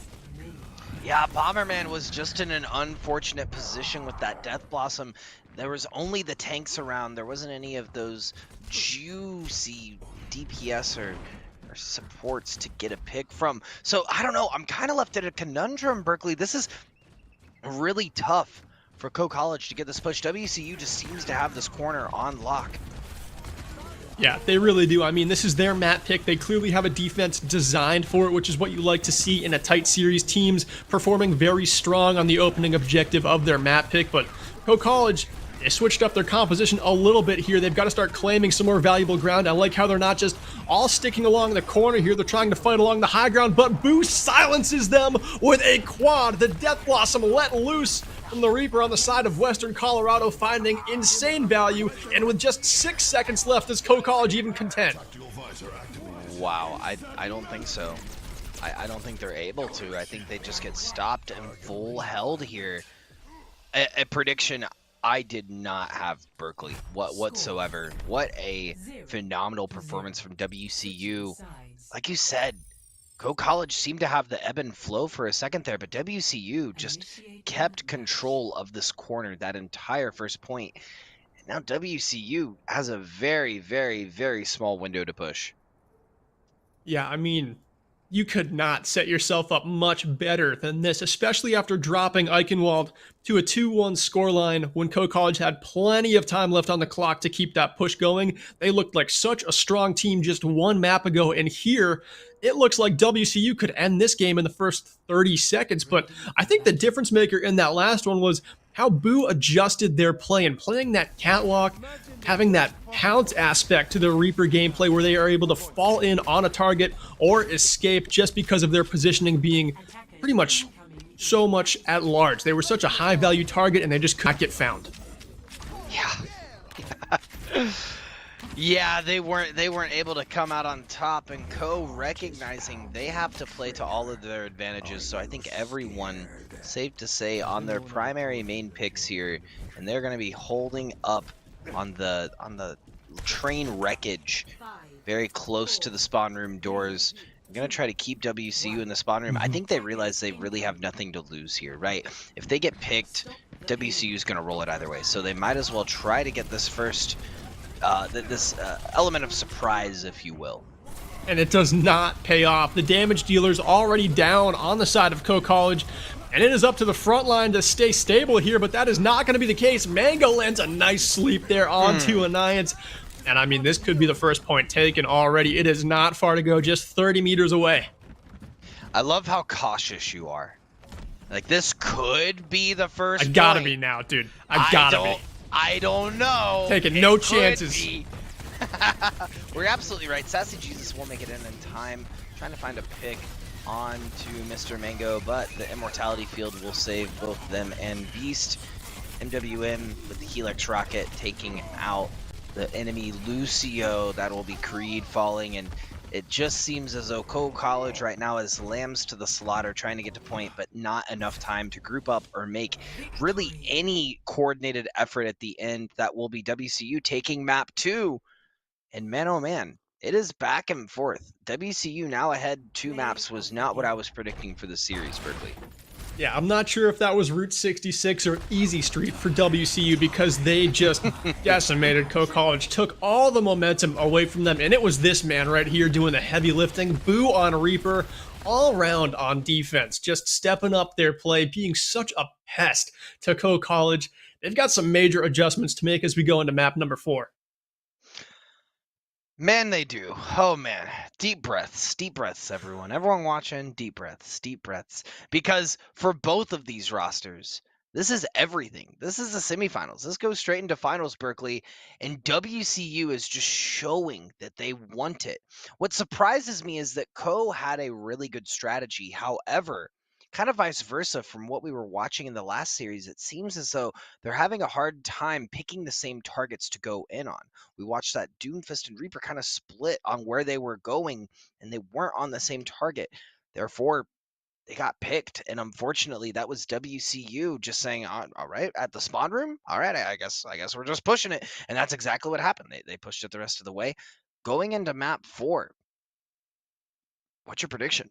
Yeah, Bomberman was just in an unfortunate position with that Death Blossom. There was only the tanks around. There wasn't any of those juicy DPS or supports to get a pick from. So, I don't know. I'm kind of left at a conundrum, Berkeley. This is really tough for Co College to get this push. WCU just seems to have this corner on lock. Yeah, they really do. I mean, this is their map pick. They clearly have a defense designed for it, which is what you like to see in a tight series. Teams performing very strong on the opening objective of their map pick, but Co College, they switched up their composition a little bit here. They've got to start claiming some more valuable ground. I like how they're not just all sticking along the corner here. They're trying to fight along the high ground, but Boo silences them with a quad. The Death Blossom let loose from the Reaper on the side of Western Colorado, finding insane value. And with just 6 seconds left, does Co College even contend? Wow, I don't think so. I don't think they're able to. I think they just get stopped and full held here. A prediction, I did not have Berkeley whatsoever. What a phenomenal performance from WCU. Like you said, Co College seemed to have the ebb and flow for a second there, but WCU just kept control of this corner that entire first point. And now WCU has a very, very, very small window to push. Yeah, I mean, you could not set yourself up much better than this, especially after dropping Eichenwald to a 2-1 scoreline when Co College had plenty of time left on the clock to keep that push going. They looked like such a strong team just one map ago, and here it looks like WCU could end this game in the first 30 seconds. But I think the difference maker in that last one was how Boo adjusted their play and playing that catwalk, having that pounce aspect to the Reaper gameplay where they are able to fall in on a target or escape just because of their positioning being pretty much so much at large. They were such a high value target and they just could not get found. Yeah. Yeah, they weren't able to come out on top, and Co recognizing they have to play to all of their advantages. So I think everyone, safe to say, on their primary main picks here, and they're going to be holding up on the train wreckage very close to the spawn room doors. I'm going to try to keep WCU in the spawn room. I think they realize they really have nothing to lose here, right? If they get picked, WCU is going to roll it either way. So they might as well try to get this first element of surprise, if you will. And it does not pay off. The damage dealer's already down on the side of Co College, and it is up to the front line to stay stable here, but that is not going to be the case. Mango lands a nice sleep there onto Anniance, and I mean, this could be the first point taken already. It is not far to go, just 30 meters away. I love how cautious you are. Like, this could be the first I gotta point. be now, dude. I gotta be. I don't know. Taking no It could chances. be. We're absolutely right. Sassy Jesus will make it in time. Trying to find a pick on to Mr. Mango, but the Immortality Field will save both them and Beast. MWM with the Helix Rocket taking out the enemy Lucio. That will be Creed falling, and it just seems as though Co College right now is lambs to the slaughter, trying to get to point, but not enough time to group up or make really any coordinated effort at the end. That will be WCU taking map 2. And man, oh man, it is back and forth. WCU now ahead 2 maps was not what I was predicting for the series, Berkeley. Yeah, I'm not sure if that was Route 66 or Easy Street for WCU because they just decimated Co College, took all the momentum away from them, and it was this man right here doing the heavy lifting. Boo on Reaper, all around on defense, just stepping up their play, being such a pest to Co College. They've got some major adjustments to make as we go into map number 4. Man, they do. Oh, man. Deep breaths, everyone. Everyone watching, deep breaths. Because for both of these rosters, this is everything. This is the semifinals. This goes straight into finals, Berkeley. And WCU is just showing that they want it. What surprises me is that Co had a really good strategy. However, kind of vice versa from what we were watching in the last series, it seems as though they're having a hard time picking the same targets to go in on. We watched that Doomfist and Reaper kind of split on where they were going, and they weren't on the same target. Therefore, they got picked, and unfortunately, that was WCU just saying, all right, at the spawn room, all right, I guess we're just pushing it, and that's exactly what happened. They pushed it the rest of the way. Going into map 4, what's your prediction?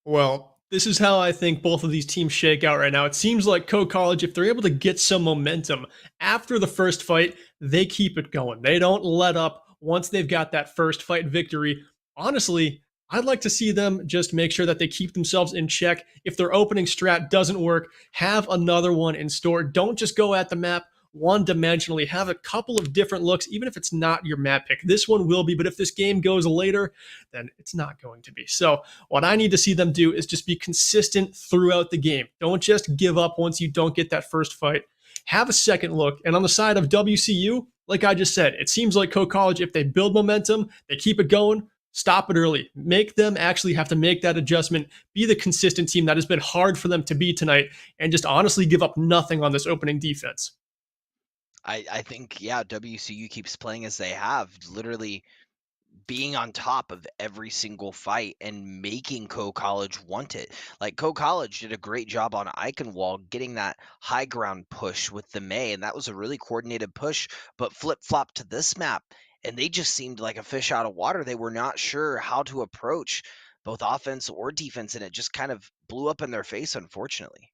Well, this is how I think both of these teams shake out right now. It seems like Co College, if they're able to get some momentum after the first fight, they keep it going. They don't let up once they've got that first fight victory. Honestly, I'd like to see them just make sure that they keep themselves in check. If their opening strat doesn't work, have another one in store. Don't just go at the map one-dimensionally. Have a couple of different looks, even if it's not your map pick. This one will be, but if this game goes later, then it's not going to be. So what I need to see them do is just be consistent throughout the game. Don't just give up once you don't get that first fight. Have a second look. And on the side of WCU, like I just said, it seems like Coe College, if they build momentum, they keep it going, stop it early. Make them actually have to make that adjustment, be the consistent team that has been hard for them to be tonight, and just honestly give up nothing on this opening defense. I think, yeah, WCU keeps playing as they have, literally being on top of every single fight and making Coe College want it. Like, Coe College did a great job on Eichenwald getting that high ground push with the May, and that was a really coordinated push, but flip-flop to this map, and they just seemed like a fish out of water. They were not sure how to approach both offense or defense, and it just kind of blew up in their face, unfortunately.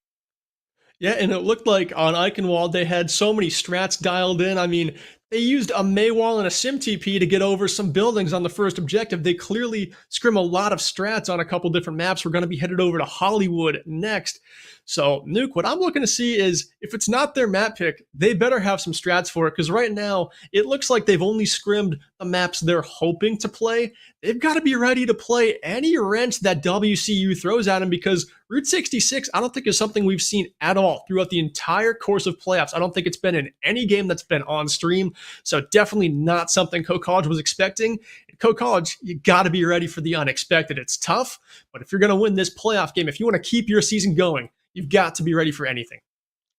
Yeah, and it looked like on Eichenwald they had so many strats dialed in. I mean, they used a Maywall and a Sim TP to get over some buildings on the first objective. They clearly scrim a lot of strats on a couple different maps. We're going to be headed over to Hollywood next. So, Nuke, what I'm looking to see is if it's not their map pick, they better have some strats for it, because right now it looks like they've only scrimmed the maps they're hoping to play. They've got to be ready to play any wrench that WCU throws at them, because Route 66, I don't think is something we've seen at all throughout the entire course of playoffs. I don't think it's been in any game that's been on stream. So definitely not something Coe College was expecting. Coe College, you got to be ready for the unexpected. It's tough, but if you're going to win this playoff game, if you want to keep your season going, you've got to be ready for anything.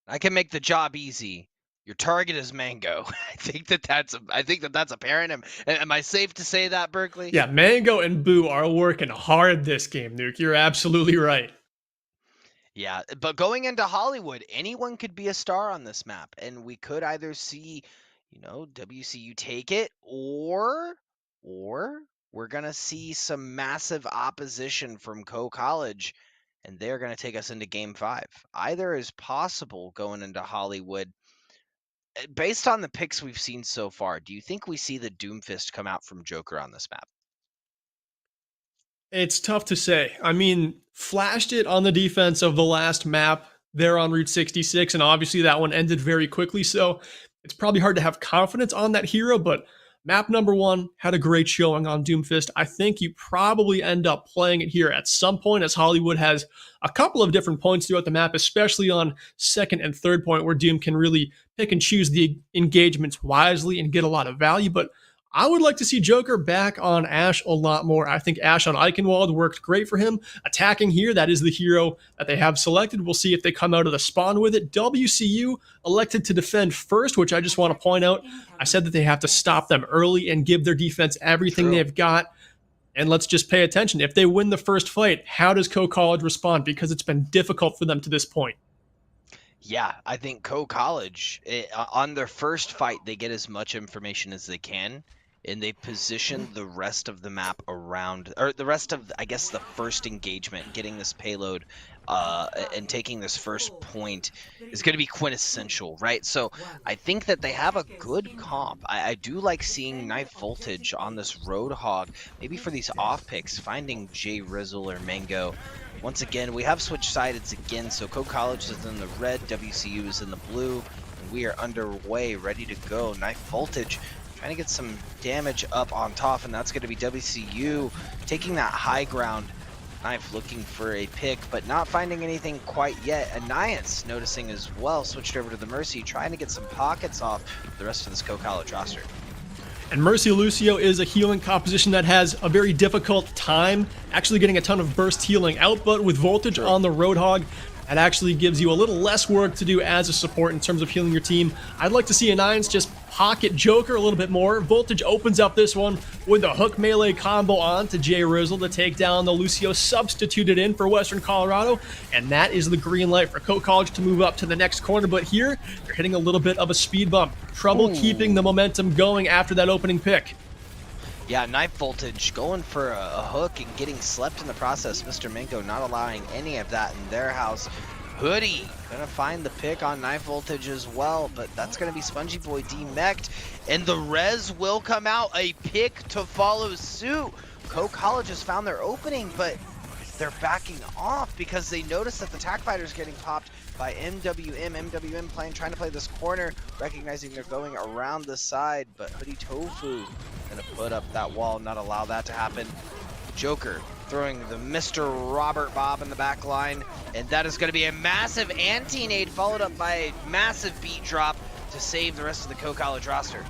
I can make the job easy. Your target is Mango. I think that's apparent. Am I safe to say that, Berkeley? Yeah, Mango and Boo are working hard this game, Nuke. You're absolutely right. Yeah, but going into Hollywood, anyone could be a star on this map, and we could either see, WCU take it, or we're gonna see some massive opposition from Coe College, and they're gonna take us into Game 5. Either is possible going into Hollywood. Based on the picks we've seen so far, do you think we see the Doomfist come out from Joker on this map? It's tough to say. I mean, flashed it on the defense of the last map there on Route 66, and obviously that one ended very quickly, so it's probably hard to have confidence on that hero, but map number 1 had a great showing on Doomfist. I think you probably end up playing it here at some point, as Hollywood has a couple of different points throughout the map, especially on second and third point, where Doom can really pick and choose the engagements wisely and get a lot of value. But I would like to see Joker back on Ash a lot more. I think Ash on Eichenwald worked great for him. Attacking here, that is the hero that they have selected. We'll see if they come out of the spawn with it. WCU elected to defend first, which I just want to point out. I said that they have to stop them early and give their defense everything they've got. And let's just pay attention. If they win the first fight, how does Coe College respond? Because it's been difficult for them to this point. Yeah, I think Coe College, on their first fight, they get as much information as they can, and they position the rest of the map around, or the rest of, I guess, the first engagement, getting this payload and taking this first point is going to be quintessential, right? So I think that they have a good comp. I do like seeing Knife Voltage on this Roadhog, maybe for these off picks, finding Jay Rizzle or Mango. Once again, we have switched sides again, so Coe College is in the red, WCU is in the blue, and we are underway, ready to go. Knife Voltage trying to get some damage up on top, and that's going to be WCU taking that high ground. Knife looking for a pick, but not finding anything quite yet. Anais noticing as well, switched over to the Mercy, trying to get some pockets off the rest of this Coe College roster. And Mercy Lucio is a healing composition that has a very difficult time actually getting a ton of burst healing out, but with Voltage on the Roadhog, that actually gives you a little less work to do as a support in terms of healing your team. I'd like to see Anais just pocket Joker a little bit more. Voltage opens up this one with a hook melee combo on to Jay Rizzle to take down the Lucio substituted in for Western Colorado, and that is the green light for Coe College to move up to the next corner. But here, you're hitting a little bit of a speed bump. Trouble keeping the momentum going after that opening pick. Yeah, Knife Voltage going for a hook and getting slept in the process. Mr. Mango not allowing any of that in their house. Hoodie gonna find the pick on Knife Voltage as well, but that's gonna be Spongy Boy demeched, and the res will come out. A pick to follow suit. Co College has found their opening, but they're backing off because they notice that the TAC fighter's getting popped by MWM. MWM trying to play this corner, recognizing they're going around the side, but Hoodie Tofu gonna put up that wall, not allow that to happen. Joker throwing the Mr. Robert Bob in the back line, and that is gonna be a massive anti-nade followed up by a massive beat drop to save the rest of the Co College roster.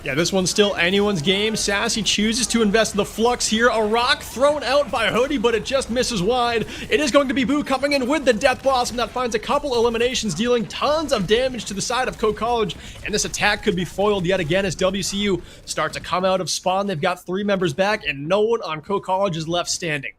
Yeah, this one's still anyone's game. Sassy chooses to invest the flux here. A rock thrown out by Hoodie, but it just misses wide. It is going to be Boo coming in with the Death Blossom that finds a couple eliminations, dealing tons of damage to the side of Co College. And this attack could be foiled yet again as WCU start to come out of spawn. They've got 3 members back, and no one on Co College is left standing.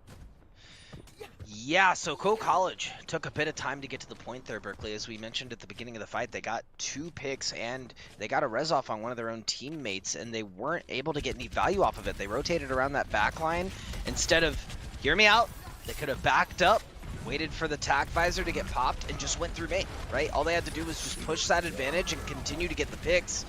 Yeah, so Co College took a bit of time to get to the point there, Berkeley. As we mentioned at the beginning of the fight, they got 2 picks and they got a res off on one of their own teammates, and they weren't able to get any value off of it. They rotated around that back line. Instead of, hear me out, they could have backed up, waited for the TAC visor to get popped, and just went through main, right? All they had to do was just push that advantage and continue to get the picks.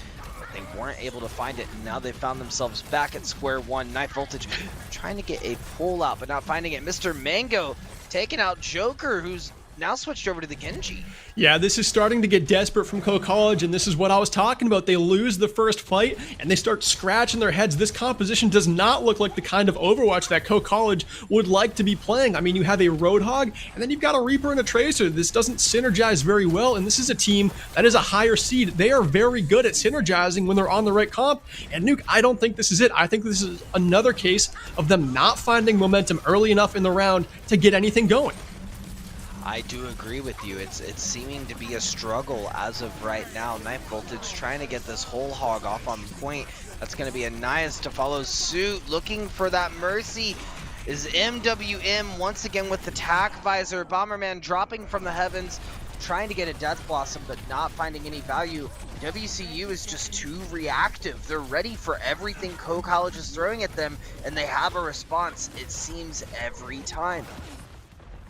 They weren't able to find it, and now they found themselves back at square one. Knife Voltage trying to get a pull out, but not finding it. Mr. Mango taking out Joker, who's now switched over to the Genji. Yeah, this is starting to get desperate from Co College, and this is what I was talking about. They lose the first fight, and they start scratching their heads. This composition does not look like the kind of Overwatch that Co College would like to be playing. I mean, you have a Roadhog, and then you've got a Reaper and a Tracer. This doesn't synergize very well, and this is a team that is a higher seed. They are very good at synergizing when they're on the right comp, and Nuke, I don't think this is it. I think this is another case of them not finding momentum early enough in the round to get anything going. I do agree with you. It's seeming to be a struggle as of right now. Knife Voltage trying to get this whole hog off on point. That's going to be a Nias to follow suit. Looking for that Mercy is MWM once again with the TAC visor. Bomberman dropping from the heavens, trying to get a Death Blossom, but not finding any value. WCU is just too reactive. They're ready for everything Co College is throwing at them, and they have a response, it seems, every time.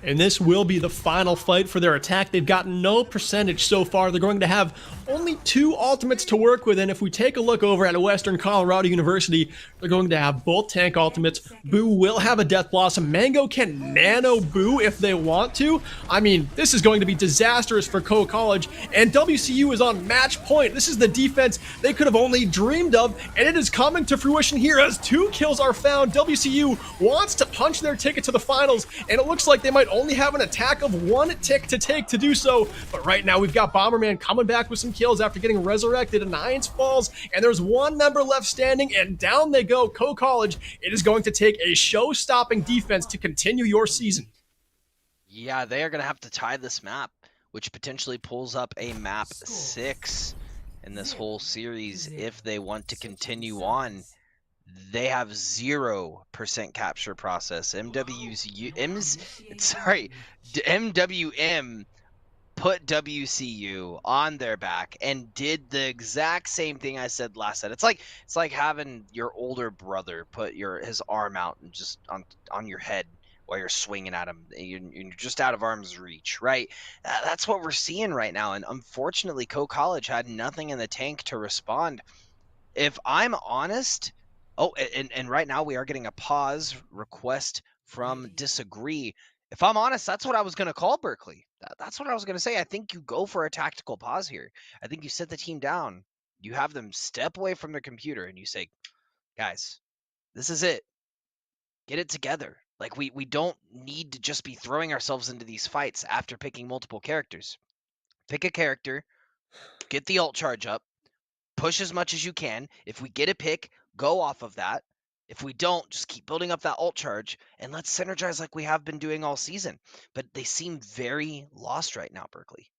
And this will be the final fight for their attack. They've gotten no percentage so far. They're going to have only 2 ultimates to work with, and if we take a look over at Western Colorado University, they're going to have both tank ultimates. Boo will have a Death Blossom. Mango can nano Boo if they want to. I mean, this is going to be disastrous for Co College, and WCU is on match point. This is the defense they could have only dreamed of, and it is coming to fruition here as 2 kills are found. WCU wants to punch their ticket to the finals, and it looks like they might only have an attack of 1 tick to take to do so. But right now we've got Bomberman coming back with some kills after getting resurrected. Nines falls, and there's 1 member left standing, and down they go. Co College, it is going to take a show-stopping defense to continue your season. Yeah, they are going to have to tie this map, which potentially pulls up a map 6 in this whole series if they want to continue on. They have 0% capture process. MWM put WCU on their back and did the exact same thing I said last set. It's like having your older brother put his arm out and just on your head while you're swinging at him. You're just out of arm's reach, right? That's what we're seeing right now. And unfortunately, Co College had nothing in the tank to respond. If I'm honest. Oh, and right now we are getting a pause request from Disagree. If I'm honest, that's what I was going to call Berkeley. That's what I was going to say. I think you go for a tactical pause here. I think you sit the team down. You have them step away from their computer and you say, guys, this is it. Get it together. Like we don't need to just be throwing ourselves into these fights after picking multiple characters. Pick a character, get the UltCharge up, push as much as you can. If we get a pick, go off of that. If we don't, just keep building up that UltCharge and let's synergize like we have been doing all season. But they seem very lost right now, Berkeley.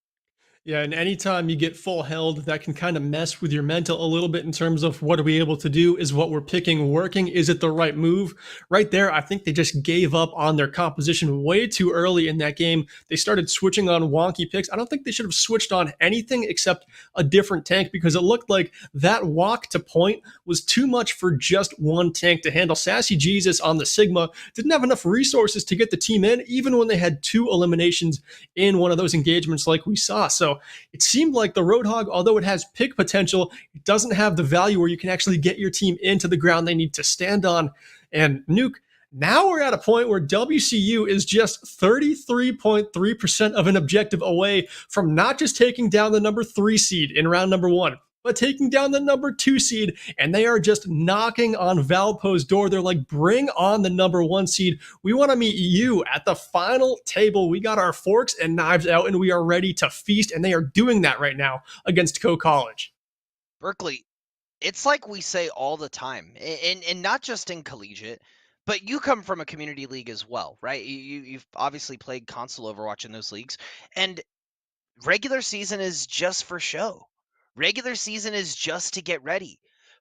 Yeah, and anytime you get full held, that can kind of mess with your mental a little bit in terms of what are we able to do? Is what we're picking working? Is it the right move? Right there, I think they just gave up on their composition way too early in that game. They started switching on wonky picks. I don't think they should have switched on anything except a different tank because it looked like that walk to point was too much for just one tank to handle. Sassy Jesus on the Sigma didn't have enough resources to get the team in, even when they had 2 eliminations in one of those engagements like we saw. So it seemed like the Roadhog, although it has pick potential, it doesn't have the value where you can actually get your team into the ground they need to stand on. And Nuke, now we're at a point where WCU is just 33.3% of an objective away from not just taking down the number 3 seed in round number 1, but taking down the number 2 seed, and they are just knocking on Valpo's door. They're like, bring on the number 1 seed. We want to meet you at the final table. We got our forks and knives out, and we are ready to feast, and they are doing that right now against Coe College. Berkeley, it's like we say all the time, and not just in collegiate, but you come from a community league as well, right? You've obviously played console Overwatch in those leagues, and regular season is just for show. Regular season is just to get ready.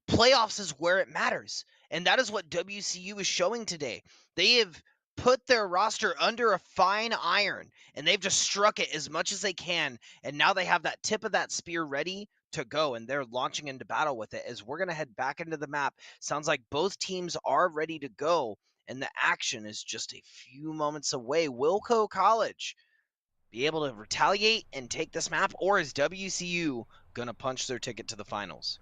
Playoffs is where it matters. And that is what WCU is showing today. They have put their roster under a fine iron, and they've just struck it as much as they can. And now they have that tip of that spear ready to go, and they're launching into battle with it. As we're going to head back into the map, sounds like both teams are ready to go, and the action is just a few moments away. Will Coe College be able to retaliate and take this map, or is WCU going to punch their ticket to the finals?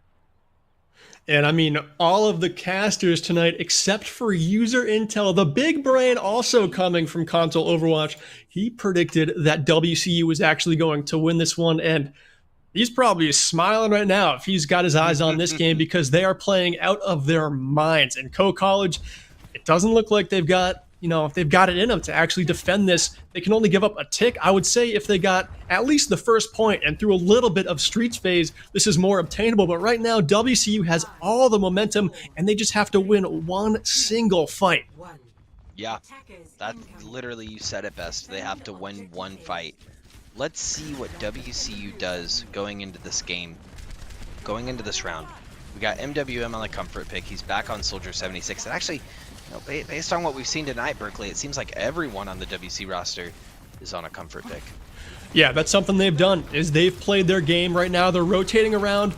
And I mean, all of the casters tonight, except for User Intel, the big brain also coming from console Overwatch, he predicted that WCU was actually going to win this one. And he's probably smiling right now if he's got his eyes on this game, because they are playing out of their minds. And Coe College, it doesn't look like they've got, if they've got it in them to actually defend this. They can only give up a tick. I would say if they got at least the first point and through a little bit of streets phase, this is more obtainable. But right now, WCU has all the momentum, and they just have to win one single fight. Yeah, that literally, you said it best. They have to win one fight. Let's see what WCU does going into this game, going into this round. We got MWM on the comfort pick. He's back on Soldier 76. And actually, based on what we've seen tonight, Berkeley, it seems like everyone on the WC roster is on a comfort pick. Yeah, that's something they've done, is they've played their game. Right now, they're rotating around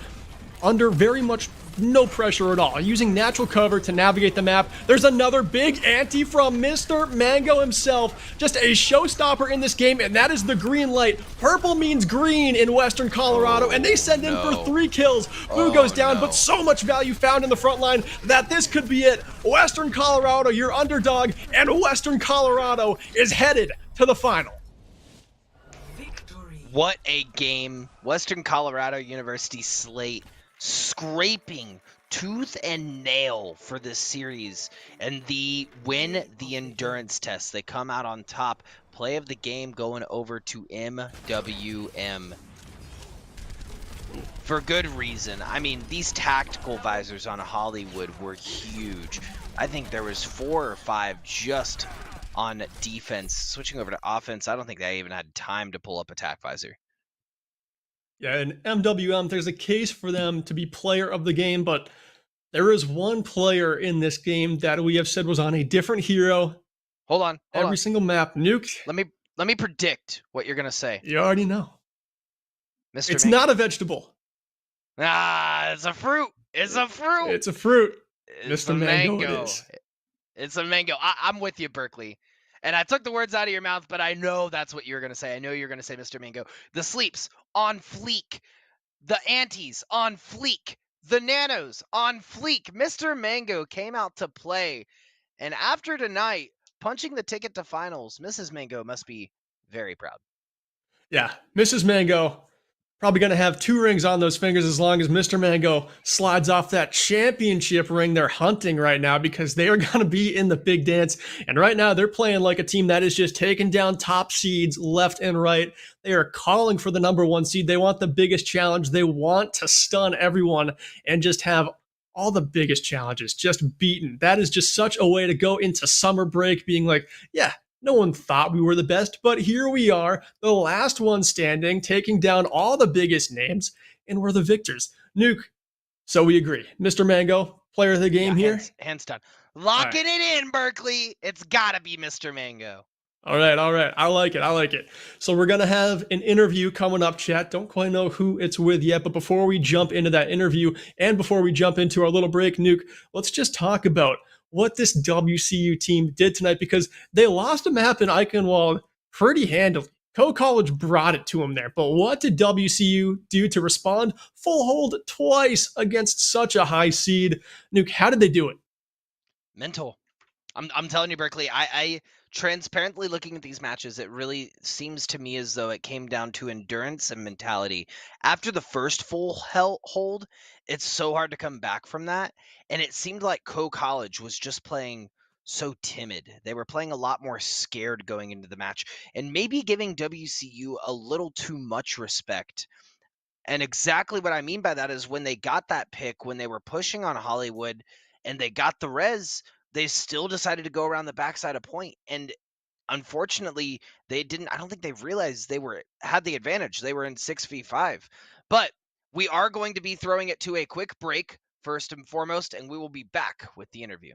under very much no pressure at all, using natural cover to navigate the map. There's another big ante from Mr. Mango himself, just a showstopper in this game, and that is the green light. Purple means green in Western Colorado, and they send in for 3 kills. Blue goes down, but so much value found in the front line that this could be it. Western Colorado, your underdog, and Western Colorado is headed to the final. What a game. Western Colorado University slate scraping tooth and nail for this series, and the win the endurance test. They come out on top. Play of the game going over to MWM. For good reason. I mean, these tactical visors on Hollywood were huge. I think there was 4 or 5 just on defense. Switching over to offense, I don't think they even had time to pull up attack visor. Yeah, and MWM, there's a case for them to be player of the game, but there is one player in this game that we have said was on a different hero. Hold on. Every single map. Nuke. Let me predict what you're gonna say. You already know. Mr. It's Mango. not a vegetable. It's a fruit. It's a fruit. It's a fruit. It's Mr. a Mango mango. it is. It's a mango. I'm with you, Berkeley. And I took the words out of your mouth, but I know that's what you're going to say. I know you're going to say Mr. Mango. The sleeps on fleek. The antes on fleek. The nanos on fleek. Mr. Mango came out to play. And after tonight, punching the ticket to finals, Mrs. Mango must be very proud. Yeah, Mrs. Mango probably going to have 2 rings on those fingers as long as Mr. Mango slides off that championship ring they're hunting right now, because they are going to be in the big dance. And right now they're playing like a team that is just taking down top seeds left and right. They are calling for the number 1 seed. They want the biggest challenge. They want to stun everyone and just have all the biggest challenges just beaten. That is just such a way to go into summer break being like, yeah, no one thought we were the best, but here we are, the last one standing, taking down all the biggest names, and we're the victors. Nuke, so we agree. Mr. Mango, player of the game here? Hands down. Locking it in, Berkeley. It's got to be Mr. Mango. All right. I like it. So we're going to have an interview coming up, chat. Don't quite know who it's with yet, but before we jump into that interview and before we jump into our little break, Nuke, let's just talk about what this WCU team did tonight, because they lost a map in Eichenwald pretty handily. Coe College brought it to them there, but what did WCU do to respond? Full hold twice against such a high seed. Nuke, how did they do it? Mental. I'm telling you, Berkeley, I transparently looking at these matches, it really seems to me as though it came down to endurance and mentality. After the first full hold, it's so hard to come back from that. And it seemed like College was just playing so timid. They were playing a lot more scared going into the match and maybe giving WCU a little too much respect. And exactly what I mean by that is when they got that pick, when they were pushing on Hollywood and they got the res, they still decided to go around the backside of point. And unfortunately, they didn't. I don't think they realized they had the advantage. They were in 6v5. But we are going to be throwing it to a quick break first and foremost, and we will be back with the interview.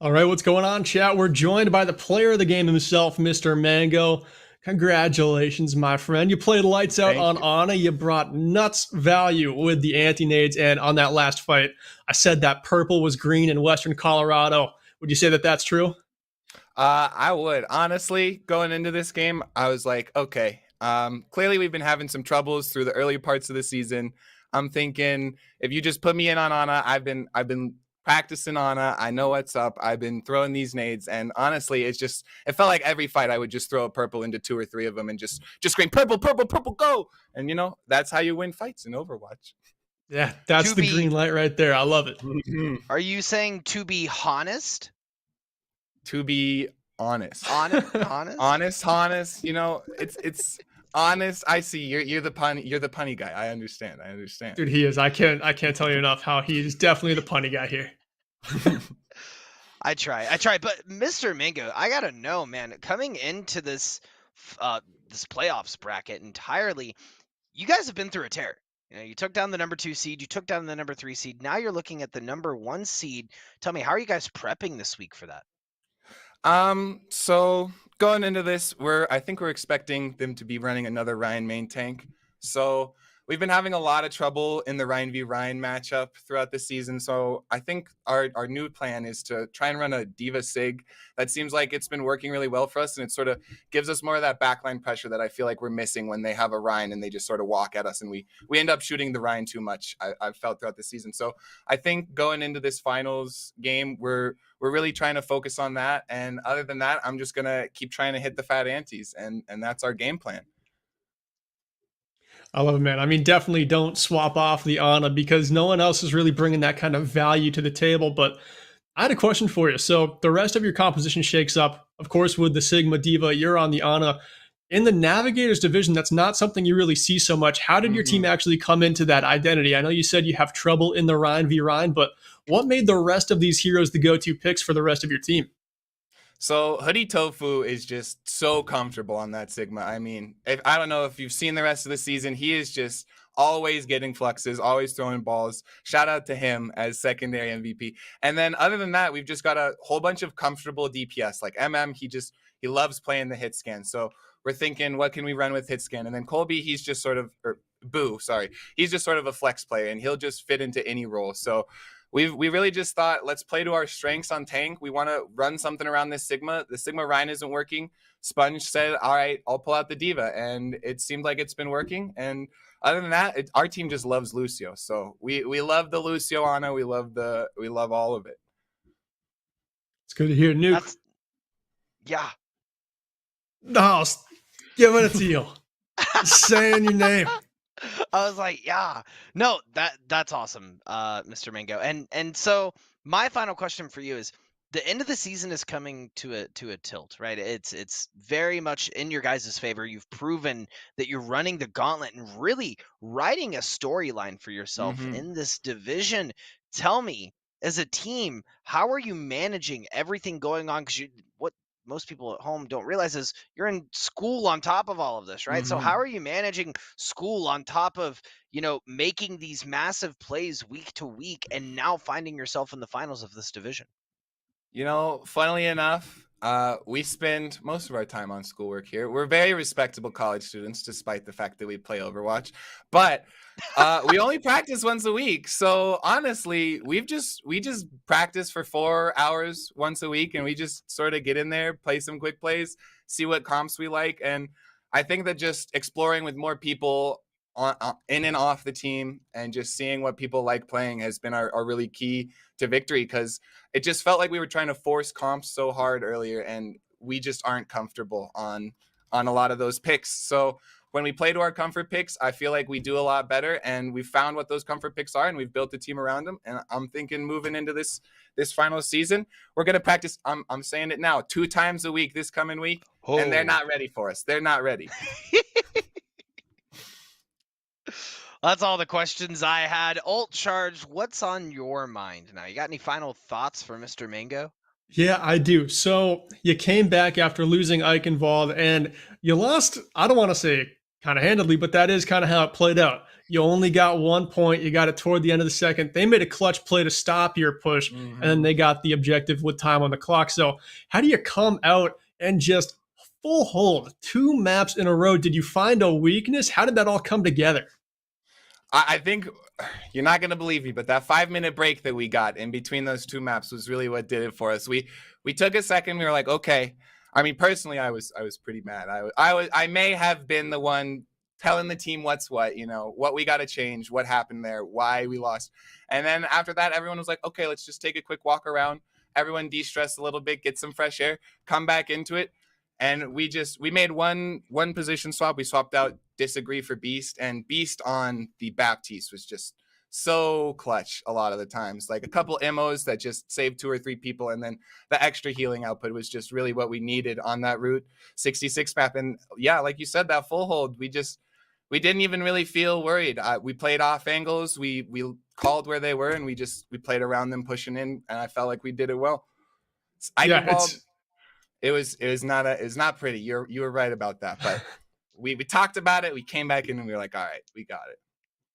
All right, what's going on, chat? We're joined by the player of the game himself, Mr. Mango. Congratulations, my friend. You played lights out Thank on you. Ana. You brought nuts value with the anti-nades, and on that last fight, I said that purple was green in Western Colorado. Would you say that that's true? I would. Honestly, going into this game, I was like, okay, clearly we've been having some troubles through the early parts of the season. I'm thinking if you just put me in on Ana, I've been practicing Ana. I know what's up. I've been throwing these nades, and honestly, it felt like every fight I would just throw a purple into 2 or 3 of them and just scream purple, purple, purple, go. And that's how you win fights in Overwatch. Yeah, that's the green light right there. I love it. Are you saying to be honest? To be honest. Honest? honest, it's honest. I see you're the punny guy. I understand. Dude, he is. I can't tell you enough how he is definitely the punny guy here. I try. But Mr. Mingo, I gotta know, man, coming into this playoffs bracket entirely, you guys have been through a tear. You took down the number 2 seed, you took down the number 3 seed. Now you're looking at the number 1 seed. Tell me, how are you guys prepping this week for that? So going into this, I think we're expecting them to be running another Ryan main tank. So we've been having a lot of trouble in the Ryan v Ryan matchup throughout the season. So I think our new plan is to try and run a Diva Sig. That seems like it's been working really well for us, and it sort of gives us more of that backline pressure that I feel like we're missing when they have a Ryan and they just sort of walk at us, and we end up shooting the Ryan too much. I've felt throughout the season. So I think going into this finals game, we're really trying to focus on that. And other than that, I'm just gonna keep trying to hit the fat antes, and that's our game plan. I love it, man. I mean, definitely don't swap off the Ana because no one else is really bringing that kind of value to the table. But I had a question for you. So the rest of your composition shakes up, of course, with the Sigma Diva. You're on the Ana. In the Navigators division, that's not something you really see so much. How did your team actually come into that identity? I know you said you have trouble in the Ryan v Ryan, but what made the rest of these heroes the go-to picks for the rest of your team? So Hoodie Tofu is just so comfortable on that Sigma. I mean, I don't know if you've seen the rest of the season. He is just always getting fluxes, always throwing balls. Shout out to him as secondary MVP. And then other than that, we've just got a whole bunch of comfortable DPS. Like he loves playing the hit scan. So we're thinking, what can we run with hit scan? And then Colby, he's just sort of, he's just sort of a flex player, and he'll just fit into any role. So we really just thought, let's play to our strengths on tank. We want to run something around this Sigma. The Sigma Ryan isn't working. Sponge said, all right, I'll pull out the Diva. And it seemed like it's been working. And other than that, our team just loves Lucio. So we love the Lucio Ana. We love all of it. It's good to hear, Nuke. Yeah. No, giving it to you. Saying your name. I was like, yeah. No, that's awesome, Mr. Mango. And so my final question for you is, the end of the season is coming to a tilt, right? It's very much in your guys' favor. You've proven that you're running the gauntlet and really writing a storyline for yourself in this division. Tell me, as a team, how are you managing everything going on? Because what most people at home don't realize is you're in school on top of all of this, right? So how are you managing school on top of, making these massive plays week to week and now finding yourself in the finals of this division? Funnily enough, we spend most of our time on schoolwork here. We're very respectable college students, despite the fact that we play Overwatch. But we only practice once a week. So honestly, we just practice for 4 hours once a week, and we just sort of get in there, play some quick plays, see what comps we like. And I think that just exploring with more people in and off the team and just seeing what people like playing has been our really key to victory, because it just felt like we were trying to force comps so hard earlier, and we just aren't comfortable on a lot of those picks. So when we play to our comfort picks, I feel like we do a lot better, and we found what those comfort picks are, and we've built a team around them. And I'm thinking moving into this final season, we're going to practice. I'm saying it now, 2 times a week this coming week, and they're not ready for us. They're not ready. That's all the questions I had. UltCharge, what's on your mind now? You got any final thoughts for Mr. Mango? Yeah, I do. So you came back after losing Eichenwald, and you lost, I don't want to say kind of handedly, but that is kind of how it played out. You only got 1 point. You got it toward the end of the second. They made a clutch play to stop your push, and then they got the objective with time on the clock. So how do you come out and just full hold 2 maps in a row? Did you find a weakness? How did that all come together? I think you're not gonna believe me, but that 5-minute break that we got in between those 2 maps was really what did it for us. We took a second. We were like, okay. I mean, personally, I was pretty mad. I may have been the one telling the team what's what, what we got to change, what happened there, why we lost. And then after that, everyone was like, okay, let's just take a quick walk around. Everyone de-stress a little bit, get some fresh air, come back into it. And we made one position swap. We swapped out Disagree for Beast, and Beast on the Baptiste was just so clutch a lot of the times. Like a couple MOs that just saved 2 or 3 people, and then the extra healing output was just really what we needed on that Route 66 map. And yeah, like you said, that full hold, we didn't even really feel worried. We played off angles, we called where they were, and we played around them pushing in, and I felt like we did it well. It was not pretty. You were right about that, but we talked about it. We came back in and we were like, all right, we got it.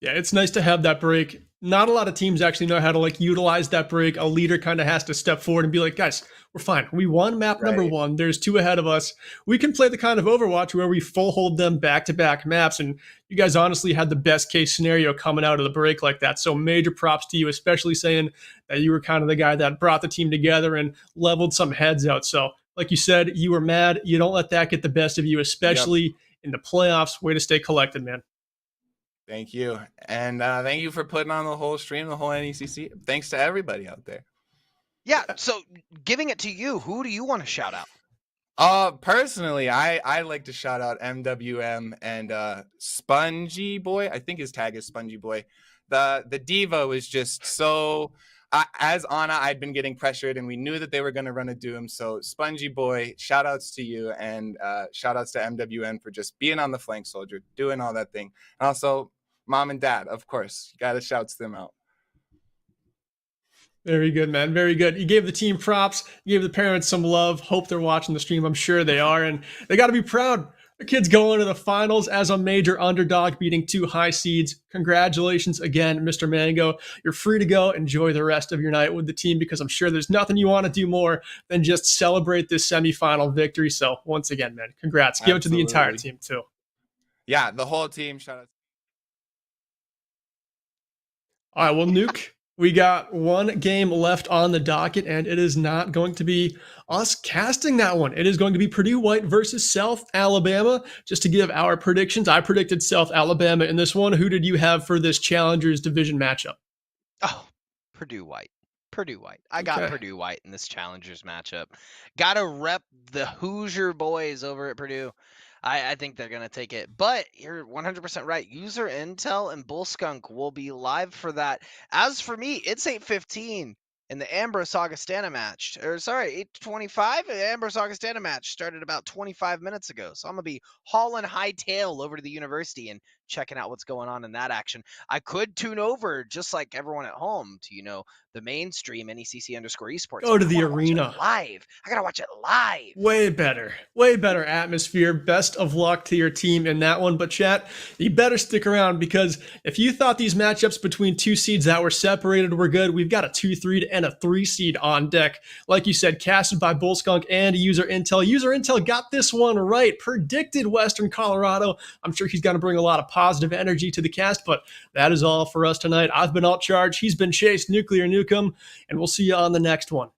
Yeah, it's nice to have that break. Not a lot of teams actually know how to utilize that break. A leader kind of has to step forward and be like, guys, we're fine. We won map number 1. There's 2 ahead of us. We can play the kind of Overwatch where we full hold them back-to-back maps. And you guys honestly had the best case scenario coming out of the break like that. So major props to you, especially saying that you were kind of the guy that brought the team together and leveled some heads out. So like you said, you were mad. You don't let that get the best of you, especially in the playoffs. Way to stay collected, man. Thank you. And thank you for putting on the whole stream, the whole NECC. Thanks to everybody out there. Yeah, so giving it to you, who do you want to shout out? Personally, I like to shout out MWM and Spongy Boy. I think his tag is Spongy Boy. The diva was just so... as Anna, I'd been getting pressured, and we knew that they were going to run a Doom. So Spongy Boy, shout outs to you, and shout outs to MWN for just being on the flank soldier, doing all that thing. And also Mom and Dad, of course, you got to shout them out. Very good, man. Very good. You gave the team props. You gave the parents some love. Hope they're watching the stream. I'm sure they are. And they got to be proud. The kids going to the finals as a major underdog, beating 2 high seeds. Congratulations again, Mr. Mango. You're free to go. Enjoy the rest of your night with the team, because I'm sure there's nothing you want to do more than just celebrate this semifinal victory. So once again, man, congrats. Give it to the entire team too. Yeah, the whole team. Shout out. All right, well, Nuke, we got 1 game left on the docket, and it is not going to be us casting that one. It is going to be Purdue White versus South Alabama. Just to give our predictions, I predicted South Alabama in this one. Who did you have for this Challengers Division matchup? Oh, Purdue White. Purdue White. I got Purdue White in this Challengers matchup. Got to rep the Hoosier boys over at Purdue. I think they're going to take it. But you're 100% right. User Intel and Bullskunk will be live for that. As for me, it's 8:15 in the Ambrose Augustana match. Or sorry, 8:25. The Ambrose Augustana match started about 25 minutes ago. So I'm going to be hauling hightail over to the university and checking out what's going on in that action. I could tune over just like everyone at home to, the mainstream NECC_esports. Go to the arena. Live. I got to watch it live. Way better atmosphere. Best of luck to your team in that one. But chat, you better stick around, because if you thought these matchups between 2 seeds that were separated were good, we've got a 2-3 and a 3 seed on deck. Like you said, casted by Bullskunk and User Intel. User Intel got this one right. Predicted Western Colorado. I'm sure he's going to bring a lot of positive energy to the cast, but that is all for us tonight. I've been UltCharge. He's been Chase Nuclear Nukem, and we'll see you on the next one.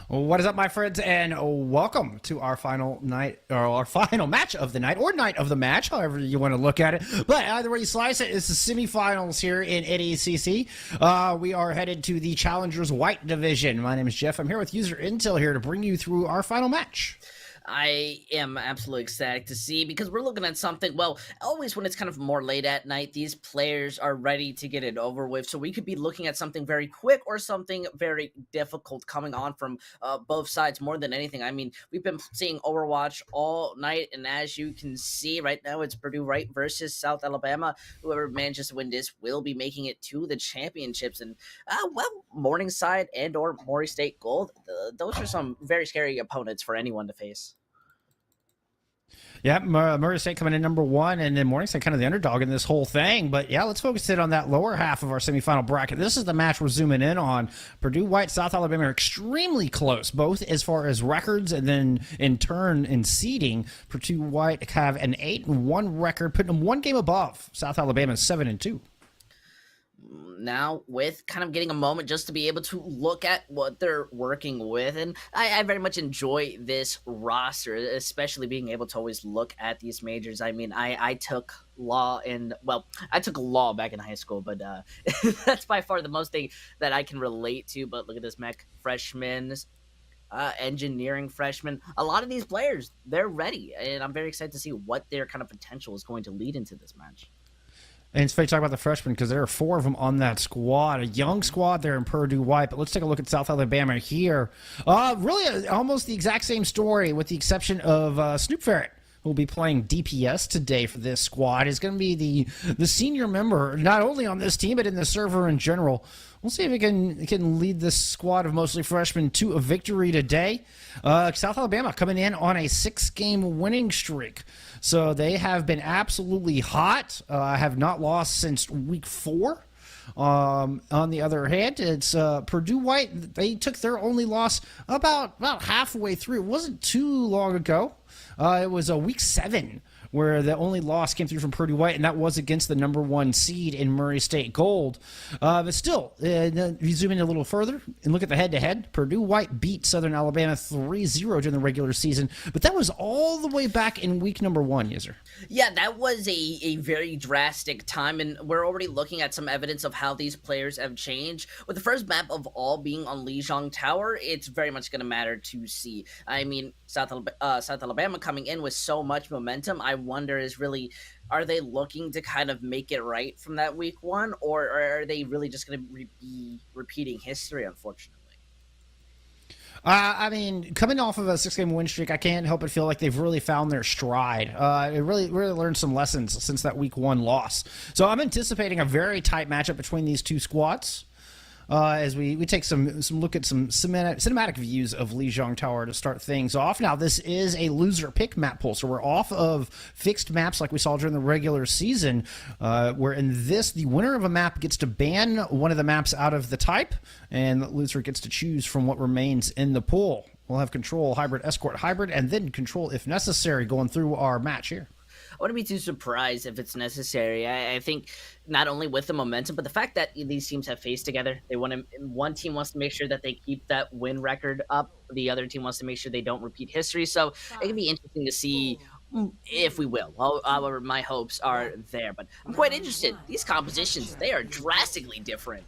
What is up, my friends, and welcome to our final night, or our final match of the night, or night of the match, however you want to look at it. But either way you slice it, it's the semifinals here in NECC. We are headed to the Challengers White Division. My name is Jeff. I'm here with User Intel here to bring you through our final match. I am absolutely ecstatic to see, because we're looking at something, well, always when it's kind of more late at night, these players are ready to get it over with. So we could be looking at something very quick or something very difficult coming on from both sides more than anything. I mean, we've been seeing Overwatch all night, and as you can see right now, it's Purdue Wright versus South Alabama. Whoever manages to win this will be making it to the championships. And, well, Morningside and or Maury State Gold, those are some very scary opponents for anyone to face. Yeah, Murray State coming in number 1, and then Morning State kind of the underdog in this whole thing. But yeah, let's focus in on that lower half of our semifinal bracket. This is the match we're zooming in on. Purdue, White, South Alabama are extremely close, both as far as records and then in turn in seeding. Purdue, White have an 8-1 record, putting them one game above South Alabama's 7-2. Now with kind of getting a moment just to be able to look at what they're working with, and I very much enjoy this roster, especially being able to always look at these majors. I mean, I took law I took law back in high school, but that's by far the most thing that I can relate to. But look at this mech freshmen, engineering freshmen, a lot of these players, they're ready, and I'm very excited to see what their kind of potential is going to lead into this match. And it's funny to talk about the freshmen because there are 4 of them on that squad. A young squad there in Purdue White. But let's take a look at South Alabama here. Really almost the exact same story with the exception of Snoop Ferret, who will be playing DPS today for this squad. Is going to be the senior member, not only on this team, but in the server in general. We'll see if he can lead this squad of mostly freshmen to a victory today. South Alabama coming in on a 6-game winning streak. So they have been absolutely hot. Have not lost since week 4. On the other hand, it's Purdue White. They took their only loss about halfway through. It wasn't too long ago. It was week 7 where the only loss came through from Purdue White, and that was against the number 1 seed in Murray State Gold. But still, if you zoom in a little further and look at the head-to-head, Purdue White beat Southern Alabama 3-0 during the regular season, but that was all the way back in week number 1, User. Yeah, that was a very drastic time, and we're already looking at some evidence of how these players have changed. With the first map of all being on Lijiang Tower, it's very much going to matter to see. I mean, South Alabama coming in with so much momentum, I wonder is really, are they looking to kind of make it right from that week 1, or are they really just going to be repeating history, unfortunately? I mean, coming off of a 6-game win streak, I can't help but feel like they've really found their stride. It really learned some lessons since that week 1 loss. So I'm anticipating a very tight matchup between these two squads. As we take some look at some cinematic views of Lijiang Tower to start things off. Now, this is a loser pick map pool, so we're off of fixed maps like we saw during the regular season, where in this, the winner of a map gets to ban one of the maps out of the type, and the loser gets to choose from what remains in the pool. We'll have control, hybrid, escort, hybrid, and then control if necessary going through our match here. I wouldn't be too surprised if it's necessary. I think not only with the momentum, but the fact that these teams have faced together. One team wants to make sure that they keep that win record up. The other team wants to make sure they don't repeat history. So it can be interesting to see if we will. However, my hopes are there. But I'm quite interested. These compositions, they are drastically different.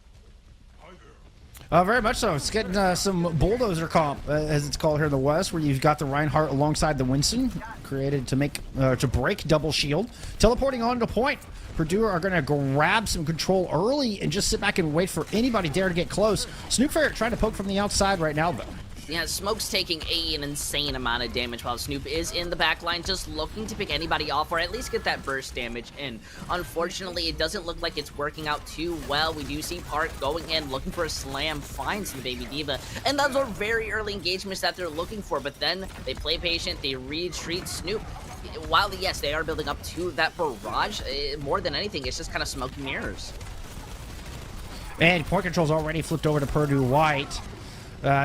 Very much so. It's getting some bulldozer comp, as it's called here in the West, where you've got the Reinhardt alongside the Winston, created to break double shield. Teleporting on to point. Purdue are going to grab some control early and just sit back and wait for anybody dare to get close. Snoop Ferret trying to poke from the outside right now, though. Yeah, Smoke's taking an insane amount of damage while Snoop is in the back line, just looking to pick anybody off or at least get that burst damage in. Unfortunately, it doesn't look like it's working out too well. We do see Park going in, looking for a slam, finds the Baby Diva, and those are very early engagements that they're looking for, but then they play patient, they retreat Snoop. While, yes, they are building up to that barrage, more than anything, it's just kind of smoke and mirrors. And point control's already flipped over to Purdue White.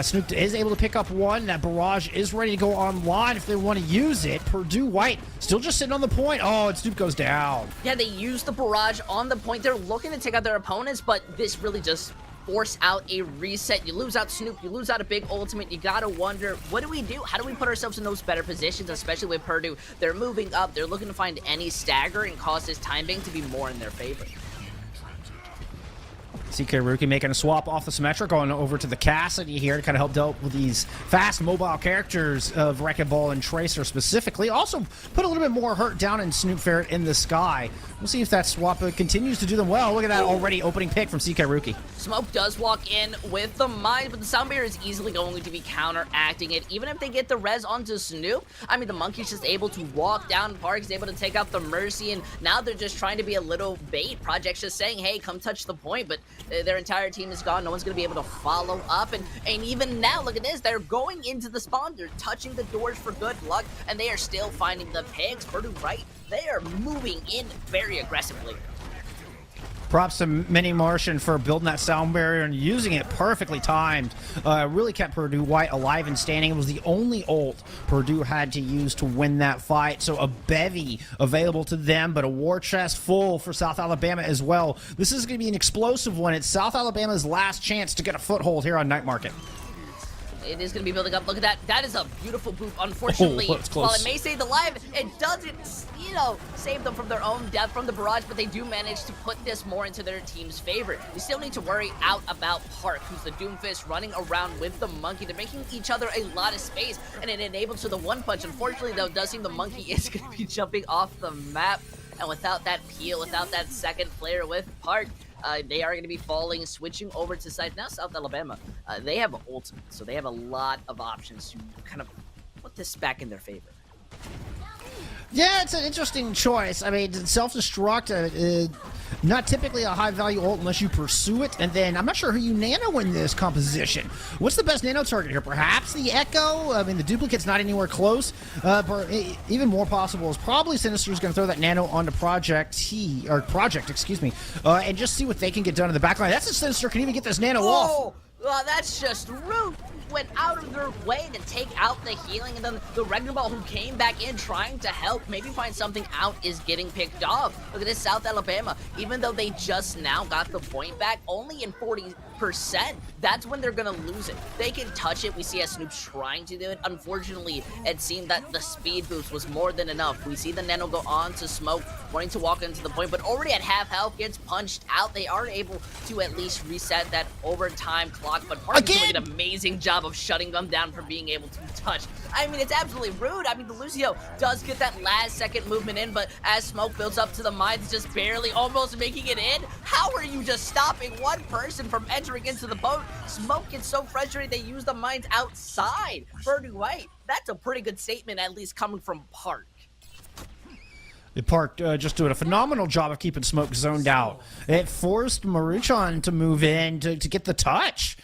Snoop is able to pick up one. That barrage is ready to go online if they want to use it. Purdue White still just sitting on the point. Oh, and Snoop goes down. Yeah, they use the barrage on the point. They're looking to take out their opponents, but this really just force out a reset. You lose out Snoop, you lose out a big ultimate. You gotta wonder, what do we do? How do we put ourselves in those better positions, especially with Purdue? They're moving up. They're looking to find any stagger and cause this time bank to be more in their favor. CK Rookie making a swap off the Symmetra, going over to the Cassidy here to kind of help deal with these fast mobile characters of Wrecking Ball and Tracer specifically. Also put a little bit more hurt down in Snoop Ferret in the sky. We'll see if that swap continues to do them well. Look at that already opening pick from CK Rookie. Smoke does walk in with the mines, but the sound barrier is easily going to be counteracting it. Even if they get the res onto Snoop, I mean, the Monkey's just able to walk down Park, is able to take out the Mercy, and now they're just trying to be a little bait. Project's just saying, hey, come touch the point, but their entire team is gone. No one's going to be able to follow up, and even now, look at this. They're going into the spawn. They're touching the doors for good luck, and they are still finding the pigs. Purdue, right? They are moving in very aggressively. Props to Mini Martian for building that sound barrier and using it perfectly timed. Really kept Purdue White alive and standing. It was the only ult Purdue had to use to win that fight. So a bevy available to them, but a war chest full for South Alabama as well. This is going to be an explosive one. It's South Alabama's last chance to get a foothold here on Night Market. It is going to be building up. Look at that. That is a beautiful boop. Unfortunately, while it may save the life, it doesn't, save them from their own death from the barrage, but they do manage to put this more into their team's favor. We still need to worry out about Park, who's the Doomfist running around with the Monkey. They're making each other a lot of space, and it enables to the one punch. Unfortunately, though, it does seem the Monkey is going to be jumping off the map, and without that peel, without that second player with Park, they are going to be falling, switching over to side. Now South Alabama, they have ultimate, so they have a lot of options to kind of put this back in their favor. Yeah, it's an interesting choice. I mean, self-destruct, not typically a high-value ult unless you pursue it, and then I'm not sure who you nano in this composition. What's the best nano target here? Perhaps the Echo? I mean, the duplicate's not anywhere close. But even more possible is probably Sinister's going to throw that nano onto Project, and just see what they can get done in the backline. That's if Sinister can even get this nano off. Well, that's just rude. Went out of their way to take out the healing, and then the Wrecking Ball, who came back in trying to help, maybe find something out, is getting picked off. Look at this South Alabama. Even though they just now got the point back, only in 40%, that's when they're gonna lose it. They can touch it. We see as Snoop's trying to do it. Unfortunately, it seemed that the speed boost was more than enough. We see the Nano go on to Smoke, wanting to walk into the point, but already at half health, gets punched out. They are able to at least reset that overtime clock, but Park is doing an amazing job of shutting them down from being able to touch. I mean, it's absolutely rude. I mean, the Lucio does get that last second movement in, but as Smoke builds up to the mines, just barely almost making it in. How are you just stopping one person from entering into the boat? Smoke gets so frustrated they use the mines outside. Purdue White, that's a pretty good statement, at least coming from Park. Park just doing a phenomenal job of keeping Smoke zoned out. It forced Maruchan to move in to get the touch,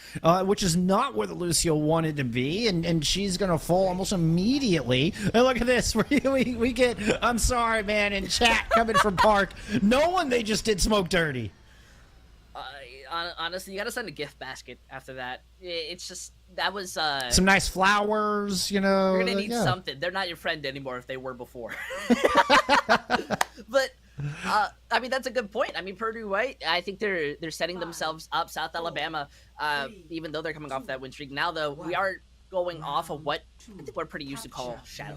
which is not where the Lucio wanted to be, and she's going to fall almost immediately. And look at this. We get, I'm sorry, man, in chat coming from Park. No one, they just did Smoke dirty. Honestly, you gotta send a gift basket after that. It's just, that was some nice flowers, You're gonna need something. They're not your friend anymore if they were before. But I mean, that's a good point. I mean, Purdue White, I think they're setting themselves up. South Alabama, even though they're coming off that win streak. Now, though, we are going off of what I think we're pretty used to call shadow.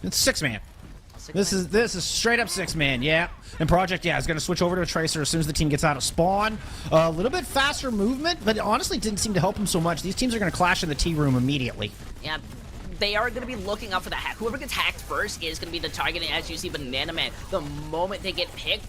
It's 6-man. This is straight up 6-man, yeah. And Project, is going to switch over to a Tracer as soon as the team gets out of spawn. A little bit faster movement, but it honestly didn't seem to help him so much. These teams are going to clash in the T room immediately. Yeah. They are going to be looking out for the hack. Whoever gets hacked first is going to be the target. And as you see, Banana Man, the moment they get picked,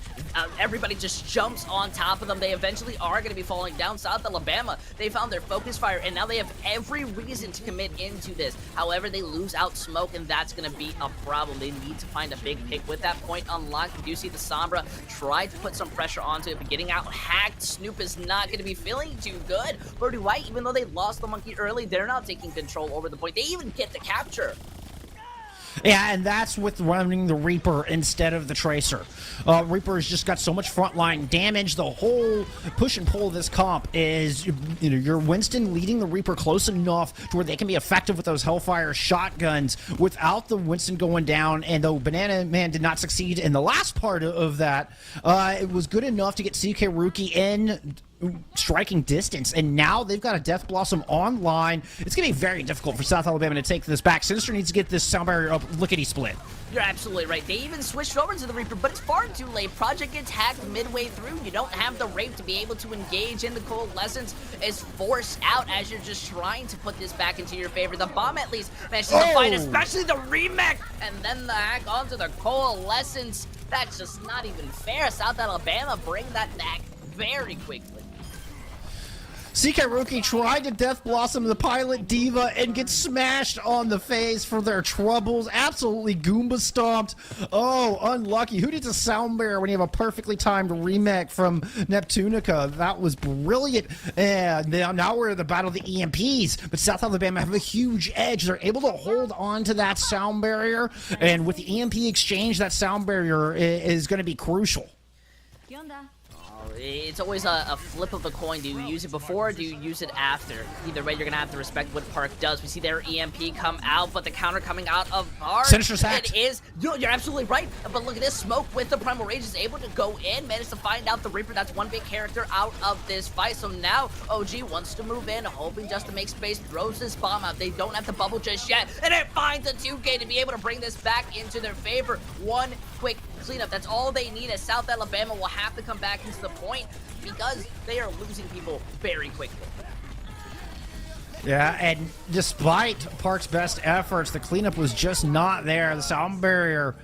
everybody just jumps on top of them. They eventually are going to be falling down. South Alabama, they found their focus fire, and now they have every reason to commit into this. However, they lose out Smoke, and that's going to be a problem. They need to find a big pick with that point unlocked. We do see the Sombra try to put some pressure onto it, but getting out hacked, Snoop is not going to be feeling too good. Purdue White, even though they lost the Monkey early, they're not taking control over the point. They even get the capture. Yeah, and that's with running the Reaper instead of the Tracer. Reaper has just got so much frontline damage. The whole push and pull of this comp is, your Winston leading the Reaper close enough to where they can be effective with those Hellfire shotguns without the Winston going down. And though Banana Man did not succeed in the last part of that, it was good enough to get CK Rookie in striking distance, and now they've got a Death Blossom online. It's going to be very difficult for South Alabama to take this back. Sinister needs to get this sound barrier up lickety-split. You're absolutely right. They even switched over to the Reaper, but it's far too late. Project gets hacked midway through. You don't have the Rape to be able to engage in the Coalescence. Is forced out as you're just trying to put this back into your favor. The Bomb at least manages to find, especially the Remake, and then the hack onto the Coalescence. That's just not even fair. South Alabama bring that back very quickly. CK Rookie tried to Death Blossom the Pilot Diva and gets smashed on the face for their troubles. Absolutely Goomba stomped. Oh, unlucky. Who needs a sound barrier when you have a perfectly timed remake from Neptunica? That was brilliant. And now we're in the battle of the EMPs. But South Alabama have a huge edge. They're able to hold on to that sound barrier. And with the EMP exchange, that sound barrier is going to be crucial. It's always a flip of the coin. Do you use it before or do you use it after? Either way, you're going to have to respect what Park does. We see their EMP come out, but the counter coming out of Park. Sinister's hacked. It is. You're absolutely right. But look at this. Smoke with the Primal Rage is able to go in, managed to find out the Reaper. That's one big character out of this fight. So now OG wants to move in, hoping just to make space, throws this bomb out. They don't have the bubble just yet, and it finds a 2K to be able to bring this back into their favor. One quick cleanup. That's all they need, as South Alabama will have to come back into the point because they are losing people very quickly. Yeah, and despite Park's best efforts, the cleanup was just not there. The sound barrier,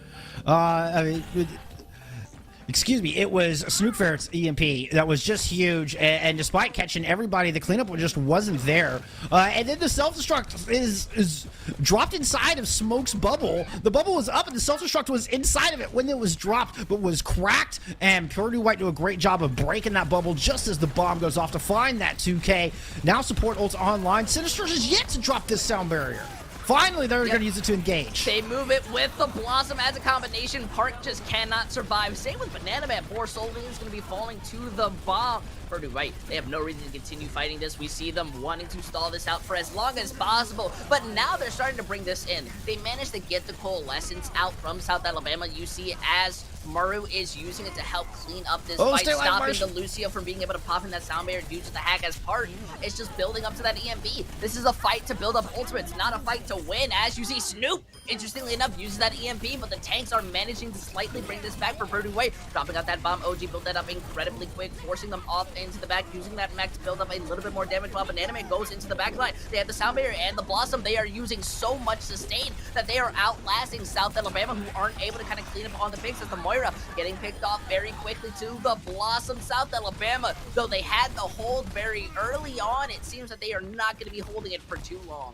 it was Snoop Ferret's EMP that was just huge, and despite catching everybody, the cleanup just wasn't there. And then the self-destruct is dropped inside of Smoke's bubble. The bubble was up, and the self-destruct was inside of it when it was dropped, but was cracked, and Purdue White do a great job of breaking that bubble just as the bomb goes off to find that 2K. Now support ults online. Sinister is yet to drop this sound barrier. Finally, they're going to use it to engage. They move it with the Blossom as a combination. Park just cannot survive. Same with Banana Man. 4 Soul Wings is going to be falling to the bomb. Purdue White, they have no reason to continue fighting this. We see them wanting to stall this out for as long as possible, but now they're starting to bring this in. They managed to get the Coalescence out from South Alabama. You see as Maru is using it to help clean up this fight, stopping the Lucio from being able to pop in that sound barrier due to the hack as Park. It's just building up to that EMP. This is a fight to build up ultimates, not a fight to win. As you see, Snoop, interestingly enough, uses that EMP, but the tanks are managing to slightly bring this back for Purdue White. Dropping out that bomb, OG built that up incredibly quick, forcing them off into the back, using that mech to build up a little bit more damage while Banana Man goes into the back line. They have the sound barrier and the Blossom. They are using so much sustain that they are outlasting South Alabama, who aren't able to kind of clean up on the picks, as the Moira getting picked off very quickly to the Blossom. South Alabama, though they had the hold very early on, it seems that they are not going to be holding it for too long.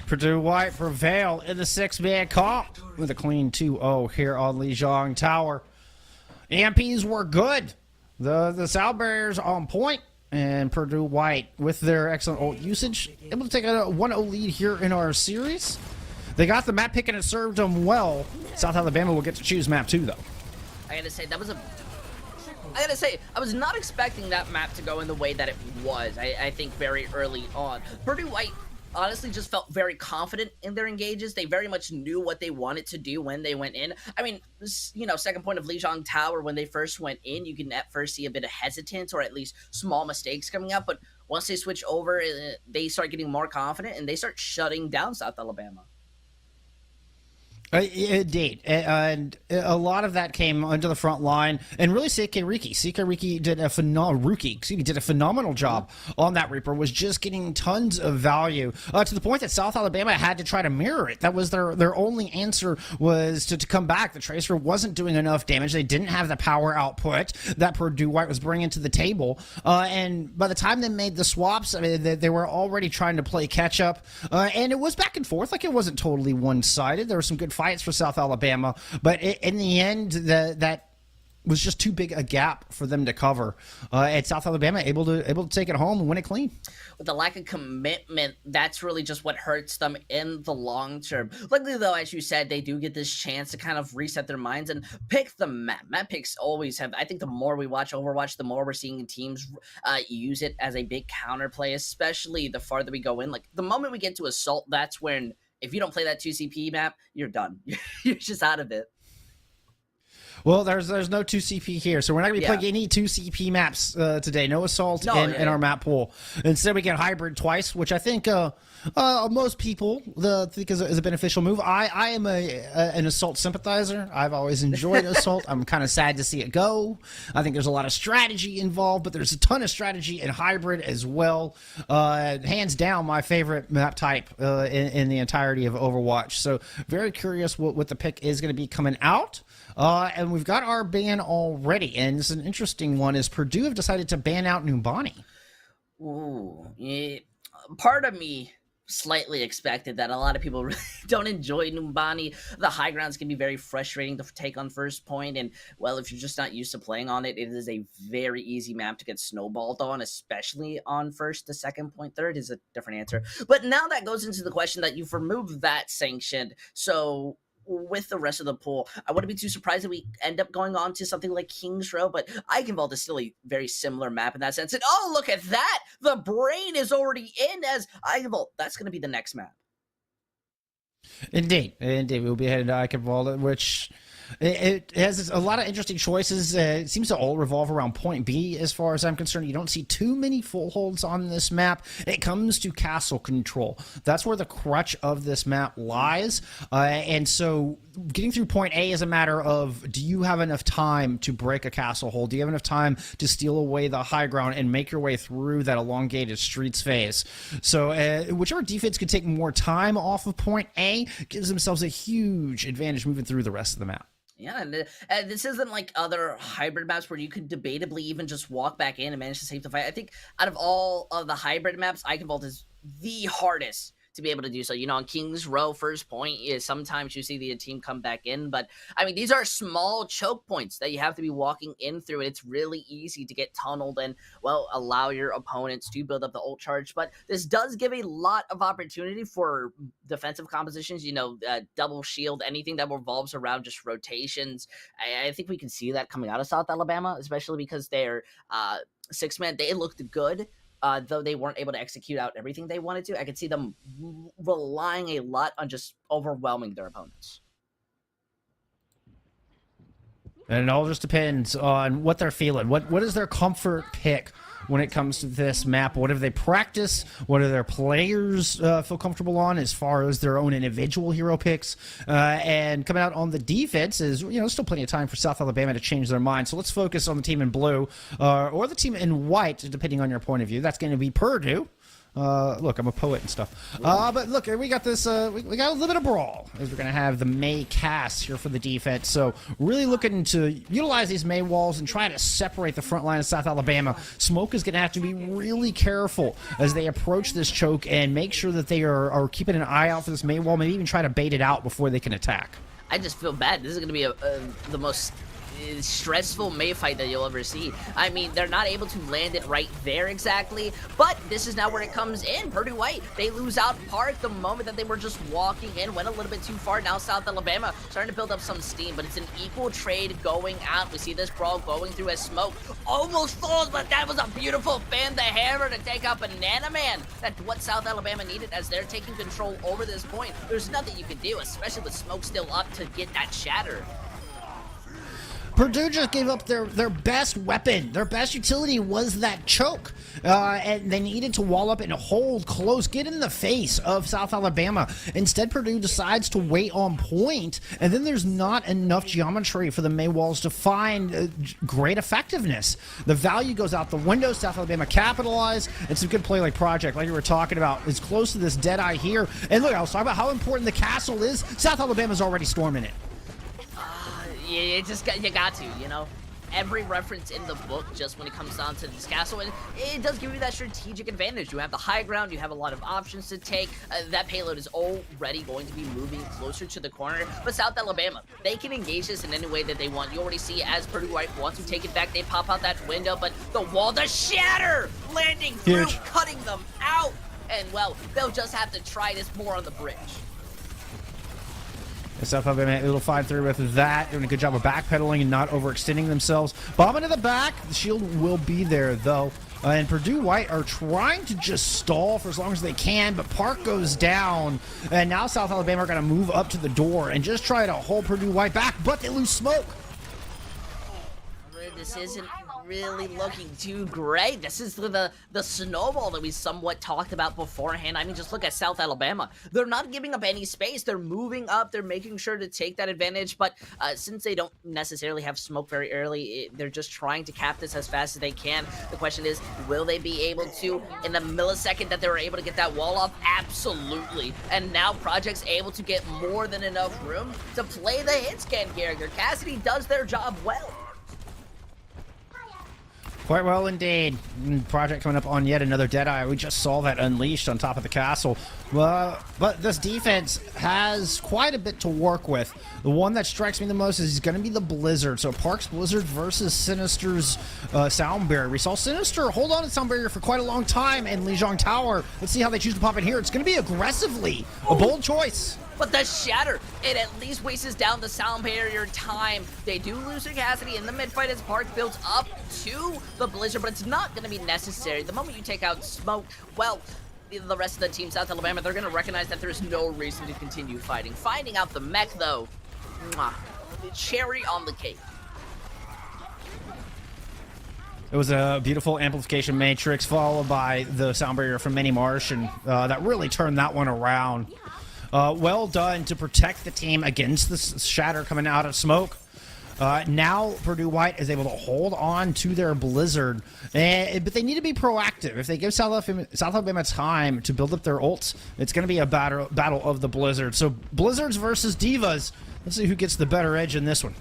Purdue White prevail in the 6-man comp with a clean 2-0 here on Lijiang Tower. EMPs were good. The sound barriers on point, and Purdue White, with their excellent ult usage, able to take a 1-0 lead here in our series. They got the map pick and it served them well. South Alabama will get to choose map 2, though. I gotta say, I was not expecting that map to go in the way that it was, I think, very early on. Purdue White honestly just felt very confident in their engages. They very much knew what they wanted to do when they went in. I mean, you know, second point of Lijiang Tower, when they first went in, you can at first see a bit of hesitance or at least small mistakes coming up, but once they switch over, they start getting more confident and they start shutting down South Alabama. Indeed, and a lot of that came onto the front line, and really CK Riki did a phenomenal job on that Reaper. Was just getting tons of value to the point that South Alabama had to try to mirror it. That was their only answer, was to come back. The Tracer wasn't doing enough damage. They didn't have the power output that Purdue White was bringing to the table, and by the time they made the swaps, I mean, they were already trying to play catch up, and it was back and forth. Like, it wasn't totally one-sided. There were some good fights for South Alabama, but in the end, that was just too big a gap for them to cover. And South Alabama able to take it home and win it clean. With the lack of commitment, that's really just what hurts them in the long term. Luckily, though, as you said, they do get this chance to kind of reset their minds and pick the map. Map picks always have, I think the more we watch Overwatch, the more we're seeing teams use it as a big counterplay, especially the farther we go in. Like, the moment we get to Assault, that's when, if you don't play that 2CP map, you're done. You're just out of it. Well, there's no 2CP here, so we're not going to be playing any 2CP maps today. No Assault in our map pool. Instead, we get Hybrid twice, which I think most people think is a beneficial move. I am an Assault sympathizer. I've always enjoyed Assault. I'm kind of sad to see it go. I think there's a lot of strategy involved, but there's a ton of strategy in Hybrid as well. Hands down, my favorite map type in the entirety of Overwatch. So very curious what the pick is going to be coming out. And we've got our ban already, and it's an interesting one, is Purdue have decided to ban out Numbani. Ooh, part of me slightly expected that. A lot of people really don't enjoy Numbani. The high grounds can be very frustrating to take on first point, and well, if you're just not used to playing on it, it is a very easy map to get snowballed on, especially on first to second point. Third is a different answer. But now that goes into the question that you've removed that sanction, so with the rest of the pool, I wouldn't be too surprised if we end up going on to something like King's Row, but Eichenwald is still a very similar map in that sense. And oh, look at that! The brain is already in as Eichenwald. That's going to be the next map. Indeed. We'll be headed to Eichenwald, which it has a lot of interesting choices. It seems to all revolve around point B as far as I'm concerned. You don't see too many full holds on this map. It comes to castle control. That's where the crutch of this map lies. And so getting through point A is a matter of, do you have enough time to break a castle hold? Do you have enough time to steal away the high ground and make your way through that elongated streets phase? So whichever defense could take more time off of point A gives themselves a huge advantage moving through the rest of the map. Yeah, and this isn't like other hybrid maps where you could debatably even just walk back in and manage to save the fight. I think out of all of the hybrid maps, Eichenwald is the hardest to be able to do so. You know, on King's Row, first point is sometimes you see the team come back in, but I mean, these are small choke points that you have to be walking in through, and it's really easy to get tunneled and, well, allow your opponents to build up the UltCharge. But this does give a lot of opportunity for defensive compositions, you know, double shield, anything that revolves around just rotations. I think we can see that coming out of South Alabama, especially because they're six-man. They looked good. Though they weren't able to execute out everything they wanted to. I could see them relying a lot on just overwhelming their opponents. And it all just depends on what they're feeling. What is their comfort pick when it comes to this map? What have they practiced? What do their players feel comfortable on as far as their own individual hero picks? And coming out on the defense is, you know, still plenty of time for South Alabama to change their mind. So let's focus on the team in blue or the team in white, depending on your point of view. That's going to be Purdue. Look, I'm a poet and stuff. But look, we got this, we got a little bit of brawl as we're going to have the May cast here for the defense. So really looking to utilize these May walls and try to separate the front line of South Alabama. Smoke is going to have to be really careful as they approach this choke and make sure that they are keeping an eye out for this May wall, maybe even try to bait it out before they can attack. I just feel bad. This is going to be the most stressful May fight that you'll ever see. I mean, they're not able to land it right there exactly, but this is now where it comes in. Purdue White, they lose out Park the moment that they were just walking in, went a little bit too far. Now South Alabama starting to build up some steam, but it's an equal trade going out. We see this brawl going through as Smoke almost falls, but that was a beautiful fan the hammer to take out Banana Man. That's what South Alabama needed as they're taking control over this point. There's nothing you can do, especially with Smoke still up, to get that shatter. Purdue just gave up their best weapon. Their best utility was that choke. And they needed to wall up and hold close, get in the face of South Alabama. Instead, Purdue decides to wait on point, and then there's not enough geometry for the May walls to find great effectiveness. The value goes out the window. South Alabama capitalize. It's a good play like Project, like you were talking about. It's close to this dead eye here. And look, I was talking about how important the castle is. South Alabama's already storming it. You got to, you know. Every reference in the book, just when it comes down to this castle, and it does give you that strategic advantage. You have the high ground, you have a lot of options to take. That payload is already going to be moving closer to the corner, but South Alabama, they can engage this in any way that they want. You already see as Purdue White wants to take it back, they pop out that window, but the wall, the shatter, landing through, cutting them out, and well, they'll just have to try this more on the bridge. South Alabama able to fight through with that, doing a good job of backpedaling and not overextending themselves. Bomb into the back. The shield will be there, though. And Purdue White are trying to just stall for as long as they can, but Park goes down. And now South Alabama are going to move up to the door and just try to hold Purdue White back, but they lose Smoke. this isn't really looking too great. This is the snowball that we somewhat talked about beforehand. I mean, just look at South Alabama. They're not giving up any space. They're moving up. They're making sure to take that advantage. But since they don't necessarily have smoke very early, they're just trying to cap this as fast as they can. The question is, will they be able to, in the millisecond that they were able to get that wall off? Absolutely. And now Project's able to get more than enough room to play the hit scan character. Cassidy does their job well. Quite well indeed. Project coming up on yet another Deadeye. We just saw that unleashed on top of the castle. But this defense has quite a bit to work with. The one that strikes me the most is going to be the Blizzard. So Park's Blizzard versus Sinister's Sound Barrier. We saw Sinister hold on to Sound Barrier for quite a long time in Lijiang Tower. Let's see how they choose to pop in here. It's going to be aggressively a bold choice. But the Shatter, it at least wastes down the Sound Barrier time. They do lose their Cassidy in the mid-fight as Park builds up to the Blizzard, but it's not going to be necessary. The moment you take out Smoke, well, the rest of the team, South Alabama, they're going to recognize that there's no reason to continue fighting. Finding out the mech, though, mwah, the cherry on the cake. It was a beautiful amplification matrix followed by the Sound Barrier from Mini Marsh, and that really turned that one around. Well done to protect the team against the Shatter coming out of smoke. Now Purdue White is able to hold on to their Blizzard, but they need to be proactive. If they give South Alabama time to build up their ults, it's going to be a battle of the Blizzard. So Blizzards versus Divas. Let's see who gets the better edge in this one.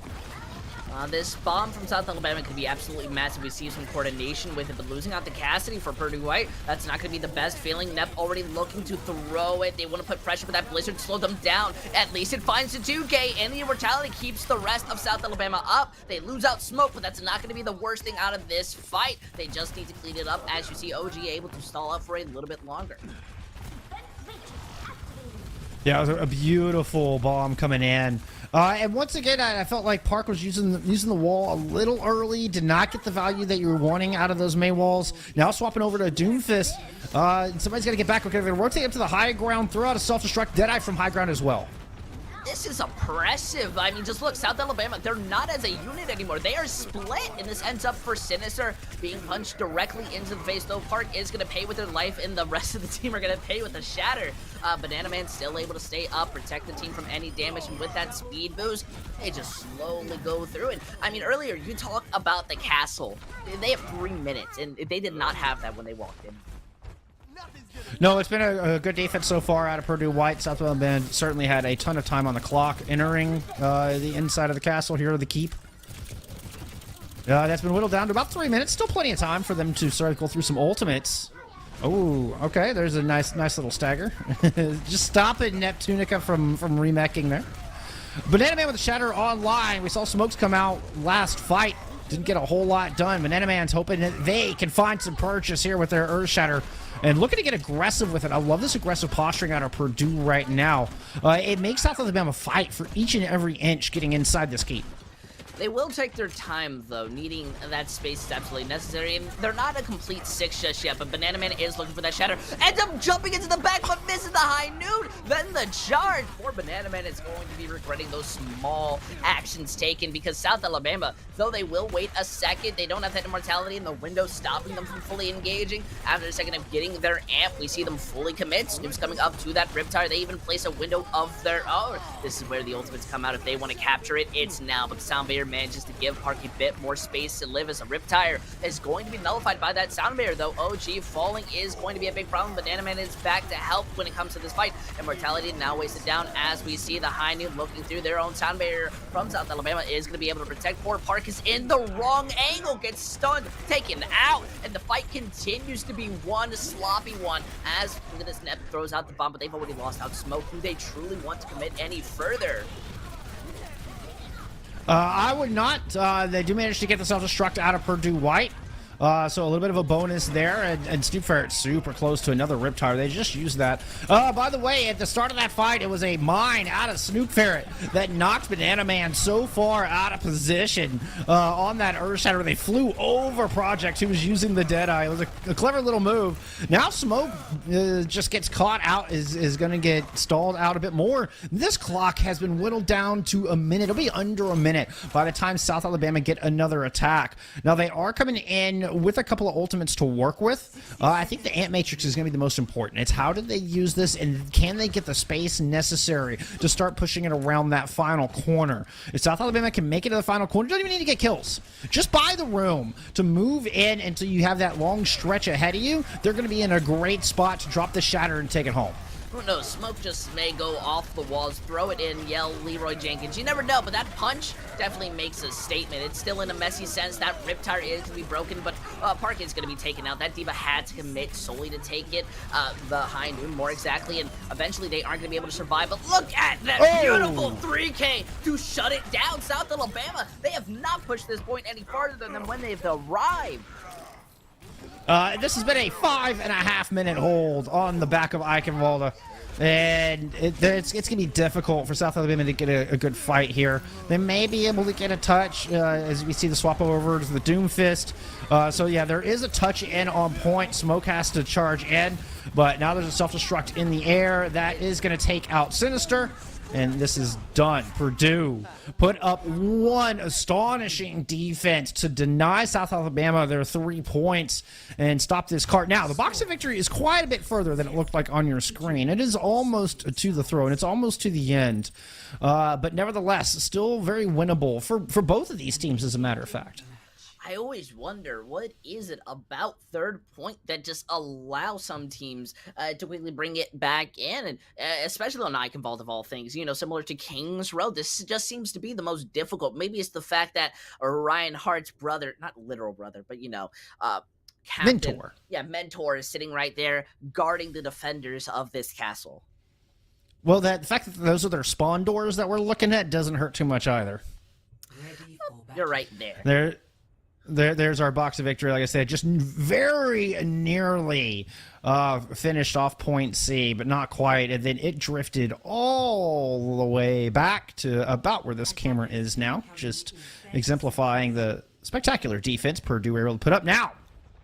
This bomb from South Alabama could be absolutely massive. We see some coordination with it, but losing out the Cassidy for Purdue White, that's not going to be the best feeling. Nep already looking to throw it. They want to put pressure, but that Blizzard slowed them down. At least it finds the 2K, and the Immortality keeps the rest of South Alabama up. They lose out Smoke, but that's not going to be the worst thing out of this fight. They just need to clean it up, as you see OG able to stall up for a little bit longer. Yeah, it was a beautiful bomb coming in. And once again, I felt like Park was using the wall a little early, did not get the value that you were wanting out of those main walls. Now swapping over to Doomfist. Somebody's got to get back. Okay, they're going to rotate up to the high ground, throw out a self-destruct. Deadeye from high ground as well. This is oppressive. I mean, just look, South Alabama, they're not as a unit anymore. They are split, and this ends up for Sinister being punched directly into the face, though Park is going to pay with their life, and the rest of the team are going to pay with the Shatter. Banana Man still able to stay up, protect the team from any damage, and with that speed boost, they just slowly go through it. I mean, earlier, you talked about the castle. They have 3 minutes, and they did not have that when they walked in. No, it's been a good defense so far out of Purdue White. South Alabama certainly had a ton of time on the clock entering the inside of the castle here to the keep. That's been whittled down to about 3 minutes. Still plenty of time for them to cycle through some ultimates. Oh, okay. There's a nice little stagger. Just stop it, Neptunica from remecking there. Banana Man with the Shatter online. We saw Smokes come out last fight. Didn't get a whole lot done. Banana Man's hoping that they can find some purchase here with their Earth Shatter. And looking to get aggressive with it. I love this aggressive posturing out of Purdue right now. It makes South Alabama fight for each and every inch getting inside this keep. They will take their time, though. Needing that space is absolutely necessary. And they're not a complete 6 just yet, but Banana Man is looking for that Shatter. Ends up jumping into the back, but misses the high noon. Then the charge. Poor Banana Man is going to be regretting those small actions taken, because South Alabama, though they will wait a second, they don't have that immortality in the window stopping them from fully engaging. After a second of getting their amp, we see them fully commit. Snoop's coming up to that Riptire. They even place a window of their own. This is where the ultimates come out. If they want to capture it, it's now. But the Sound Barrier manages to give Park a bit more space to live, as a Riptire is going to be nullified by that Sound Barrier, though. OG falling is going to be a big problem. Banana Man is back to help when it comes to this fight. Immortality now wasted down, as we see the High Noon looking through their own Sound Barrier from South Alabama is going to be able to protect. Poor Park is in the wrong angle, gets stunned, taken out, and the fight continues to be one sloppy one as this Nep throws out the bomb, but they've already lost out Smoke. Do they truly want to commit any further? I would not. They do manage to get the self-destruct out of Purdue White. So a little bit of a bonus there, and Snoop Ferret super close to another Riptire. They just used that. By the way, at the start of that fight, it was a mine out of Snoop Ferret that knocked Banana Man so far out of position on that Earth Shatter. They flew over Project, who was using the Deadeye. It was a clever little move. Now Smoke just gets caught out, is going to get stalled out a bit more. This clock has been whittled down to a minute. It'll be under a minute by the time South Alabama get another attack. Now, they are coming in with a couple of ultimates to work with. I think the Ant Matrix is going to be the most important. It's how do they use this, and can they get the space necessary to start pushing it around that final corner? If South Alabama can make it to the final corner, you don't even need to get kills. Just buy the room to move in until you have that long stretch ahead of you. They're going to be in a great spot to drop the Shatter and take it home. Who knows? Smoke just may go off the walls, throw it in, yell Leroy Jenkins. You never know, but that punch definitely makes a statement. It's still in a messy sense. That Riptire is going to be broken, but Park is going to be taken out. That Diva had to commit solely to take it behind him, more exactly, and eventually they aren't going to be able to survive. But look at that beautiful 3K to shut it down. South Alabama, they have not pushed this point any farther than when they've arrived. This has been a 5.5 minute hold on the back of Eichenwalde. And it's going to be difficult for South Alabama to get a good fight here. They may be able to get a touch as we see the swap over to the Doomfist. So yeah, there is a touch in on point. Smoke has to charge in, but now there's a self-destruct in the air. That is going to take out Sinister. And this is done. Purdue put up one astonishing defense to deny South Alabama their 3 points and stop this cart. Now, the box of victory is quite a bit further than it looked like on your screen. It is almost to the throw, and it's almost to the end. But nevertheless, still very winnable for both of these teams, as a matter of fact. I always wonder, what is it about third point that just allows some teams to quickly bring it back in, and especially on Eichenwalde of all things, you know, similar to King's Road. This just seems to be the most difficult. Maybe it's the fact that Ryan Hart's brother, not literal brother, but you know, captain, mentor. Yeah, mentor is sitting right there guarding the defenders of this castle. Well, the fact that those are their spawn doors that we're looking at doesn't hurt too much either. You're right there. There's our box of victory. Like I said, just very nearly finished off point C, but not quite. And then it drifted all the way back to about where this camera is now, just exemplifying the spectacular defense Purdue were able to put up. Now,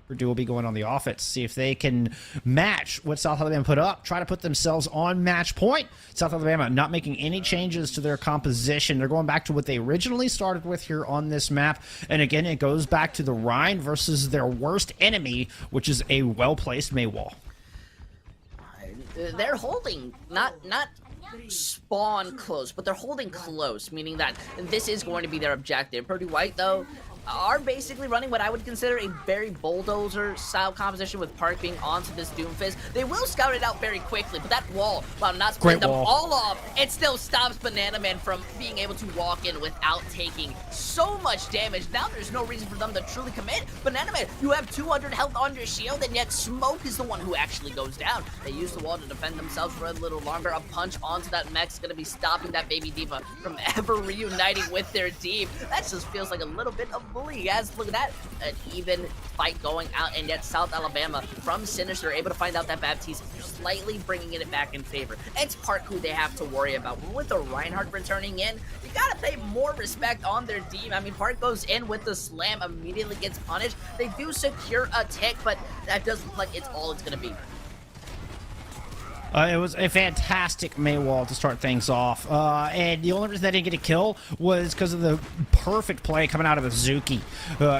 Purdue will be going on the offense, see if they can match what South Alabama put up, try to put themselves on match point. South Alabama not making any changes to their composition. They're going back to what they originally started with here on this map. And again, it goes back to the Rhine versus their worst enemy, which is a well-placed Maywall. They're holding, not spawn close, but they're holding close, meaning that this is going to be their objective. Purdue White, though, are basically running what I would consider a very bulldozer-style composition, with Park being onto this Doomfist. They will scout it out very quickly, but that wall, while not splitting them all off, it still stops Banana Man from being able to walk in without taking so much damage. Now there's no reason for them to truly commit. Banana Man, you have 200 health on your shield, and yet Smoke is the one who actually goes down. They use the wall to defend themselves for a little longer. A punch onto that mech is going to be stopping that Baby Diva from ever reuniting with their team. That just feels like a little bit of bully, guys. Look at that, an even fight going out, and yet South Alabama from Sinister able to find out that Baptiste slightly bringing it back in favor. It's Park who they have to worry about. But with the Reinhardt returning in, you gotta pay more respect on their team. I mean, Park goes in with the slam, immediately gets punished. They do secure a tick, but that doesn't look like it's all it's gonna be. It was a fantastic Maywall to start things off. And the only reason they didn't get a kill was because of the perfect play coming out of Azuki,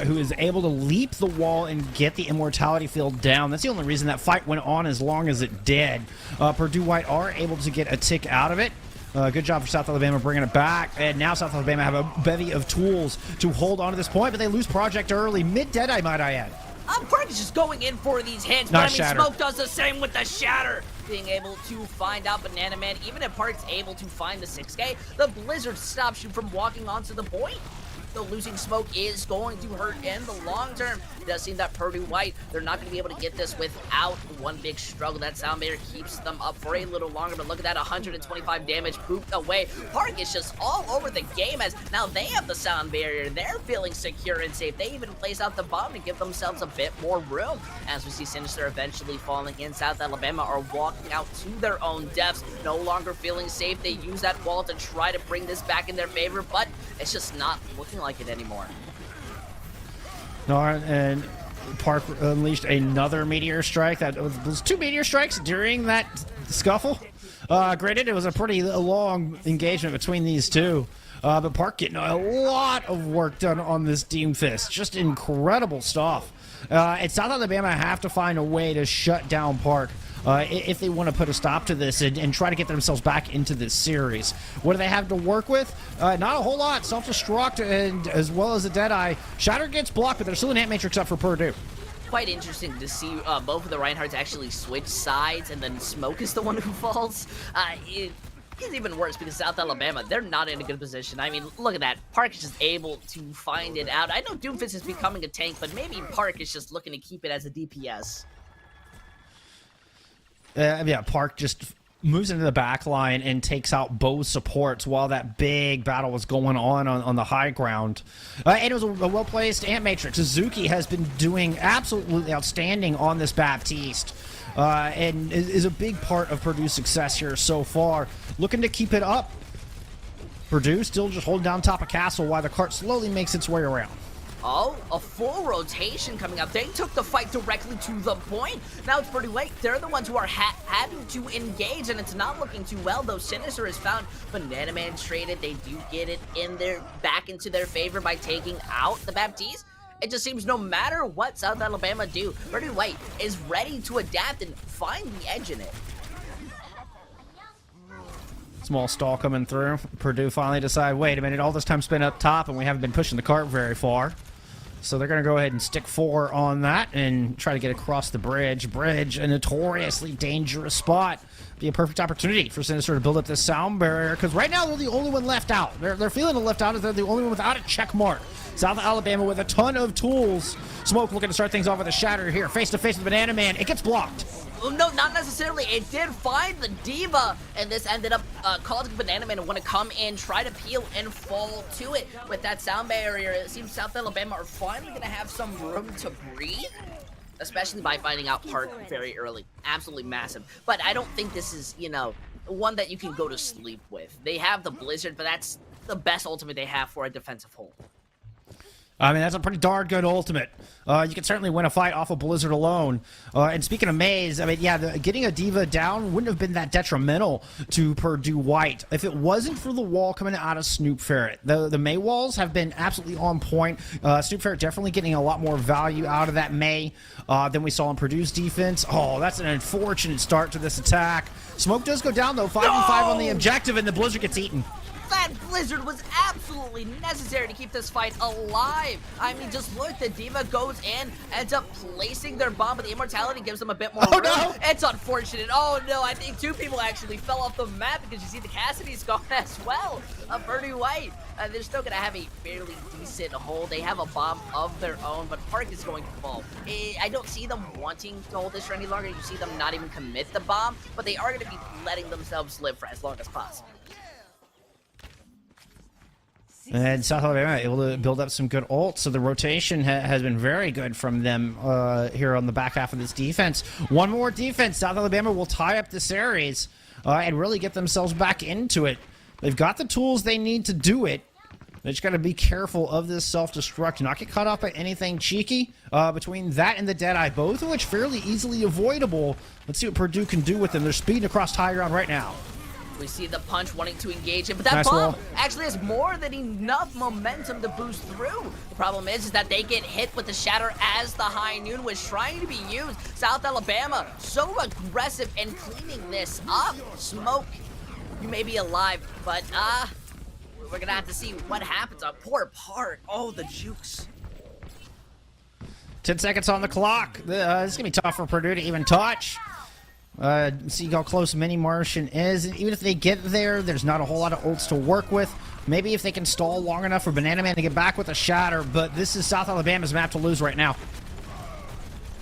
who is able to leap the wall and get the immortality field down. That's the only reason that fight went on as long as it did. Purdue White are able to get a tick out of it. Good job for South Alabama bringing it back. And now South Alabama have a bevy of tools to hold on to this point, but they lose Project early. Mid-Deadeye, might I add. Park is just going in for these hits, but I mean, Smoke does the same with the Shatter. Being able to find out Banana Man, even if Park's able to find the 6K, the Blizzard stops you from walking onto the point. though losing Smoke is going to hurt in the long term. It does seem that Purdue White, they're not going to be able to get this without one big struggle. That sound barrier keeps them up for a little longer, but look at that, 125 damage pooped away. Park is just all over the game as now they have the sound barrier. They're feeling secure and safe. They even place out the bomb to give themselves a bit more room. As we see Sinister eventually falling in, South Alabama are walking out to their own deaths, no longer feeling safe. They use that wall to try to bring this back in their favor, but it's just not looking like it anymore. No, and Park unleashed another meteor strike. That was 2 meteor strikes during that scuffle. Granted, it was a pretty long engagement between these two. But Park getting a lot of work done on this Doomfist. Just incredible stuff. And South Alabama have to find a way to shut down Park if they want to put a stop to this and try to get themselves back into this series. What do they have to work with? Not a whole lot. Self-destruct and as well as a Deadeye. Shatter gets blocked, but there's still an Ant Matrix up for Purdue. Quite interesting to see both of the Reinhardts actually switch sides, and then Smoke is the one who falls. It is even worse because South Alabama, they're not in a good position. I mean, look at that. Park is just able to find it out. I know Doomfist is becoming a tank, but maybe Park is just looking to keep it as a DPS. Yeah, Park just moves into the back line and takes out both supports while that big battle was going on the high ground. And it was a well-placed Ant Matrix. Suzuki has been doing absolutely outstanding on this Baptiste. And is a big part of Purdue's success here so far. Looking to keep it up. Purdue still just holding down top of Castle while the cart slowly makes its way around. Oh, a full rotation coming up. They took the fight directly to the point. Now it's Purdue White. They're the ones who are having to engage, and it's not looking too well, though Sinister is found. Banana Man traded. They do get it in their back into their favor by taking out the Baptiste. It just seems no matter what South Alabama do, Purdue White is ready to adapt and find the edge in it. Small stall coming through. Purdue finally decide, wait a minute, all this time spent up top and we haven't been pushing the cart very far. So they're going to go ahead and stick 4 on that and try to get across the bridge. Bridge, a notoriously dangerous spot. Be a perfect opportunity for Sinister to build up this sound barrier, because right now they're the only one left out. They're feeling left out as they're the only one without a check mark. South Alabama with a ton of tools. Smoke looking to start things off with a shatter here. Face to face with Banana Man. It gets blocked. Well, no, not necessarily. It did find the Diva, and this ended up causing Banana Man to want to come in, try to peel, and fall to it. With that sound barrier, it seems South Alabama are finally going to have some room to breathe, especially by finding out Park very early. Absolutely massive. But I don't think this is, one that you can go to sleep with. They have the Blizzard, but that's the best ultimate they have for a defensive hold. I mean, that's a pretty darn good ultimate. You can certainly win a fight off of Blizzard alone. And speaking of Maze, I mean, yeah, getting a Diva down wouldn't have been that detrimental to Purdue White if it wasn't for the wall coming out of Snoop Ferret. The May walls have been absolutely on point. Snoop Ferret definitely getting a lot more value out of that May than we saw in Purdue's defense. Oh, that's an unfortunate start to this attack. Smoke does go down, though. 5-5 on the objective, and the Blizzard gets eaten. That Blizzard was absolutely necessary to keep this fight alive. I mean, just look, the Diva goes in, ends up placing their bomb, but the Immortality gives them a bit more room. No. It's unfortunate. Oh, no, I think 2 people actually fell off the map because you see the Cassidy's gone as well. Purdue White, they're still going to have a fairly decent hold. They have a bomb of their own, but Park is going to fall. I don't see them wanting to hold this for any longer. You see them not even commit the bomb, but they are going to be letting themselves live for as long as possible. And South Alabama able to build up some good ults, so the rotation has been very good from them here on the back half of this defense. One more defense, South Alabama will tie up the series and really get themselves back into it. They've got the tools they need to do it. They just got to be careful of this self-destruct, not get caught up by anything cheeky. Between that and the Deadeye, both of which fairly easily avoidable. Let's see what Purdue can do with them. They're speeding across high ground right now. We see the punch wanting to engage it, but that Nice bomb wall. actually has more than enough momentum to boost through. The problem is that they get hit with the shatter as the high noon was trying to be used. South Alabama so aggressive and cleaning this up. Smoke, you may be alive, but we're gonna have to see what happens on poor Park. Oh, the jukes. 10 seconds on the clock. This is going to be tough for Purdue to even touch. See how close Mini Martian is. And even if they get there, there's not a whole lot of ults to work with. Maybe if they can stall long enough for Banana Man to get back with a shatter, but this is South Alabama's map to lose right now.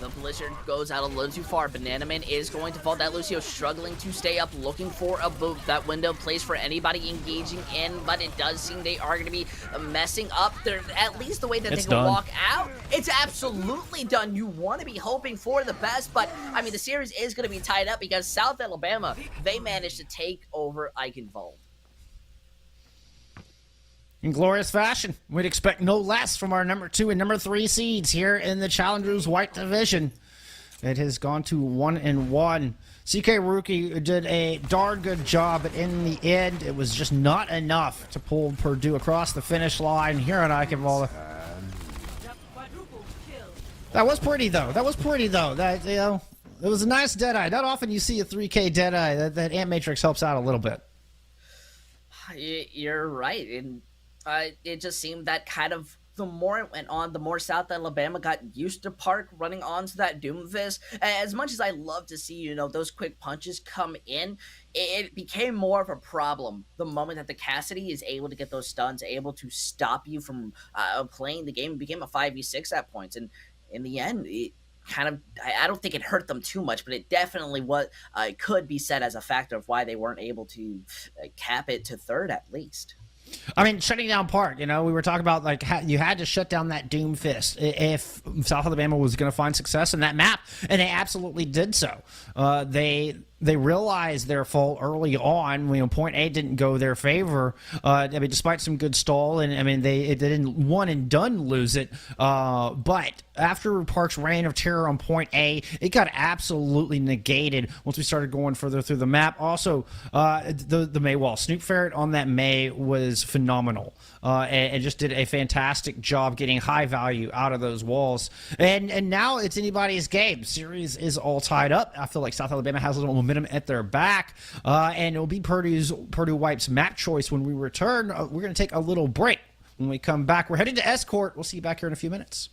The Blizzard goes out a little too far. Banana Man is going to fall. That Lucio struggling to stay up, looking for a boot. That window plays for anybody engaging in, but it does seem they are going to be messing up their, at least the way that It's they can done. walk out. It's absolutely done. You want to be hoping for the best, but I mean, the series is going to be tied up because South Alabama, they managed to take over Eichenwald. In glorious fashion, we'd expect no less from our number 2 and number 3 seeds here in the Challengers White Division. It has gone to 1-1. CK Rookie did a darn good job, but in the end, it was just not enough to pull Purdue across the finish line here on Eichenwald. That was pretty, though. That, you know, it was a nice Deadeye. Not often you see a 3K Deadeye. That Ant Matrix helps out a little bit. You're right, and it just seemed that kind of the more it went on, the more South Alabama got used to Park running onto that Doomfist. As much as I love to see, you know, those quick punches come in, it became more of a problem the moment that the Cassidy is able to get those stuns, able to stop you from playing the game. It became a 5v6 at points, and in the end, it kind of, I don't think it hurt them too much, but it definitely could be said as a factor of why they weren't able to cap it to third at least. I mean, shutting down Park, you know, we were talking about, like, you had to shut down that Doomfist if South Alabama was going to find success in that map, and they absolutely did so. They realized their fault early on when point A didn't go their favor. I mean, despite some good stall, and I mean, they didn't one and done lose it. But after Park's reign of terror on point A, it got absolutely negated once we started going further through the map. Also, the May wall, Snoop Ferret on that May was phenomenal, and just did a fantastic job getting high value out of those walls. And now it's anybody's game. Series is all tied up. I feel like South Alabama has a little momentum at their back, and it'll be Purdue Wipe's map choice when we return. We're going to take a little break. When we come back, we're headed to Escort. We'll see you back here in a few minutes.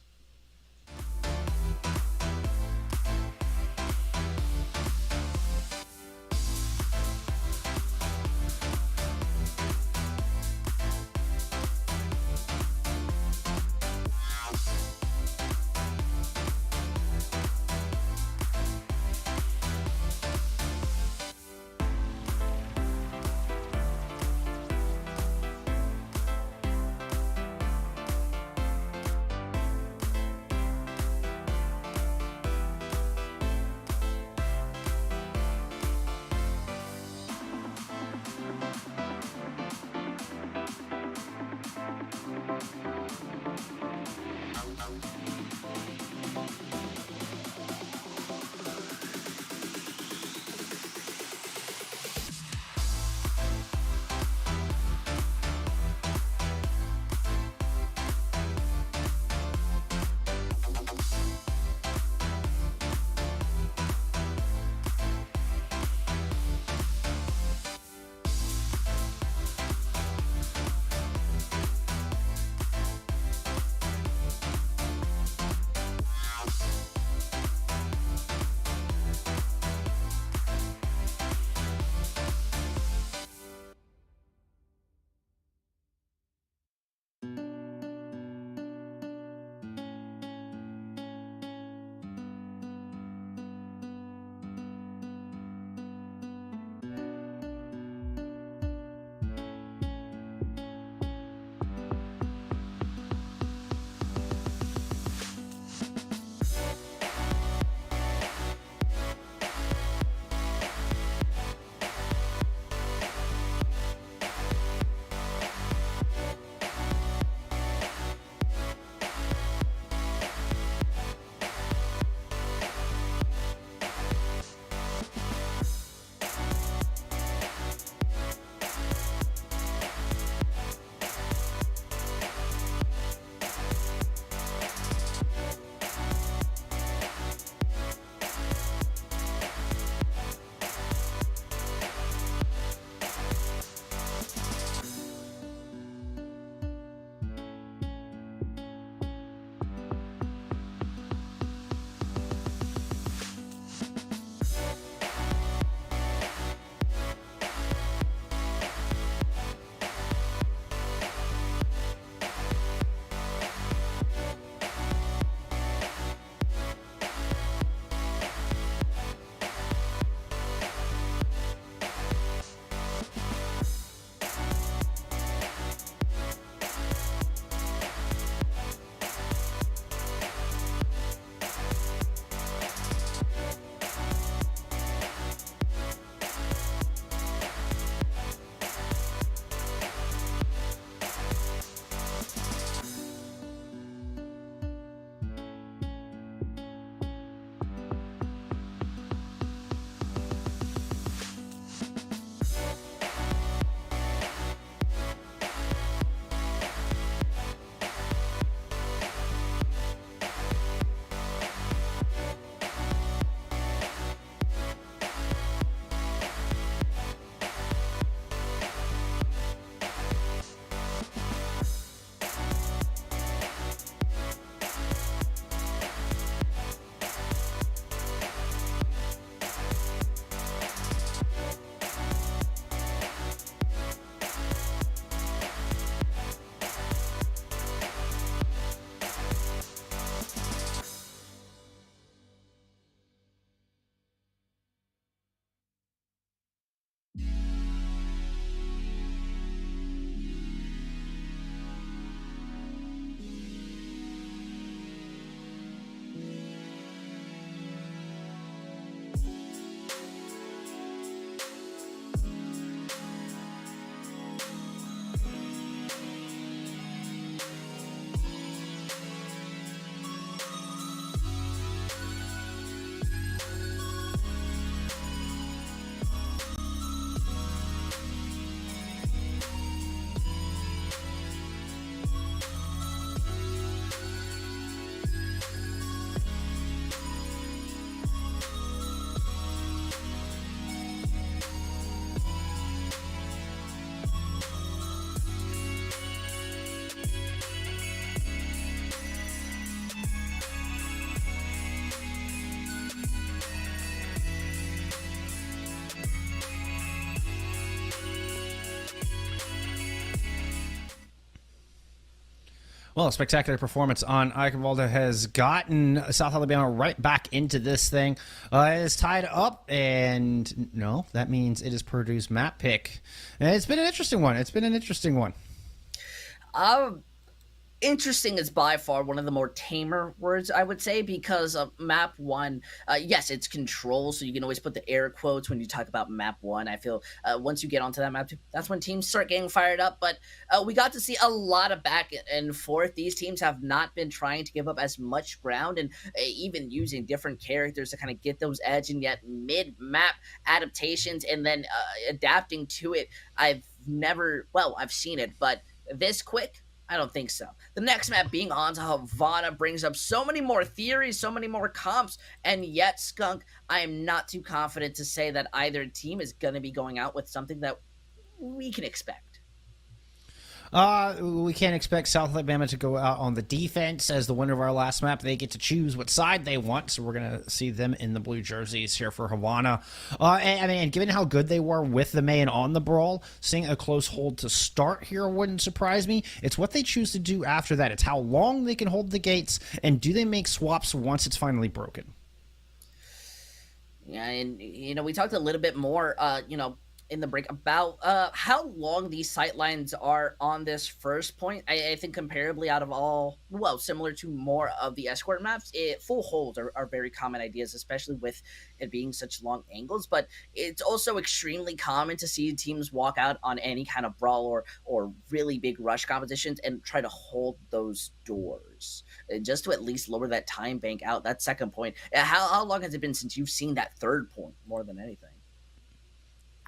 Well, a spectacular performance on Eichenwalde has gotten South Alabama right back into this thing. It is tied up, and no, that means it is Purdue's map pick. And it's been an interesting one. Interesting is by far one of the more tamer words, I would say, because map one, yes, it's control, so you can always put the air quotes when you talk about map one. I feel once you get onto that map, that's when teams start getting fired up. But we got to see a lot of back and forth. These teams have not been trying to give up as much ground, and even using different characters to kind of get those edge and yet mid-map adaptations and then adapting to it. I've seen it, but this quick, I don't think so. The next map being onto Havana brings up so many more theories, so many more comps, and yet, Skunk, I am not too confident to say that either team is going to be going out with something that we can expect. We can't expect South Alabama to go out on the defense. As the winner of our last map, they get to choose what side they want, so we're going to see them in the blue jerseys here for Havana. And given how good they were with the main on the brawl, seeing a close hold to start here wouldn't surprise me. It's what they choose to do after that. It's how long they can hold the gates, and do they make swaps once it's finally broken? Yeah, and, we talked a little bit more, in the break about how long these sight lines are on this first point. I think comparably out of all, similar to more of the escort maps, full holds are very common ideas, especially with it being such long angles. But it's also extremely common to see teams walk out on any kind of brawl or really big rush competitions and try to hold those doors just to at least lower that time bank out. That second point. How long has it been since you've seen that third point more than anything?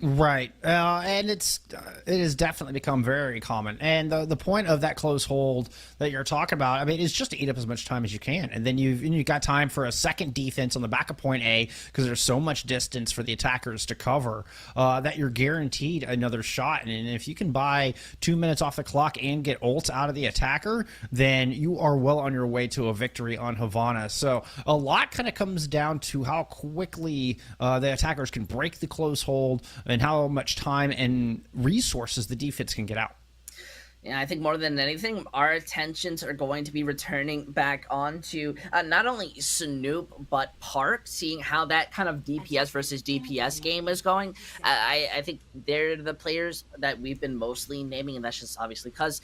Right, and it has definitely become very common. And the point of that close hold that you're talking about, is just to eat up as much time as you can, and then you've got time for a second defense on the back of point A because there's so much distance for the attackers to cover that you're guaranteed another shot. And if you can buy 2 minutes off the clock and get ult out of the attacker, then you are well on your way to a victory on Havana. So a lot kind of comes down to how quickly the attackers can break the close hold and how much time and resources the defense can get out. Yeah, I think more than anything, our attentions are going to be returning back onto not only Snoop, but Park, seeing how that kind of DPS versus DPS game is going. I think they're the players that we've been mostly naming, and that's just obviously because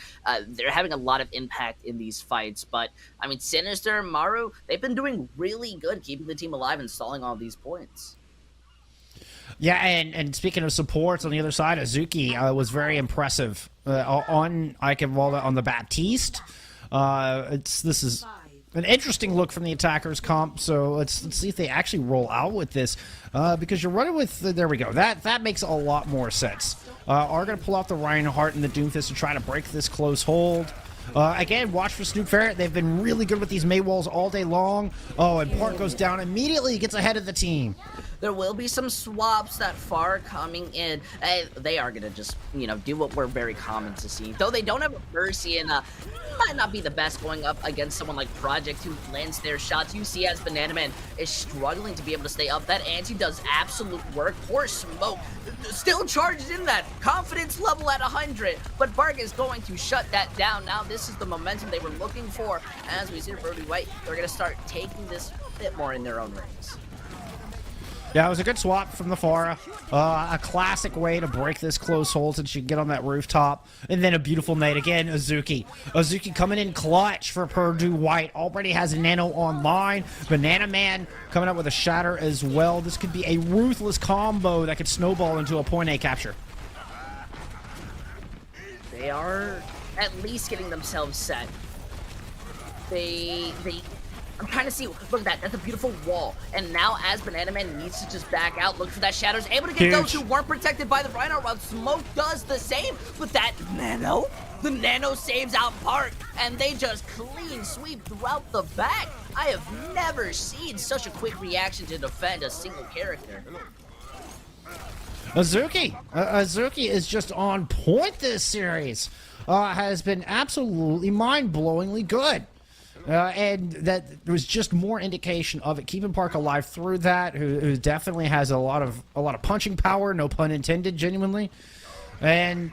they're having a lot of impact in these fights. But, Sinister, Maru, they've been doing really good keeping the team alive and stalling all these points. Yeah, and speaking of supports on the other side, Azuki was very impressive on Eichenwalde on the Baptiste. This is an interesting look from the attackers comp, so let's see if they actually roll out with this, because you're running with, there we go, that makes a lot more sense. Are going to pull out the Reinhardt and the Doomfist to try to break this close hold. Again, watch for Snoop Ferret. They've been really good with these Maywalls all day long. Oh, and Park goes down immediately, gets ahead of the team. There will be some swaps that far coming in. They are going to just, do what we're very common to see. Though they don't have a Mercy and might not be the best going up against someone like Project who lands their shots. You see as Banana Man is struggling to be able to stay up. That anti does absolute work. Poor Smoke still charges in that. Confidence level at 100. But Bark is going to shut that down. Now this is the momentum they were looking for. As we see Brody White, they're going to start taking this a bit more in their own rings. Yeah, it was a good swap from the Pharah. A classic way to break this close hold since you can get on that rooftop. And then a beautiful nade again, Azuki. Azuki coming in clutch for Purdue White. Already has Nano online. Banana Man coming up with a shatter as well. This could be a ruthless combo that could snowball into a point A capture. They are at least getting themselves set. I'm trying to see. Look at that. That's a beautiful wall. And now, as Banana Man needs to just back out, look for that shadows. Able to get those who weren't protected by the Rhino while Smoke does the same. But that Nano, the Nano saves out Park, and they just clean sweep throughout the back. I have never seen such a quick reaction to defend a single character. Azuki is just on point this series. Has been absolutely mind-blowingly good. And that was just more indication of it, keeping Park alive through that, who definitely has a lot of punching power, no pun intended, genuinely. And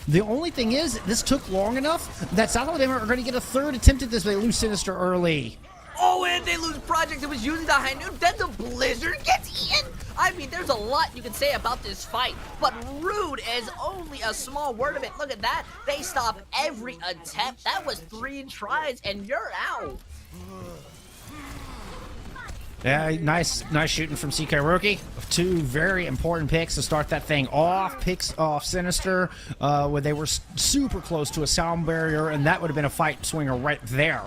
the only thing is, this took long enough that South Alabama are going to get a third attempt at this. They lose Sinister early. Oh, and they lose Project that was using the high noon. Then the Blizzard gets in. I mean, there's a lot you can say about this fight, but rude is only a small word of it. Look at that. They stop every attempt. That was 3 tries, and you're out. Yeah, nice shooting from CK Rookie. 2 very important picks to start that thing off. Picks off Sinister, where they were super close to a sound barrier, and that would have been a fight swinger right there.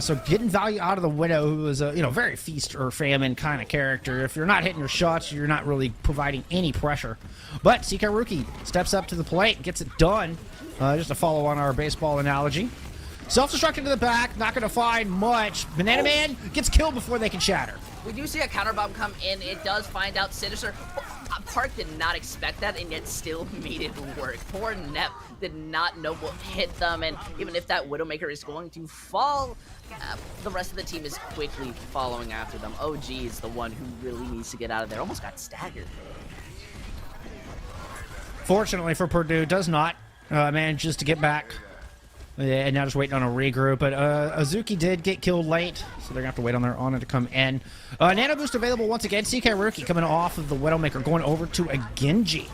So getting value out of the Widow, who is a very feast or famine kind of character. If you're not hitting your shots, you're not really providing any pressure. But CK Rookie steps up to the plate, gets it done. Just to follow on our baseball analogy. Self-destruct to the back, not going to find much. Banana Man gets killed before they can shatter. We do see a counter bomb come in. It does find out Sinister. Park did not expect that and yet still made it work. Poor Nep did not know what hit them, and even if that Widowmaker is going to fall, the rest of the team is quickly following after them. OG is the one who really needs to get out of there. Almost got staggered. Fortunately for Purdue, does not manages to get back. Yeah, and now just waiting on a regroup. But Azuki did get killed late, so they're going to have to wait on it to come in. Nano Boost available once again. CK Rookie coming off of the Widowmaker, going over to a Genji.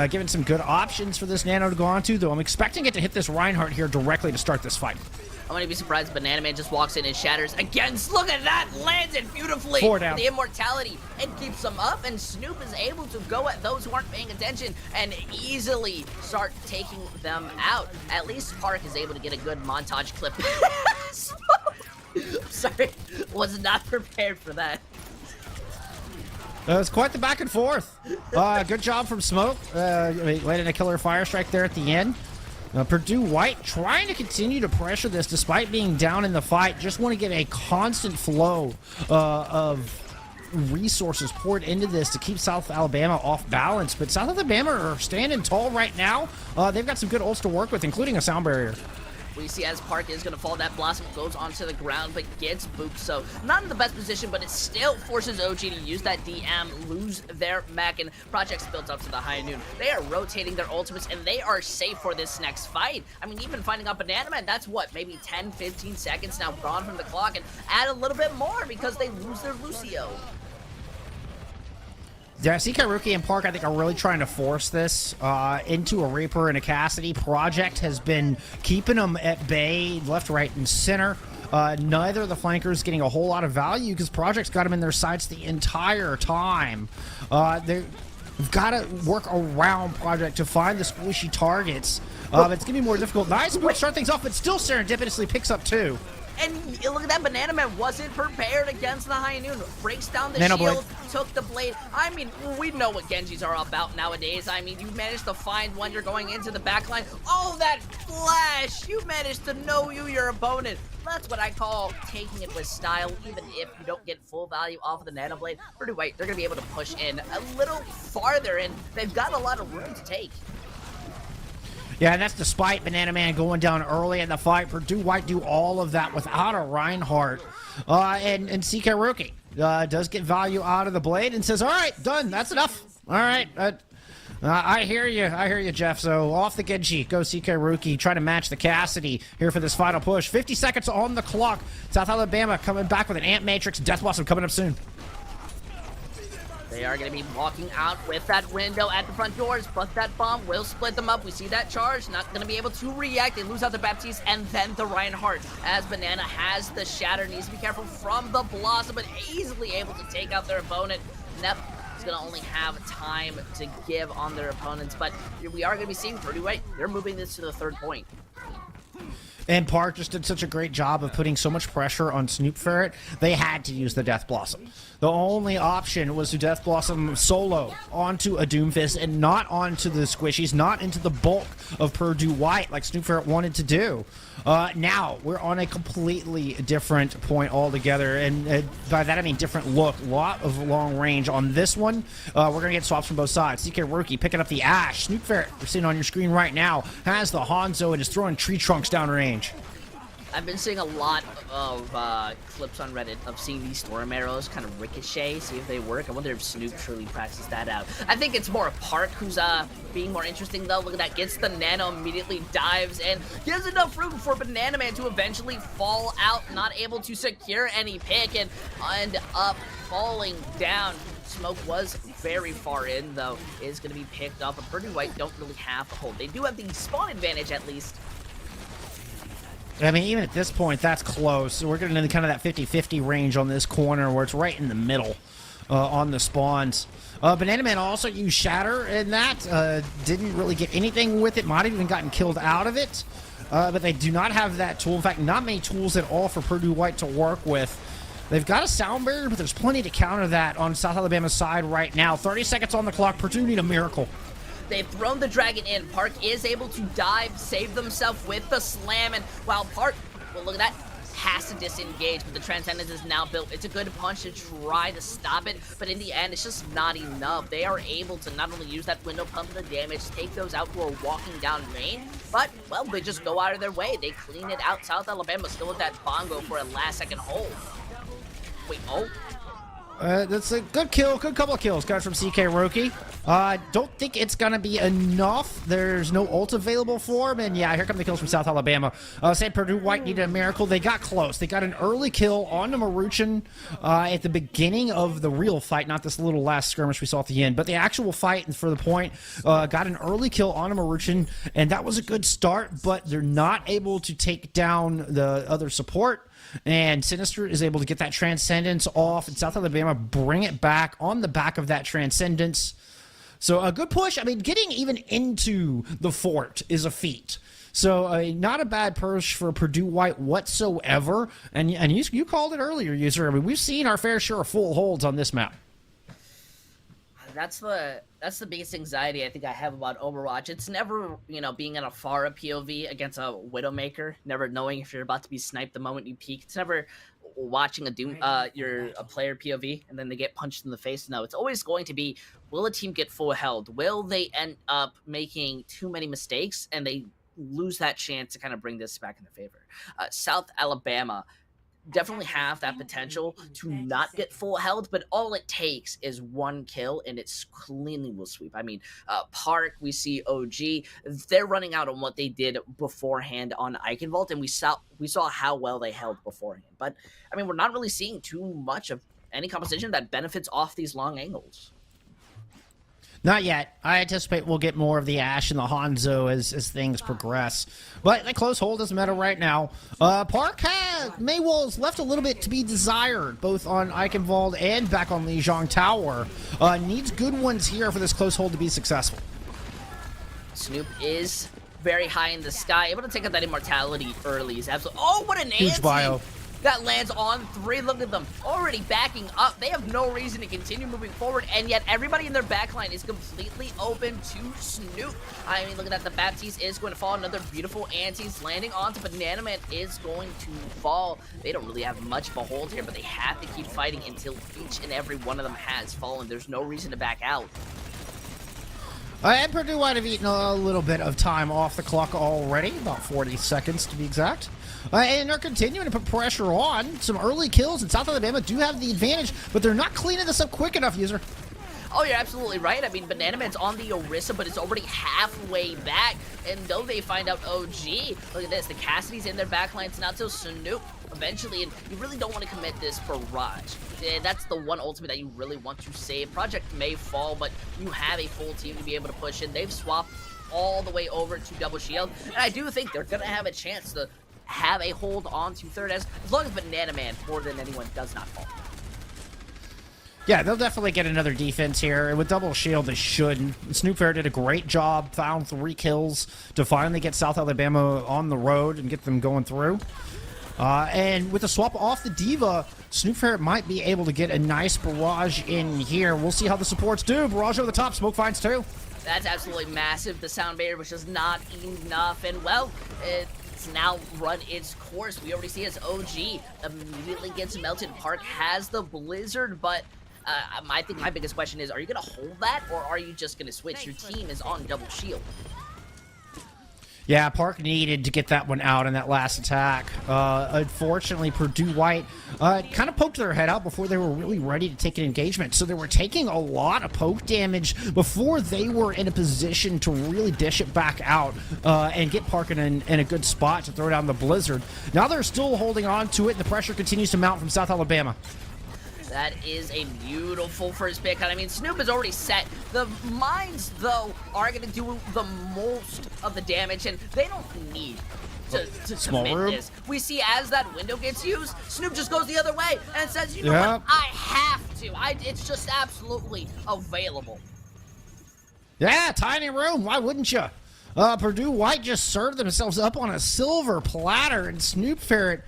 Giving some good options for this Nano to go on to, though. I'm expecting it to hit this Reinhardt here directly to start this fight. I'm gonna be surprised if Banana Man just walks in and shatters again. Look at that! Lands it beautifully! 4 down. The immortality. It keeps them up, and Snoop is able to go at those who aren't paying attention and easily start taking them out. At least Park is able to get a good montage clip. Sorry, was not prepared for that. It's quite the back and forth. Good job from Smoke. Landing a killer fire strike there at the end. Purdue White trying to continue to pressure this despite being down in the fight. Just want to get a constant flow of resources poured into this to keep South Alabama off balance. But South Alabama are standing tall right now. They've got some good ults to work with, including a sound barrier. We see as Park is going to fall, that Blossom goes onto the ground, but gets booped. So not in the best position, but it still forces OG to use that DM, lose their mech, and Project's built up to the high noon. They are rotating their ultimates, and they are safe for this next fight. I mean, even finding out Banana Man, that's what, maybe 10, 15 seconds now gone from the clock, and add a little bit more because they lose their Lucio. Yeah, CK Rookie and Park, I think, are really trying to force this into a Reaper and a Cassidy. Project has been keeping them at bay, left, right, and center. Neither of the flankers getting a whole lot of value because Project's got them in their sights the entire time. They've got to work around Project to find the squishy targets. It's going to be more difficult. Nice move to start things off, but still serendipitously picks up 2. And look at that, Banana Man wasn't prepared against the high noon. Breaks down the Nano shield, Blade. took the blade. I mean, we know what Genjis are about nowadays. I mean, you managed to find one, you're going into the backline. Oh, that flash! You managed to know your opponent. That's what I call taking it with style, even if you don't get full value off of the Nano Blade. Purdue White, they're going to be able to push in a little farther, and they've got a lot of room to take. Yeah, and that's despite Banana Man going down early in the fight. Purdue White do all of that without a Reinhardt. And CK Rookie does get value out of the blade and says, all right, done. That's enough. All right. I hear you, Jeff. So off the Genji, go CK Rookie. Try to match the Cassidy here for this final push. 50 seconds on the clock. South Alabama coming back with an Ant Matrix. Death Blossom coming up soon. They are going to be walking out with that window at the front doors, but that bomb will split them up. We see that charge, not going to be able to react. They lose out the Baptiste and then the Reinhardt. As Banana has the Shatter, needs to be careful from the Blossom, but easily able to take out their opponent. Nep is going to only have time to give on their opponents, but we are going to be seeing Purdue White. They're moving this to the 3rd point. And Park just did such a great job of putting so much pressure on Snoop Ferret, they had to use the Death Blossom. The only option was to Death Blossom solo onto a Doomfist and not onto the squishies, not into the bulk of Purdue White like Snoop Ferret wanted to do. Now, we're on a completely different point altogether, and by that I mean different look. A lot of long range on this one. We're going to get swaps from both sides. CK Rookie picking up the Ash. Snoop Ferret, we're seeing on your screen right now, has the Hanzo and is throwing tree trunks downrange. I've been seeing a lot of clips on Reddit of seeing these storm arrows kind of ricochet, see if they work. I wonder if Snoop truly practiced that out. I think it's more Park who's being more interesting though. Look at that, gets the nano, immediately dives and gives enough room for Banana Man to eventually fall out, not able to secure any pick and end up falling down. Smoke was very far in though, is going to be picked up, but Purdue White don't really have a hold. They do have the spawn advantage at least. I mean, even at this point, that's close. We're getting into kind of that 50-50 range on this corner where it's right in the middle on the spawns. Banana Man also used Shatter in that. Didn't really get anything with it. Might have even gotten killed out of it. But they do not have that tool. In fact, not many tools at all for Purdue White to work with. They've got a sound barrier, but there's plenty to counter that on South Alabama's side right now. 30 seconds on the clock. Purdue need a miracle. They've thrown the dragon in. Park is able to dive, save themselves with the slam, and while Park, well, look at that, has to disengage, but the Transcendence is now built. It's a good punch to try to stop it, but in the end, it's just not enough. They are able to not only use that window, pump the damage, take those out who are walking down main, but, well, they just go out of their way. They clean it out. South Alabama still with that bongo for a last-second hold. Wait, oh? That's a good kill, good couple of kills coming from CK Roki. Don't think it's gonna be enough. There's no ult available for him, and yeah, here come the kills from South Alabama. Say Purdue White needed a miracle. They got close. They got an early kill on the Maruchan at the beginning of the real fight, not this little last skirmish we saw at the end, but the actual fight for the point. Got an early kill on a Maruchan, and that was a good start, but they're not able to take down the other support. And Sinister is able to get that Transcendence off, and South Alabama bring it back on the back of that Transcendence. So a good push. I mean, getting even into the fort is a feat. So not a bad push for Purdue White whatsoever. And you called it earlier, User. I mean, we've seen our fair share of full holds on this map. That's the biggest anxiety I think I have about Overwatch. It's never, being in a Pharah POV against a Widowmaker, never knowing if you're about to be sniped the moment you peek. It's never watching a player POV and then they get punched in the face. No, it's always going to be, will a team get full held? Will they end up making too many mistakes and they lose that chance to kind of bring this back in their favor? South Alabama definitely have that potential to not get full held, but all it takes is one kill and it's cleanly will sweep. I mean, Park, we see OG, they're running out on what they did beforehand on Eichenwald, and we saw how well they held beforehand. But I mean, we're not really seeing too much of any composition that benefits off these long angles. Not yet. I anticipate we'll get more of the Ashe and the Hanzo as things progress. But the close hold doesn't matter right now. Park Maywall's left a little bit to be desired, both on Eichenwald and back on Lijiang Tower. Needs good ones here for this close hold to be successful. Snoop is very high in the sky, able to take out that immortality early. He's absolutely... Oh, what an huge bio. That lands on 3. Look at them, already backing up. They have no reason to continue moving forward, and yet everybody in their backline is completely open to Snoop. I mean, look at that. The Baptiste is going to fall. Another beautiful antis landing onto Banana Man is going to fall. They don't really have much of a hold here, but they have to keep fighting until each and every one of them has fallen. There's no reason to back out. And Purdue might have eaten a little bit of time off the clock already, about 40 seconds to be exact. And they're continuing to put pressure on. Some early kills, and South Alabama do have the advantage, but they're not cleaning this up quick enough, User. Oh, you're absolutely right. I mean, Banana Man's on the Orisa, but it's already halfway back. And though they find out OG, look at this. The Cassidy's in their backline. It's not so Snoop eventually, and you really don't want to commit this barrage. That's the one ultimate that you really want to save. Project may fall, but you have a full team to be able to push in. They've swapped all the way over to double shield, and I do think they're going to have a chance to have a hold on to third as long as Banana Man, more than anyone, does not fall. Yeah, they'll definitely get another defense here. With double shield, they should. Snoop Fair did a great job, found 3 kills to finally get South Alabama on the road and get them going through. And with the swap off the Diva, Snoop Fair might be able to get a nice barrage in here. We'll see how the supports do. Barrage over the top, smoke finds 2. That's absolutely massive. The sound barrier was just not enough, and well, it's now run its course. We already see as OG immediately gets melted. Park has the Blizzard, but I think my biggest question is, are you going to hold that, or are you just going to switch? Your team is on double shield. Yeah, Park needed to get that one out in that last attack. Unfortunately, Purdue White kind of poked their head out before they were really ready to take an engagement. So they were taking a lot of poke damage before they were in a position to really dish it back out and get Park in a good spot to throw down the Blizzard. Now they're still holding on to it, and the pressure continues to mount from South Alabama. That is a beautiful first pick. I mean, Snoop is already set. The mines, though, are going to do the most of the damage, and they don't need to commit room. this. We see as that window gets used, Snoop just goes the other way and says, you know what, I have to. It's just absolutely available. Yeah, tiny room. Why wouldn't you? Purdue White just served themselves up on a silver platter, and Snoop Ferret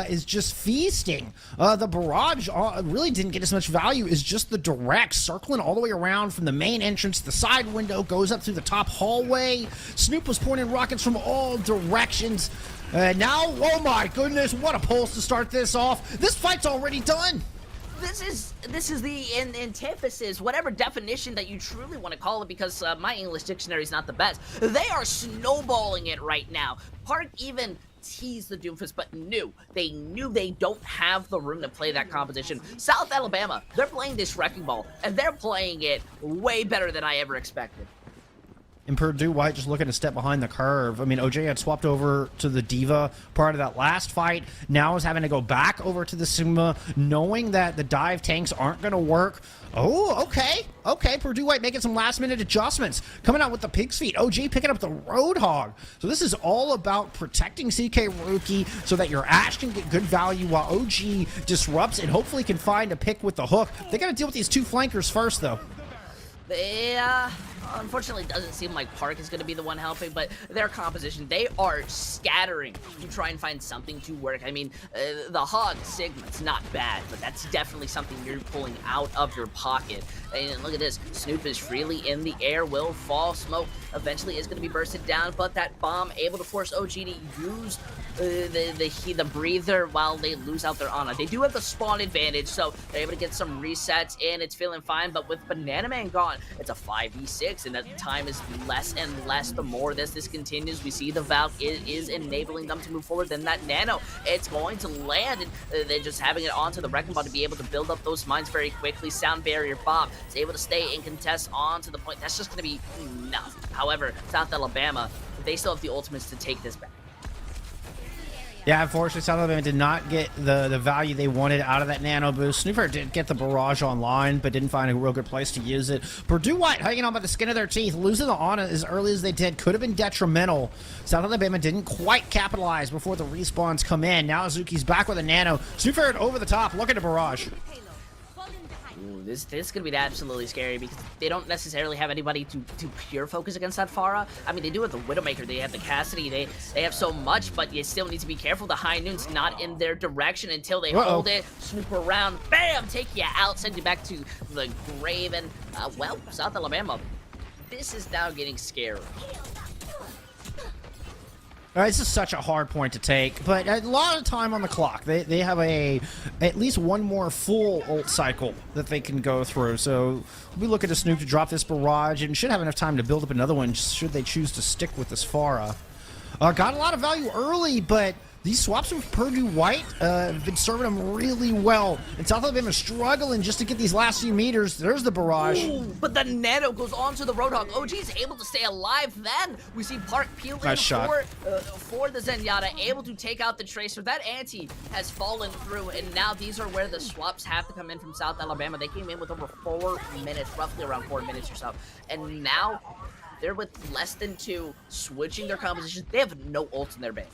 is just feasting. The barrage really didn't get as much value as just the direct, circling all the way around from the main entrance. The side window goes up through the top hallway. Snoop was pointing rockets from all directions. Now, oh my goodness, what a pulse to start this off. This fight's already done. This is the antithesis, whatever definition that you truly want to call it, because my English dictionary is not the best. They are snowballing it right now. Park even teased the Doomfist, but knew they don't have the room to play that composition. South Alabama, they're playing this wrecking ball, and they're playing it way better than I ever expected. And Purdue White just looking to step behind the curve. I mean, OJ had swapped over to the Diva part of that last fight. Now is having to go back over to the Sigma, knowing that the dive tanks aren't going to work. Oh, okay. Okay, Purdue White making some last-minute adjustments. Coming out with the pig's feet. OG picking up the Roadhog. So this is all about protecting CK Rookie so that your Ash can get good value while OG disrupts and hopefully can find a pick with the hook. They got to deal with these two flankers first, though. Unfortunately, it doesn't seem like Park is going to be the one helping, but their composition, they are scattering to try and find something to work. I mean, the Hog Sigma's not bad, but that's definitely something you're pulling out of your pocket. And look at this. Snoop is freely in the air, will fall. Smoke eventually is going to be bursted down, but that bomb able to force OG to use the breather while they lose out their Ana. They do have the spawn advantage, so they're able to get some resets, and it's feeling fine. But with Banana Man gone, it's a 5v6, and that time is less and less the more this continues. We see the Valk is enabling them to move forward. Then that Nano, it's going to land, and they're just having it onto the Wrecking Ball to be able to build up those mines very quickly. Sound Barrier Bob is able to stay and contest onto the point. That's just going to be enough. However, South Alabama, they still have the ultimates to take this back. Yeah, unfortunately, South Alabama did not get the value they wanted out of that nano boost. Snooper did get the barrage online, but didn't find a real good place to use it. Purdue White hanging on by the skin of their teeth, losing the Ana as early as they did could have been detrimental. South Alabama didn't quite capitalize before the respawns come in. Now Azuki's back with a nano. Snooper over the top, looking to barrage. Ooh, this is going to be absolutely scary because they don't necessarily have anybody to pure focus against that Pharah. I mean, they do have the Widowmaker, they have the Cassidy, they have so much, but you still need to be careful. The High Noon's not in their direction until they hold it, snoop around, bam, take you out, send you back to the grave, and, well, South Alabama, this is now getting scary. This is such a hard point to take, but a lot of time on the clock. They have at least one more full ult cycle that they can go through. So we look at a Snoop to drop this barrage and should have enough time to build up another one should they choose to stick with this Pharah. Got a lot of value early, but these swaps with Purdue White have been serving them really well. And South Alabama struggling just to get these last few meters. There's the barrage. Ooh, but the Nano goes onto the Roadhog. OG is able to stay alive then. We see Park peeling for the Zenyatta, able to take out the Tracer. That anti has fallen through, and now these are where the swaps have to come in from South Alabama. They came in with over 4 minutes, roughly around 4 minutes or so. And now they're with less than 2, switching their composition. They have no ult in their bank.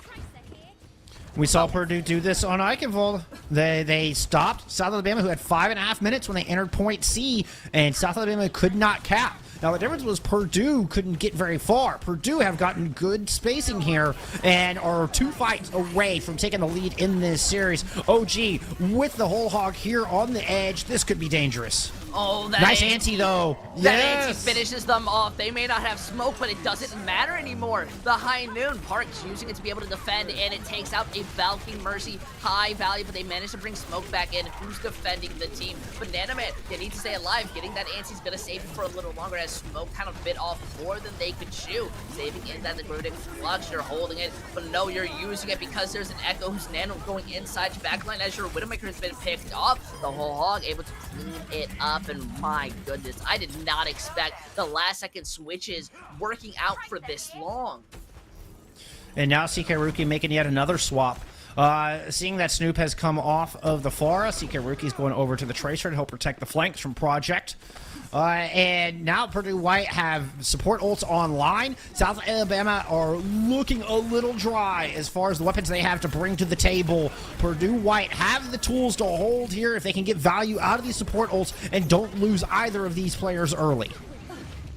We saw Purdue do this on Eichenwald. They stopped South Alabama, who had 5.5 minutes when they entered Point C, and South Alabama could not cap. Now, the difference was Purdue couldn't get very far. Purdue have gotten good spacing here and are 2 fights away from taking the lead in this series. OG with the whole hog here on the edge. This could be dangerous. Oh, that Nice anti- anti, though. That Yes. anti finishes them off. They may not have smoke, but it doesn't matter anymore. The High Noon, Park's using it to be able to defend, and it takes out a Valkyrie Mercy. High value, but they managed to bring smoke back in. Who's defending the team? Banana Man, they need to stay alive. Getting that anti's gonna save him for a little longer as smoke kind of bit off more than they could chew. Saving in that Necrotic Flux, you're holding it, but no, you're using it because there's an Echo who's nano going inside your backline as your Widowmaker has been picked off. The whole hog able to clean it up, and my goodness, I did not expect the last second switches working out for this long. And now CK Rookie making yet another swap. Seeing that Snoop has come off of the Pharah, CK Rookie's going over to the Tracer to help protect the flanks from Project. And now Purdue White have support ults online. South Alabama are looking a little dry as far as the weapons they have to bring to the table. Purdue White have the tools to hold here if they can get value out of these support ults and don't lose either of these players early.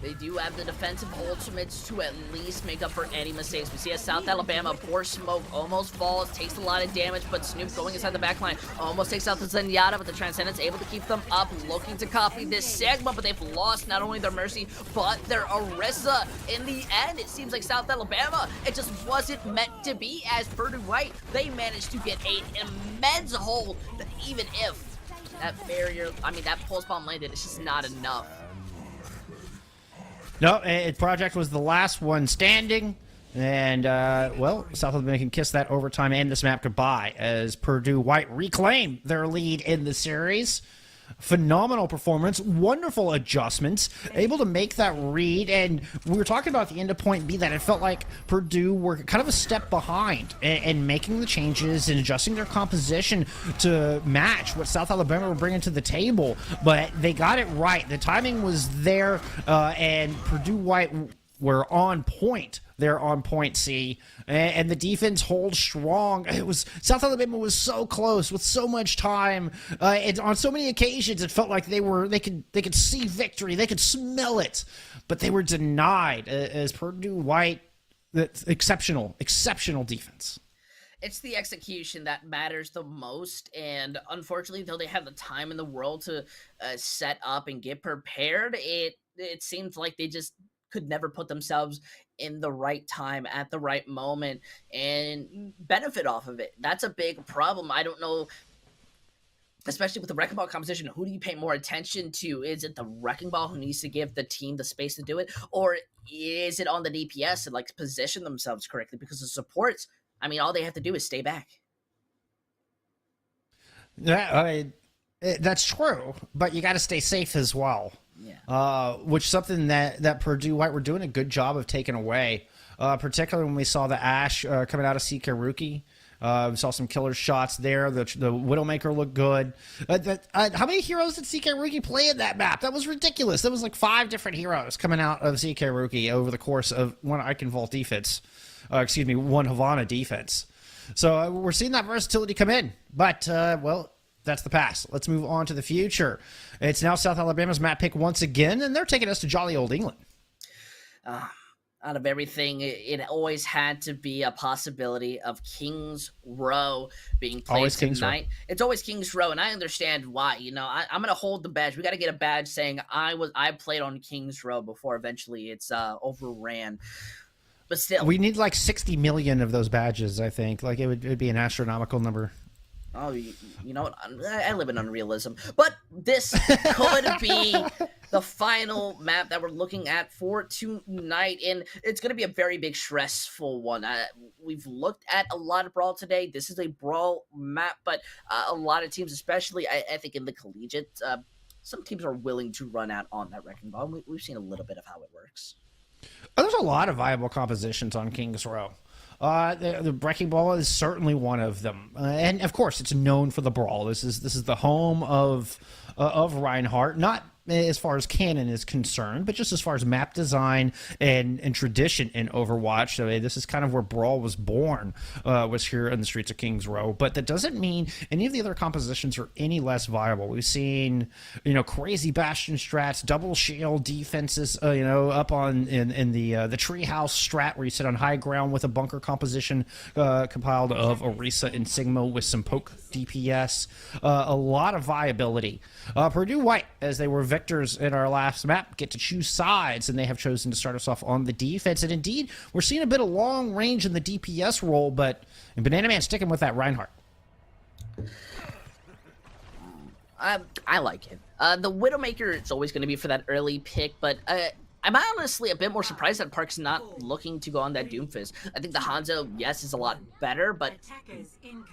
They do have the defensive ultimates to at least make up for any mistakes. We see as South Alabama, poor smoke, almost falls, takes a lot of damage, but Snoop going inside the backline, almost takes out the Zenyatta, but the Transcendence able to keep them up, looking to copy this segment, but they've lost not only their Mercy, but their Orisa. In the end, it seems like South Alabama, it just wasn't meant to be as Purdue White. They managed to get an immense hold, but even if that barrier, that pulse bomb landed, it's just not enough. No, Project was the last one standing. And, well, South Alabama can kiss that overtime and this map goodbye as Purdue White reclaim their lead in the series. Phenomenal performance, wonderful adjustments, able to make that read. And we were talking about at the end of Point B that it felt like Purdue were kind of a step behind in making the changes and adjusting their composition to match what South Alabama were bringing to the table. But they got it right. The timing was there, and Purdue White were on point. They're on point C, and the defense holds strong. It was South Alabama was so close with so much time, and on so many occasions it felt like they could see victory, they could smell it, but they were denied. As Purdue White, that's exceptional defense. It's the execution that matters the most, and unfortunately, though they have the time in the world to set up and get prepared, it seems like they just could never put themselves in the right time at the right moment and benefit off of it. That's a big problem. I don't know, especially with the Wrecking Ball composition, who do you pay more attention to? Is it the Wrecking Ball who needs to give the team the space to do it? Or is it on the DPS to position themselves correctly? Because the supports, all they have to do is stay back. Yeah, that's true, but you got to stay safe as well. Yeah. Which something that Purdue White were doing a good job of taking away, particularly when we saw the Ashe coming out of CK Rookie. We saw some killer shots there. The Widowmaker looked good. How many heroes did CK Rookie play in that map? That was ridiculous. There was 5 different heroes coming out of CK Rookie over the course of one Eichenwald defense. One Havana defense. So we're seeing that versatility come in. But, well, that's the past. Let's move on to the future. It's now South Alabama's map pick once again, and they're taking us to jolly old England. Out of everything, it always had to be a possibility of King's Row being played Always King's tonight. Row. It's always King's Row, and I understand why. I'm gonna hold the badge. We got to get a badge saying I played on King's Row before. Eventually, it's overran. But still, we need 60 million of those badges. I think it would be an astronomical number. Oh, you know what? I live in unrealism. But this could be the final map that we're looking at for tonight, and it's going to be a very big, stressful one. We've looked at a lot of Brawl today. This is a Brawl map, but a lot of teams, especially, I think in the collegiate, some teams are willing to run out on that Wrecking Ball. We've seen a little bit of how it works. There's a lot of viable compositions on King's Row. The Wrecking Ball is certainly one of them, and of course, it's known for the Brawl. This is the home of Reinhardt. as far as canon is concerned, but just as far as map design and tradition in Overwatch. So this is kind of where Brawl was born, was here in the streets of Kings Row. But that doesn't mean any of the other compositions are any less viable. We've seen, crazy Bastion strats, double shield defenses, up on in the treehouse strat where you sit on high ground with a bunker composition compiled of Orisa and Sigma with some poke DPS. A lot of viability. Purdue White, as they were victors in our last map, get to choose sides, and they have chosen to start us off on the defense. And indeed, we're seeing a bit of long range in the DPS role, but Banana Man sticking with that Reinhardt. I like it. The Widowmaker is always going to be for that early pick, but I'm honestly a bit more surprised that Park's not looking to go on that Doomfist. I think the Hanzo, yes, is a lot better, but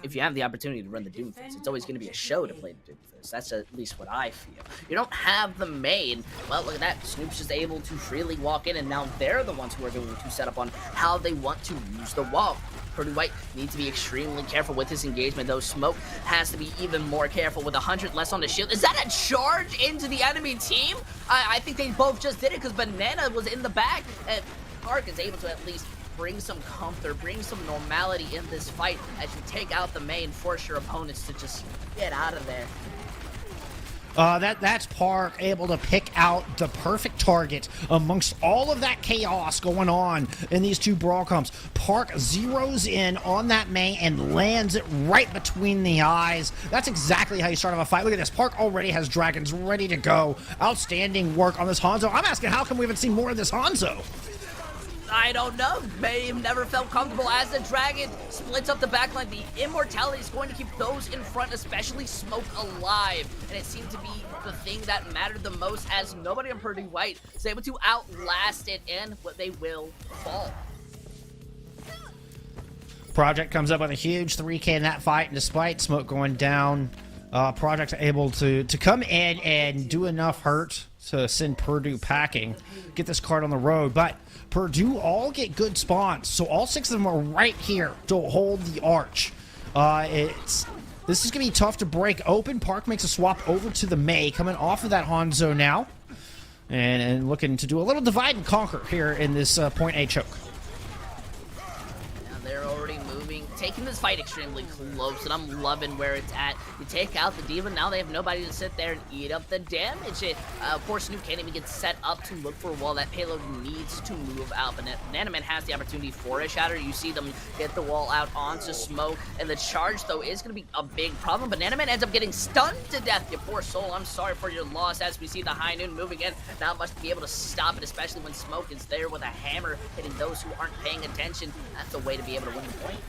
if you have the opportunity to run the Doomfist, it's always going to be a show to play the Doomfist. That's at least what I feel. You don't have the main. Well, look at that. Snoop's just able to freely walk in, and now they're the ones who are going to set up on how they want to use the wall. Purdue White needs to be extremely careful with his engagement, though Smoke has to be even more careful with 100 less on the shield. Is that a charge into the enemy team? I think they both just did it because Banana was in the back, and Park is able to at least bring some comfort, bring some normality in this fight as you take out the main, force your opponents to just get out of there. That's Park able to pick out the perfect target amongst all of that chaos going on in these two brawl comps. Park zeroes in on that main and lands it right between the eyes. That's exactly how you start off a fight. Look at this. Park already has dragons ready to go. Outstanding work on this Hanzo. I'm asking, how come we haven't seen more of this Hanzo? I don't know. May have never felt comfortable as the dragon splits up the backline. The immortality is going to keep those in front, especially Smoke, alive. And it seemed to be the thing that mattered the most, as nobody on Purdue White is able to outlast it, and what they will fall. Project comes up with a huge 3K in that fight, and despite Smoke going down, Project's able to come in and do enough hurt to send Purdue packing, get this card on the road. But Purdue all get good spawns, so all 6 of them are right here to hold the arch. This is going to be tough to break open. Park makes a swap over to the Mei, coming off of that Hanzo now, and looking to do a little divide and conquer here in this point A choke. They're already moving, taking this fight extremely close, and I'm loving where it's at. You take out the Diva, now they have nobody to sit there and eat up the damage. Of course, Snoop can't even get set up to look for a wall. That payload needs to move out, but Banana Man has the opportunity for a shatter. You see them get the wall out onto Smoke, and the charge, though, is going to be a big problem. Banana Man ends up getting stunned to death. You poor soul, I'm sorry for your loss, as we see the High Noon moving in. Not much to be able to stop it, especially when Smoke is there with a hammer, hitting those who aren't paying attention. That's the way to be able to win the point.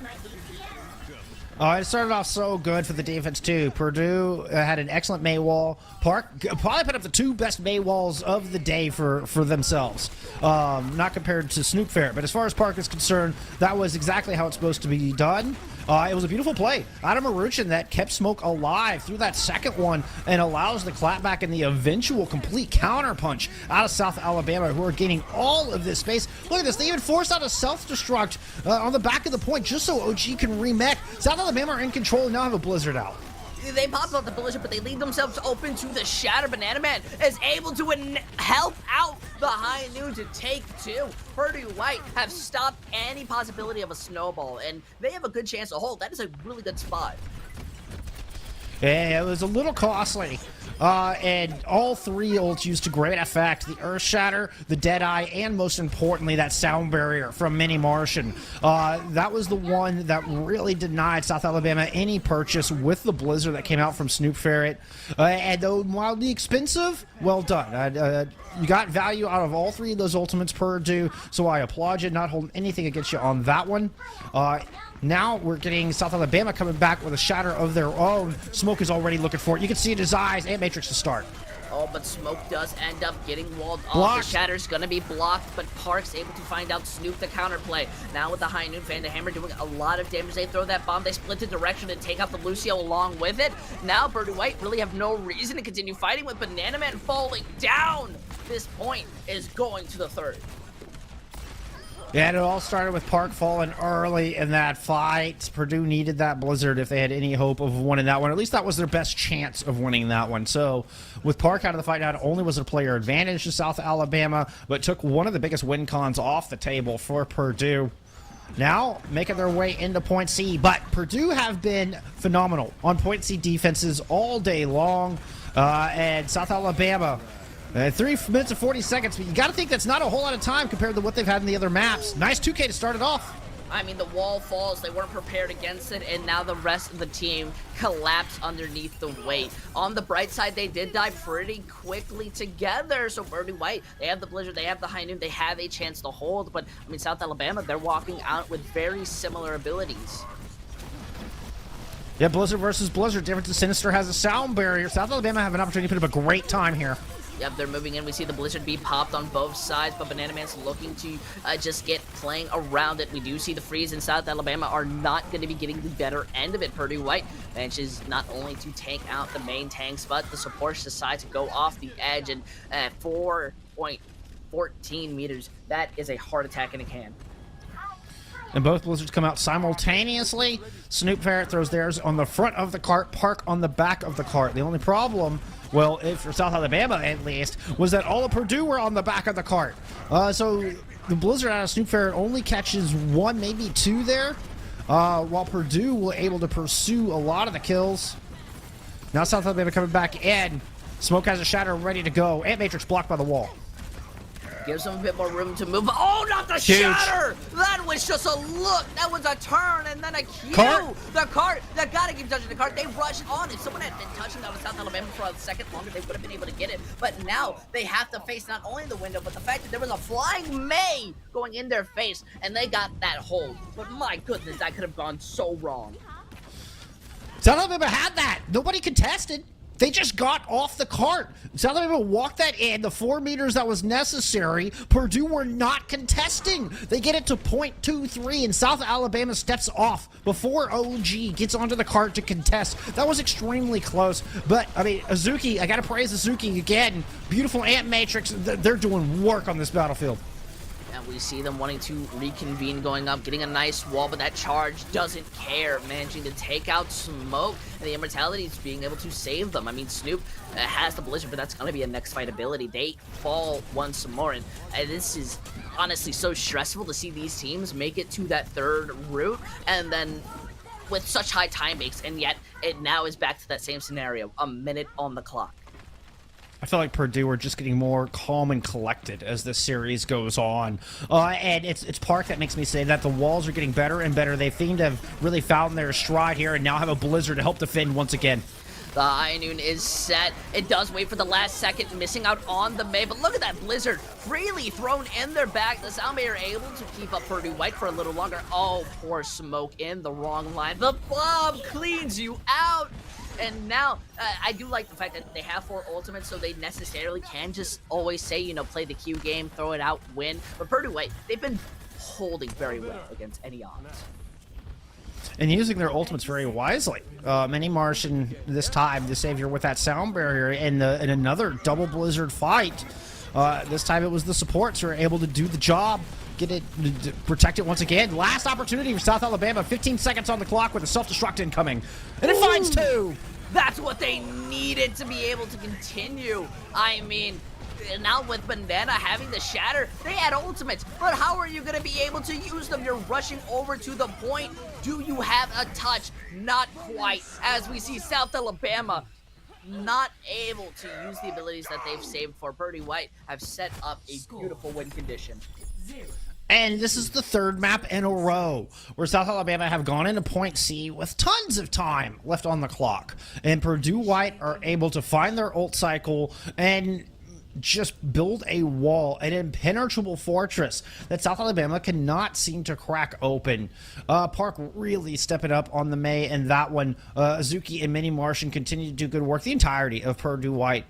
It started off so good for the defense, too. Purdue had an excellent May wall. Park probably put up the 2 best May walls of the day for themselves. Not compared to Snoop Fair, but as far as Park is concerned, that was exactly how it's supposed to be done. It was a beautiful play. Adam Maruchin that kept Smoke alive through that second one and allows the clapback and the eventual complete counter punch out of South Alabama, who are gaining all of this space. Look at this. They even forced out a self-destruct on the back of the point just so OG can remech. South Alabama are in control and now have a Blizzard out. They pop out the Blizzard, but they leave themselves open to the Shatter. Banana Man is able to help out the High Noon to take 2. Purdue White have stopped any possibility of a snowball, and they have a good chance to hold. That is a really good spot. Yeah, it was a little costly. And all 3 ults used to great effect. The Earth Shatter, the Deadeye, and most importantly, that Sound Barrier from Mini Martian. That was the one that really denied South Alabama any purchase with the Blizzard that came out from Snoop Ferret. And though mildly expensive, well done. You got value out of all 3 of those ultimates, Purdue, so I applaud you, not holding anything against you on that one. Now we're getting South Alabama coming back with a shatter of their own. Smoke is already looking for it. You can see it in his eyes, and Matrix to start. Oh, but Smoke does end up getting walled off. Blocked. The Shatter's gonna be blocked, but Park's able to find out Snoop the counterplay. Now with the High Noon fan, the Hammer doing a lot of damage. They throw that bomb, they split the direction and take out the Lucio along with it. Now Purdue White really have no reason to continue fighting with Banana Man falling down. This point is going to the 3rd. Yeah, and it all started with Park falling early in that fight. Purdue needed that blizzard if they had any hope of winning that one. At least that was their best chance of winning that one. So with Park out of the fight, not only was it a player advantage to South Alabama, but took one of the biggest win cons off the table for Purdue. Now making their way into Point C, but Purdue have been phenomenal on Point C defenses all day long, and South Alabama 3 minutes and 40 seconds, but you got to think that's not a whole lot of time compared to what they've had in the other maps. Nice 2K to start it off. I mean, the wall falls, they weren't prepared against it, and now the rest of the team collapsed underneath the weight. On the bright side, they did die pretty quickly together, so Purdue White, they have the blizzard, they have the high noon, they have a chance to hold, but, I mean, South Alabama, they're walking out with very similar abilities. Yeah, Blizzard versus Blizzard. Difference is Sinister has a sound barrier. South Alabama have an opportunity to put up a great time here. Yep, they're moving in. We see the blizzard be popped on both sides, but Banana Man's looking to just get playing around it. We do see the freeze in South Alabama are not going to be getting the better end of it. Purdue White manages not only to tank out the main tanks, but the supports decide to go off the edge, and 4.14 meters. That is a heart attack in a can. And both blizzards come out simultaneously. Snoop Ferret throws theirs on the front of the cart, Park on the back of the cart. The only problem, well, if for South Alabama at least, was that all of Purdue were on the back of the cart. So the blizzard out of Snoop Ferret only catches 1, maybe 2 there, while Purdue were able to pursue a lot of the kills. Now South Alabama coming back in. Smoke has a shatter ready to go. Ant Matrix blocked by the wall. Gives them a bit more room to move. Oh, not the Huge. shatter! That was just a look. That was a turn and then a Q. Cart. The cart. They gotta keep touching the cart. They rushed on. If someone had been touching that with South Alabama for a second longer, they would have been able to get it. But now they have to face not only the window, but the fact that there was a flying May going in their face, and they got that hold. But my goodness, that could have gone so wrong. South Alabama had that. Nobody contested. They just got off the cart. South Alabama walked that in, the 4 meters that was necessary. Purdue were not contesting. They get it to .23, and South Alabama steps off before OG gets onto the cart to contest. That was extremely close. But, I mean, Azuki, I got to praise Azuki again. Beautiful Ant Matrix. They're doing work on this battlefield. And we see them wanting to reconvene, going up, getting a nice wall, but that charge doesn't care, managing to take out Smoke, and the Immortality is being able to save them. I mean, Snoop has the Blizzard, but that's going to be a next fight ability. They fall once more, and this is honestly so stressful to see these teams make it to that third route, and then with such high time makes, and yet it now is back to that same scenario, a minute on the clock. I feel like Purdue are just getting more calm and collected as the series goes on. And it's Park that makes me say that the walls are getting better and better. They seem to have really found their stride here and now have a blizzard to help defend once again. The High Noon is set. It does wait for the last second, missing out on the May, but look at that blizzard freely thrown in their back. The Soundbay are able to keep up Purdue White for a little longer. Oh, poor Smoke in the wrong line. The bomb cleans you out. And now, I do like the fact that they have 4 ultimates, so they necessarily can just always say, you know, play the Q game, throw it out, win. But Purdue White, they've been holding very well against any odds. And using their ultimates very wisely. Mini Martian this time, the savior with that sound barrier, in another double blizzard fight. This time it was the supports who were able to do the job, get it, protect it once again. Last opportunity for South Alabama, 15 seconds on the clock with a self-destruct incoming. And it finds 2! That's what they needed to be able to continue. I mean, now with Banana having the shatter, they had ultimates, but how are you going to be able to use them? You're rushing over to the point. Do you have a touch? Not quite, as we see South Alabama not able to use the abilities that they've saved for. Purdue White have set up a beautiful win condition. And this is the 3rd map in a row where South Alabama have gone into Point C with tons of time left on the clock. And Purdue White are able to find their ult cycle and just build a wall, an impenetrable fortress that South Alabama cannot seem to crack open. Park really stepping up on the May and that one. Azuki and Mini Martian continue to do good work. The entirety of Purdue White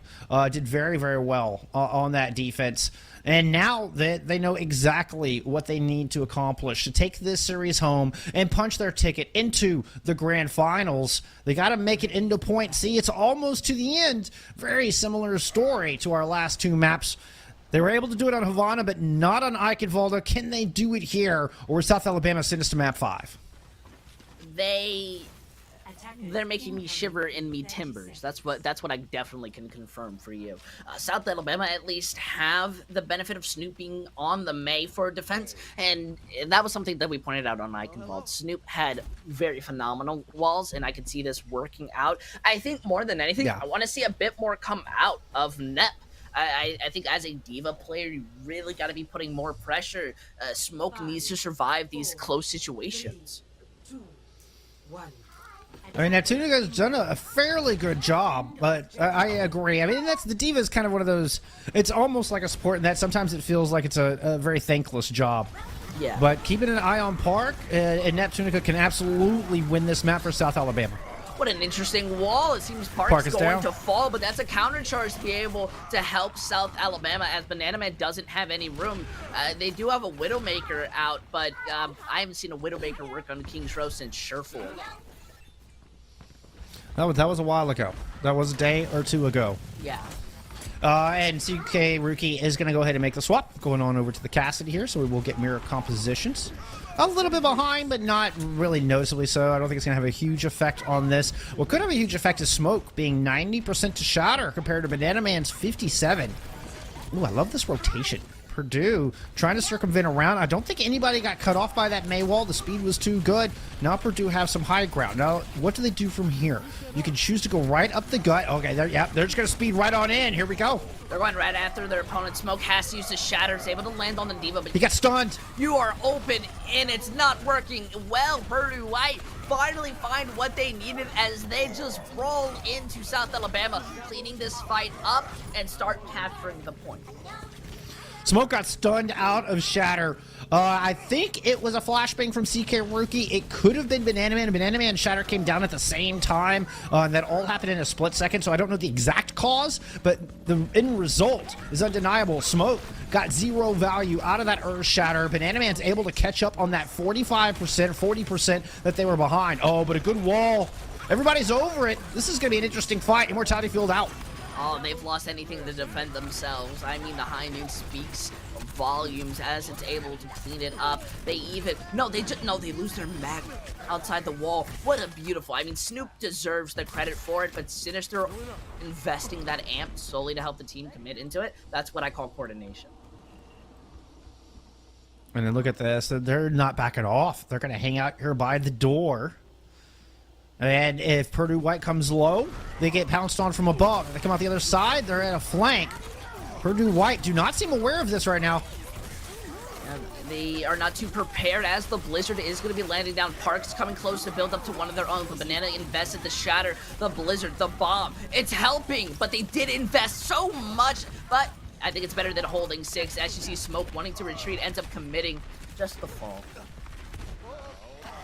did very, very well on that defense. And now that they know exactly what they need to accomplish to take this series home and punch their ticket into the grand finals, they got to make it into Point C. It's almost to the end. Very similar story to our last 2 maps. They were able to do it on Havana, but not on Eichenwalde. Can they do it here, or will South Alabama send us to map 5? They're making me shiver in me timbers. That's what I definitely can confirm for you. South Alabama at least have the benefit of snooping on the May for defense, and that was something that we pointed out on Eichenwalde. Snoop had very phenomenal walls, and I could see this working out. I think more than anything, I want to see a bit more come out of NEP. I think as a diva player, you really got to be putting more pressure. Smoke needs to survive these close situations. I mean, Neptunica's done a fairly good job, but I agree. I mean, that's the diva is kind of one of those. It's almost like a sport in that sometimes it feels like it's a very thankless job. Yeah. But keeping an eye on Park, and Neptunica can absolutely win this map for South Alabama. What an interesting wall. It seems Park's is going down. to fall, but that's a counter charge to be able to help South Alabama as Banana Man doesn't have any room. They do have a Widowmaker out, but I haven't seen a Widowmaker work on King's Row since Sherful. That was a while ago. That was a day or two ago. Yeah. And CK Rookie is going to go ahead and make the swap, going on over to the Cassidy here, so we will get mirror compositions. A little bit behind, but not really noticeably so. I don't think it's going to have a huge effect on this. What could have a huge effect is Smoke being 90% to Shatter compared to Banana Man's 57. Ooh, I love this rotation. Purdue trying to circumvent around. I don't think anybody got cut off by that May wall. The speed was too good. Now Purdue have some high ground. Now, what do they do from here? You can choose to go right up the gut. Okay, they're just going to speed right on in. Here we go. They're going right after their opponent. Smoke has to use the Shatter. It's able to land on the Diva, but He got stunned. you are open, and it's not working well. Purdue White finally find what they needed as they just roll into South Alabama, cleaning this fight up and start capturing the point. Smoke got stunned out of Shatter. I think it was a flashbang from CK Rookie. It could have been Banana Man. Banana Man and Shatter came down at the same time. And that all happened in a split second, so I don't know the exact cause, but the end result is undeniable. Smoke got 0 value out of that Earth Shatter. Banana Man's able to catch up on that 45%, 40% that they were behind. Oh, but a good wall. Everybody's over it. This is going to be an interesting fight. Immortality Field out. Oh, they've lost anything to defend themselves. I mean, the High Noon speaks volumes as it's able to clean it up. They even they lose their mag outside the wall. What a beautiful. I mean, Snoop deserves the credit for it, but Sinister investing that amp solely to help the team commit into it. That's what I call coordination. And then look at this. They're not backing off. They're going to hang out here by the door. And if Purdue White comes low, they get pounced on from above. If they come out the other side, they're at a flank. Purdue White do not seem aware of this right now. They are not too prepared as the Blizzard is going to be landing down. Park's coming close to build up to one of their own. The Banana invested the Shatter, the Blizzard, the Bomb. It's helping, but they did invest so much. But I think it's better than holding 6. As you see, Smoke wanting to retreat, ends up committing just the fall.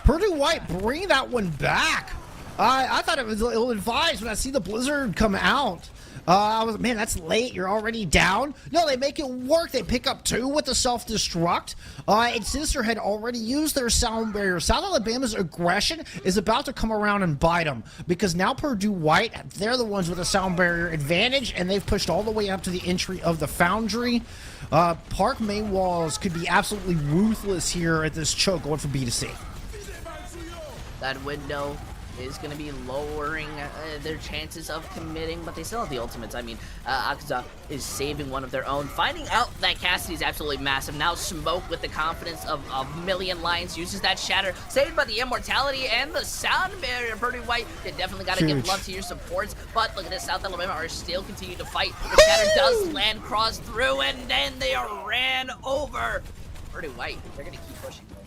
Purdue White bring that one back. I thought it was ill-advised when I see the Blizzard come out. I was, man, that's late. You're already down. No, they make it work. They pick up 2 with the self-destruct. And Sinister had already used their sound barrier. South Alabama's aggression is about to come around and bite them because now Purdue White, they're the ones with a sound barrier advantage, and they've pushed all the way up to the entry of the Foundry. Park main walls could be absolutely ruthless here at this choke going from B to C. That window is going to be lowering their chances of committing, but they still have the ultimates. I mean, Akaza is saving one of their own. Finding out that Cassidy's absolutely massive. Now Smoke with the confidence of Million Lions uses that Shatter, saved by the Immortality and the Sound Barrier. Purdue White, they definitely got to give love to your supports, but look at this, South Alabama are still continuing to fight. The Shatter does land cross through, and then they are ran over. Purdue White, they're going to keep pushing this.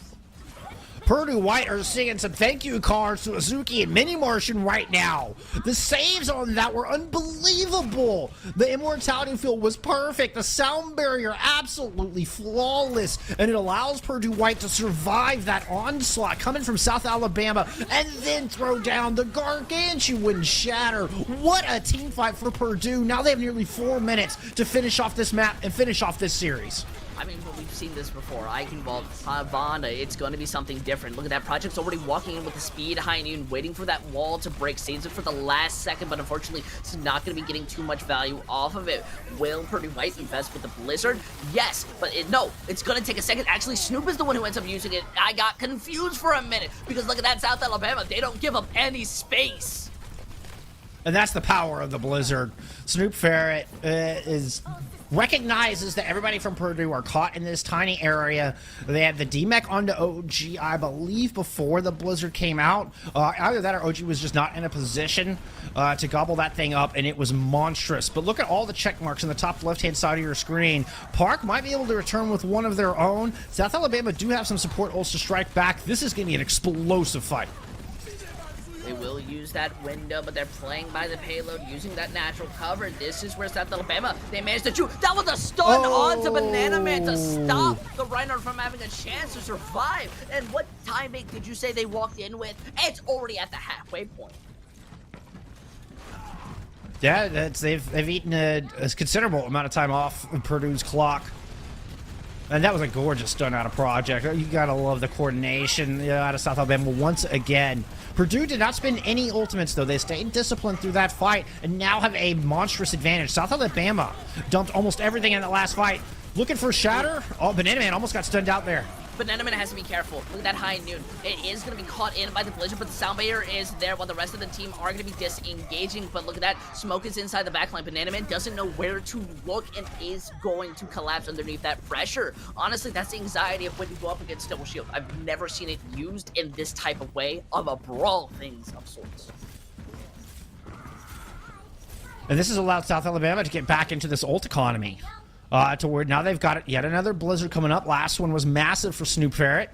Purdue White are singing some thank you cards to Azuki and Mini Martian right now. The saves on that were unbelievable. The Immortality Field was perfect. The sound barrier absolutely flawless. And it allows Purdue White to survive that onslaught coming from South Alabama and then throw down the gargantuan Shatter. What a team fight for Purdue. Now they have nearly 4 minutes to finish off this map and finish off this series. I mean, well, we've seen this before. I can vault Vonda. It's going to be something different. Look at that. Project's already walking in with the speed, high noon, waiting for that wall to break. Saves it for the last second, but unfortunately, it's not going to be getting too much value off of it. Will Purdue White invest with the Blizzard? Yes, but no, it's going to take a second. Actually, Snoop is the one who ends up using it. I got confused for a minute because look at that, South Alabama. They don't give up any space. And that's the power of the Blizzard. Snoop Ferret recognizes that everybody from Purdue are caught in this tiny area. They had the DMEC onto OG, I believe, before the Blizzard came out. Either that or OG was just not in a position to gobble that thing up, and it was monstrous. But look at all the check marks in the top left-hand side of your screen. Park might be able to return with one of their own. South Alabama do have some support ults to strike back. This is going to be an explosive fight. They will use that window, but they're playing by the payload, using that natural cover. This is where South Alabama, they managed to shoot. That was a stun onto Banana Man to stop the Reinhardt from having a chance to survive. And what timing did you say they walked in with? It's already at the halfway point. Yeah, they've eaten a considerable amount of time off of Purdue's clock. And that was a gorgeous stun out of Project. You gotta love the coordination out of South Alabama once again. Purdue did not spend any ultimates, though. They stayed disciplined through that fight and now have a monstrous advantage. South Alabama dumped almost everything in that last fight. Looking for Shatter. Oh, Banana Man almost got stunned out there. Banana Man has to be careful. Look at that high noon. It is going to be caught in by the Blizzard, but the sound barrier is there while the rest of the team are going to be disengaging. But look at that. Smoke is inside the backline. Banana Man doesn't know where to look and is going to collapse underneath that pressure. Honestly, that's the anxiety of when you go up against Double Shield. I've never seen it used in this type of way of a brawl things of sorts. And this has allowed South Alabama to get back into this ult economy. To where now they've got yet another Blizzard coming up. Last one was massive for Snoop Ferret.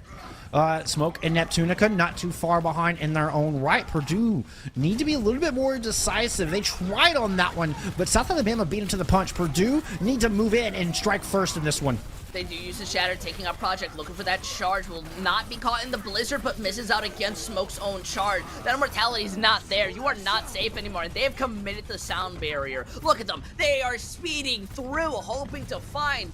Smoke and Neptunica not too far behind in their own right. Purdue need to be a little bit more decisive. They tried on that one, but South Alabama beat them to the punch. Purdue need to move in and strike first in this one. They do use the Shatter, taking out Project, looking for that charge. Will not be caught in the Blizzard, but misses out against Smoke's own charge. That immortality is not there. You are not safe anymore. They have committed the sound barrier. Look at them. They are speeding through, hoping to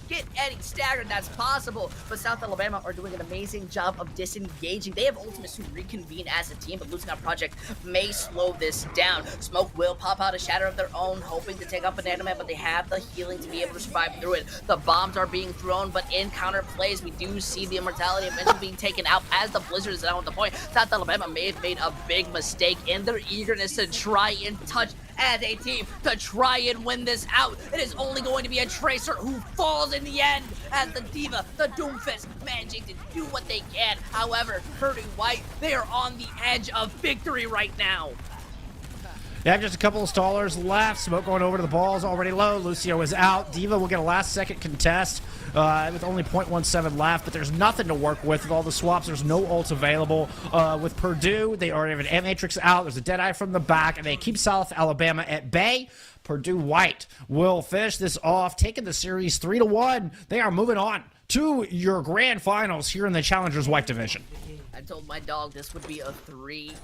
get any stagger that's possible. But South Alabama are doing an amazing job of disengaging. They have ultimates to reconvene as a team, but losing out Project may slow this down. Smoke will pop out a Shatter of their own, hoping to take out Banana Man, but they have the healing to be able to survive through it. The bombs are being thrown, but in counter plays, we do see the immortality eventually being taken out as the Blizzard is down at the point. South Alabama may have made a big mistake in their eagerness to try and touch as a team to try and win this out. It is only going to be a Tracer who falls in the end as the Diva, the Doomfist, managing to do what they can. However, Purdue White, they are on the edge of victory right now. They have just a couple of stallers left. Smoke going over to the balls already low. Lucio is out. Diva will get a last second contest with only 0.17 left, but there's nothing to work with all the swaps. There's no ults available. With Purdue, they already have an M-Matrix out. There's a Deadeye from the back, and they keep South Alabama at bay. Purdue White will finish this off, taking the series 3-1. They are moving on to your grand finals here in the Challengers White Division. I told my dog this would be a 3-2.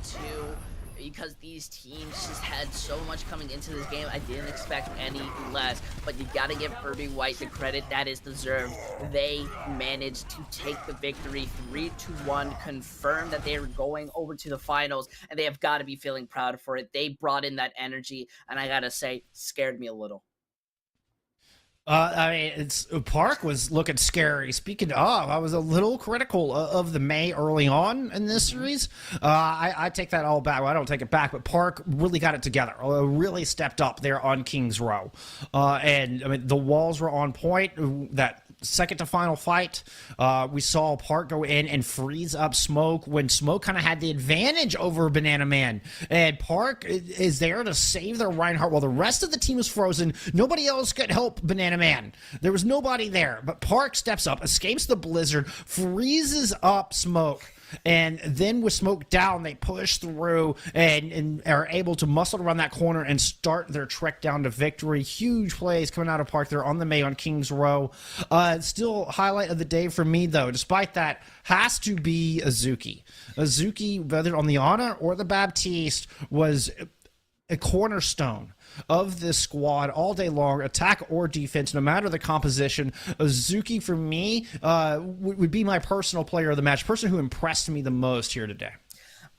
Because these teams just had so much coming into this game, I didn't expect any less. But you gotta give Purdue White the credit that is deserved. They managed to take the victory 3-1, confirm that they were going over to the finals, and they have got to be feeling proud for it. They brought in that energy, and I gotta say, scared me a little. I mean, Park was looking scary. Speaking of, I was a little critical of the May early on in this series. I take that all back. Well, I don't take it back, but Park really got it together. Really stepped up there on King's Row. And I mean, the walls were on point. That second to final fight, we saw Park go in and freeze up Smoke when Smoke kind of had the advantage over Banana Man. And Park is there to save their Reinhardt while the rest of the team is frozen. Nobody else could help Banana Man. There was nobody there, but Park steps up, escapes the Blizzard, freezes up Smoke. And then with Smoke down, they push through and are able to muscle around that corner and start their trek down to victory. Huge plays coming out of Park there on the May on King's Row. Still highlight of the day for me, though, despite that, has to be Azuki. Azuki, whether on the Ana or the Baptiste, was a cornerstone of this squad all day long, attack or defense, no matter the composition. Azuki, for me, would be my personal player of the match, person who impressed me the most here today.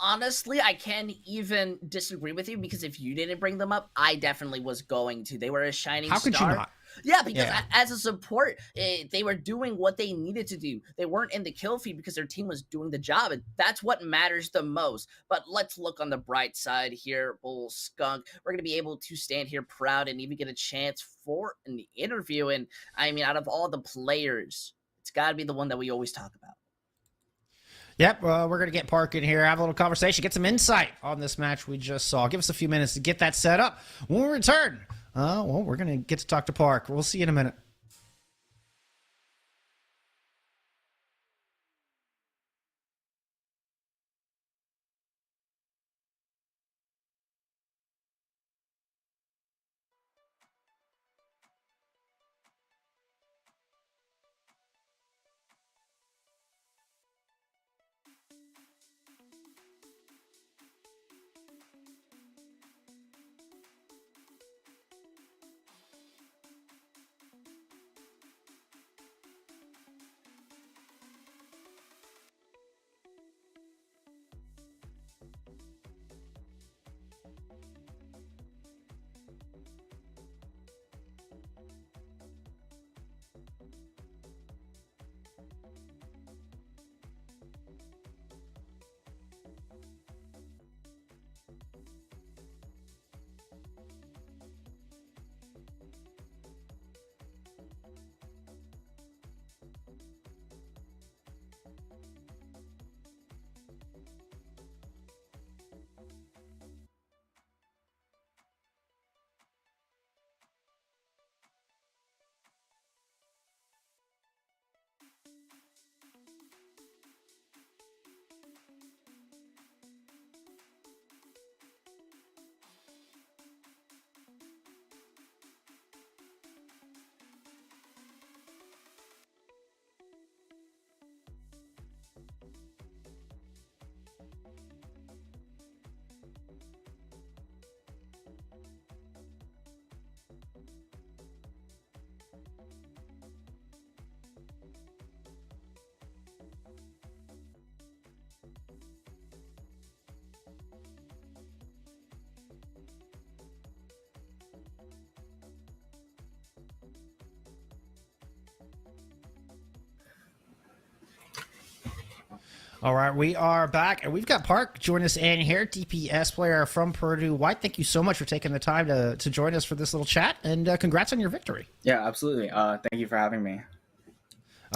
Honestly, I can't even disagree with you because if you didn't bring them up, I definitely was going to. They were a shining How could star. you not? Yeah, because Yeah. as a support, they were doing what they needed to do. They weren't in the kill feed because their team was doing the job, and that's what matters the most. But let's look on the bright side here, Bull Skunk. We're going to be able to stand here proud and even get a chance for an interview. And I mean, out of all the players, it's got to be the one that we always talk about. Yep, we're going to get Park in here, have a little conversation, get some insight on this match we just saw. Give us a few minutes to get that set up. When we return, well, we're going to get to talk to Park. We'll see you in a minute. All right, we are back, and we've got Park join us in here, DPS player from Purdue. White, thank you so much for taking the time to join us for this little chat, and congrats on your victory. Yeah, absolutely. Thank you for having me.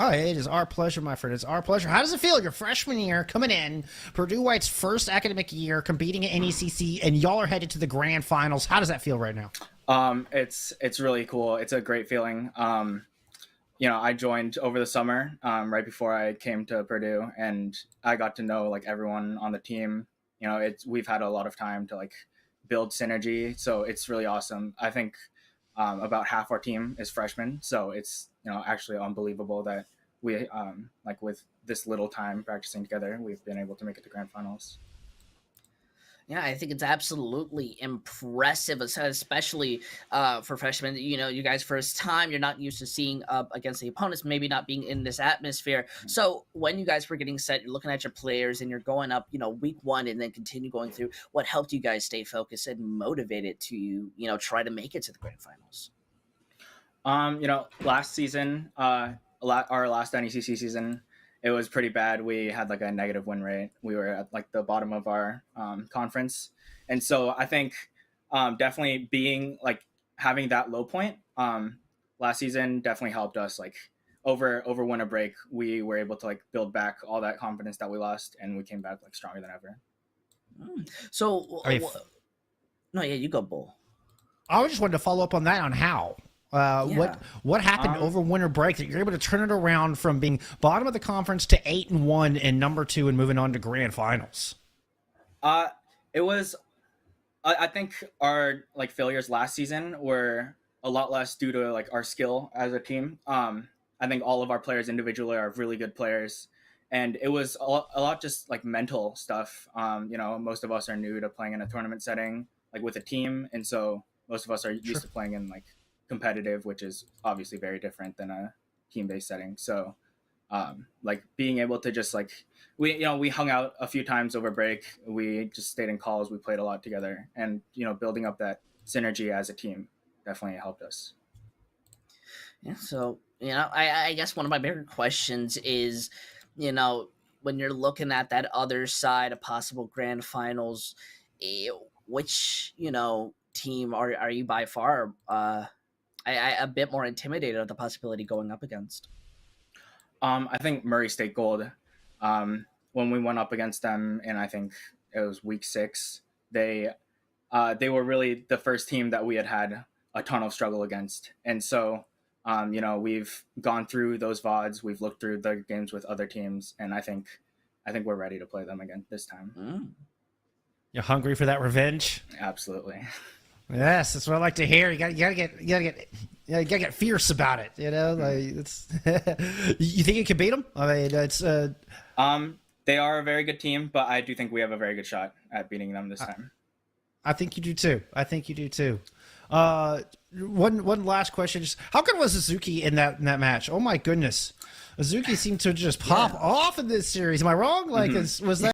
Oh, it is our pleasure, my friend. It's our pleasure. How does it feel? Your freshman year coming in, Purdue White's first academic year, competing at NECC, and y'all are headed to the grand finals. How does that feel right now? It's really cool. It's a great feeling. I joined over the summer, right before I came to Purdue, and I got to know like everyone on the team. We've had a lot of time to like build synergy, so it's really awesome. I think about half our team is freshmen, so it's actually unbelievable that we with this little time practicing together, we've been able to make it to grand finals. Yeah, I think it's absolutely impressive, especially for freshmen. You guys first time, you're not used to seeing up against the opponents, maybe not being in this atmosphere. So when you guys were getting set, you're looking at your players and you're going up, week one and then continue going through. What helped you guys stay focused and motivated to, try to make it to the grand finals? Last season, our last NECC season, it was pretty bad. We had like a negative win rate. We were at like the bottom of our conference. And so I think definitely having that low point last season definitely helped us like over winter break. We were able to like build back all that confidence that we lost, and we came back like stronger than ever. So, no, yeah, you go, Bull. I just wanted to follow up on that on how. What happened over winter break that you're able to turn it around from being bottom of the conference to 8-1 and number 2 and moving on to grand finals? It was, I think our like failures last season were a lot less due to like our skill as a team. I think all of our players individually are really good players, and it was a lot just like mental stuff. Most of us are new to playing in a tournament setting. like with a team, and so most of us are used to playing in like competitive, which is obviously very different than a team-based setting. So like being able to just like we hung out a few times over break, we just stayed in calls, we played a lot together, and building up that synergy as a team definitely helped us. Yeah, so I guess one of my bigger questions is, when you're looking at that other side of possible grand finals, which team are you by far a bit more intimidated of the possibility going up against? I think Murray State Gold. When we went up against them, and I think it was week 6, they were really the first team that we had a ton of struggle against, and so we've gone through those VODs, we've looked through the games with other teams, and I think we're ready to play them again this time. You're hungry for that revenge? Absolutely. Yes, that's what I like to hear. You gotta get fierce about it. Like it's. You think you can beat them? I mean, it's. They are a very good team, but I do think we have a very good shot at beating them this time. I think you do too. One last question: just how good was Azuki in that match? Oh my goodness, Azuki seemed to just pop off in this series. Am I wrong? Like, was that?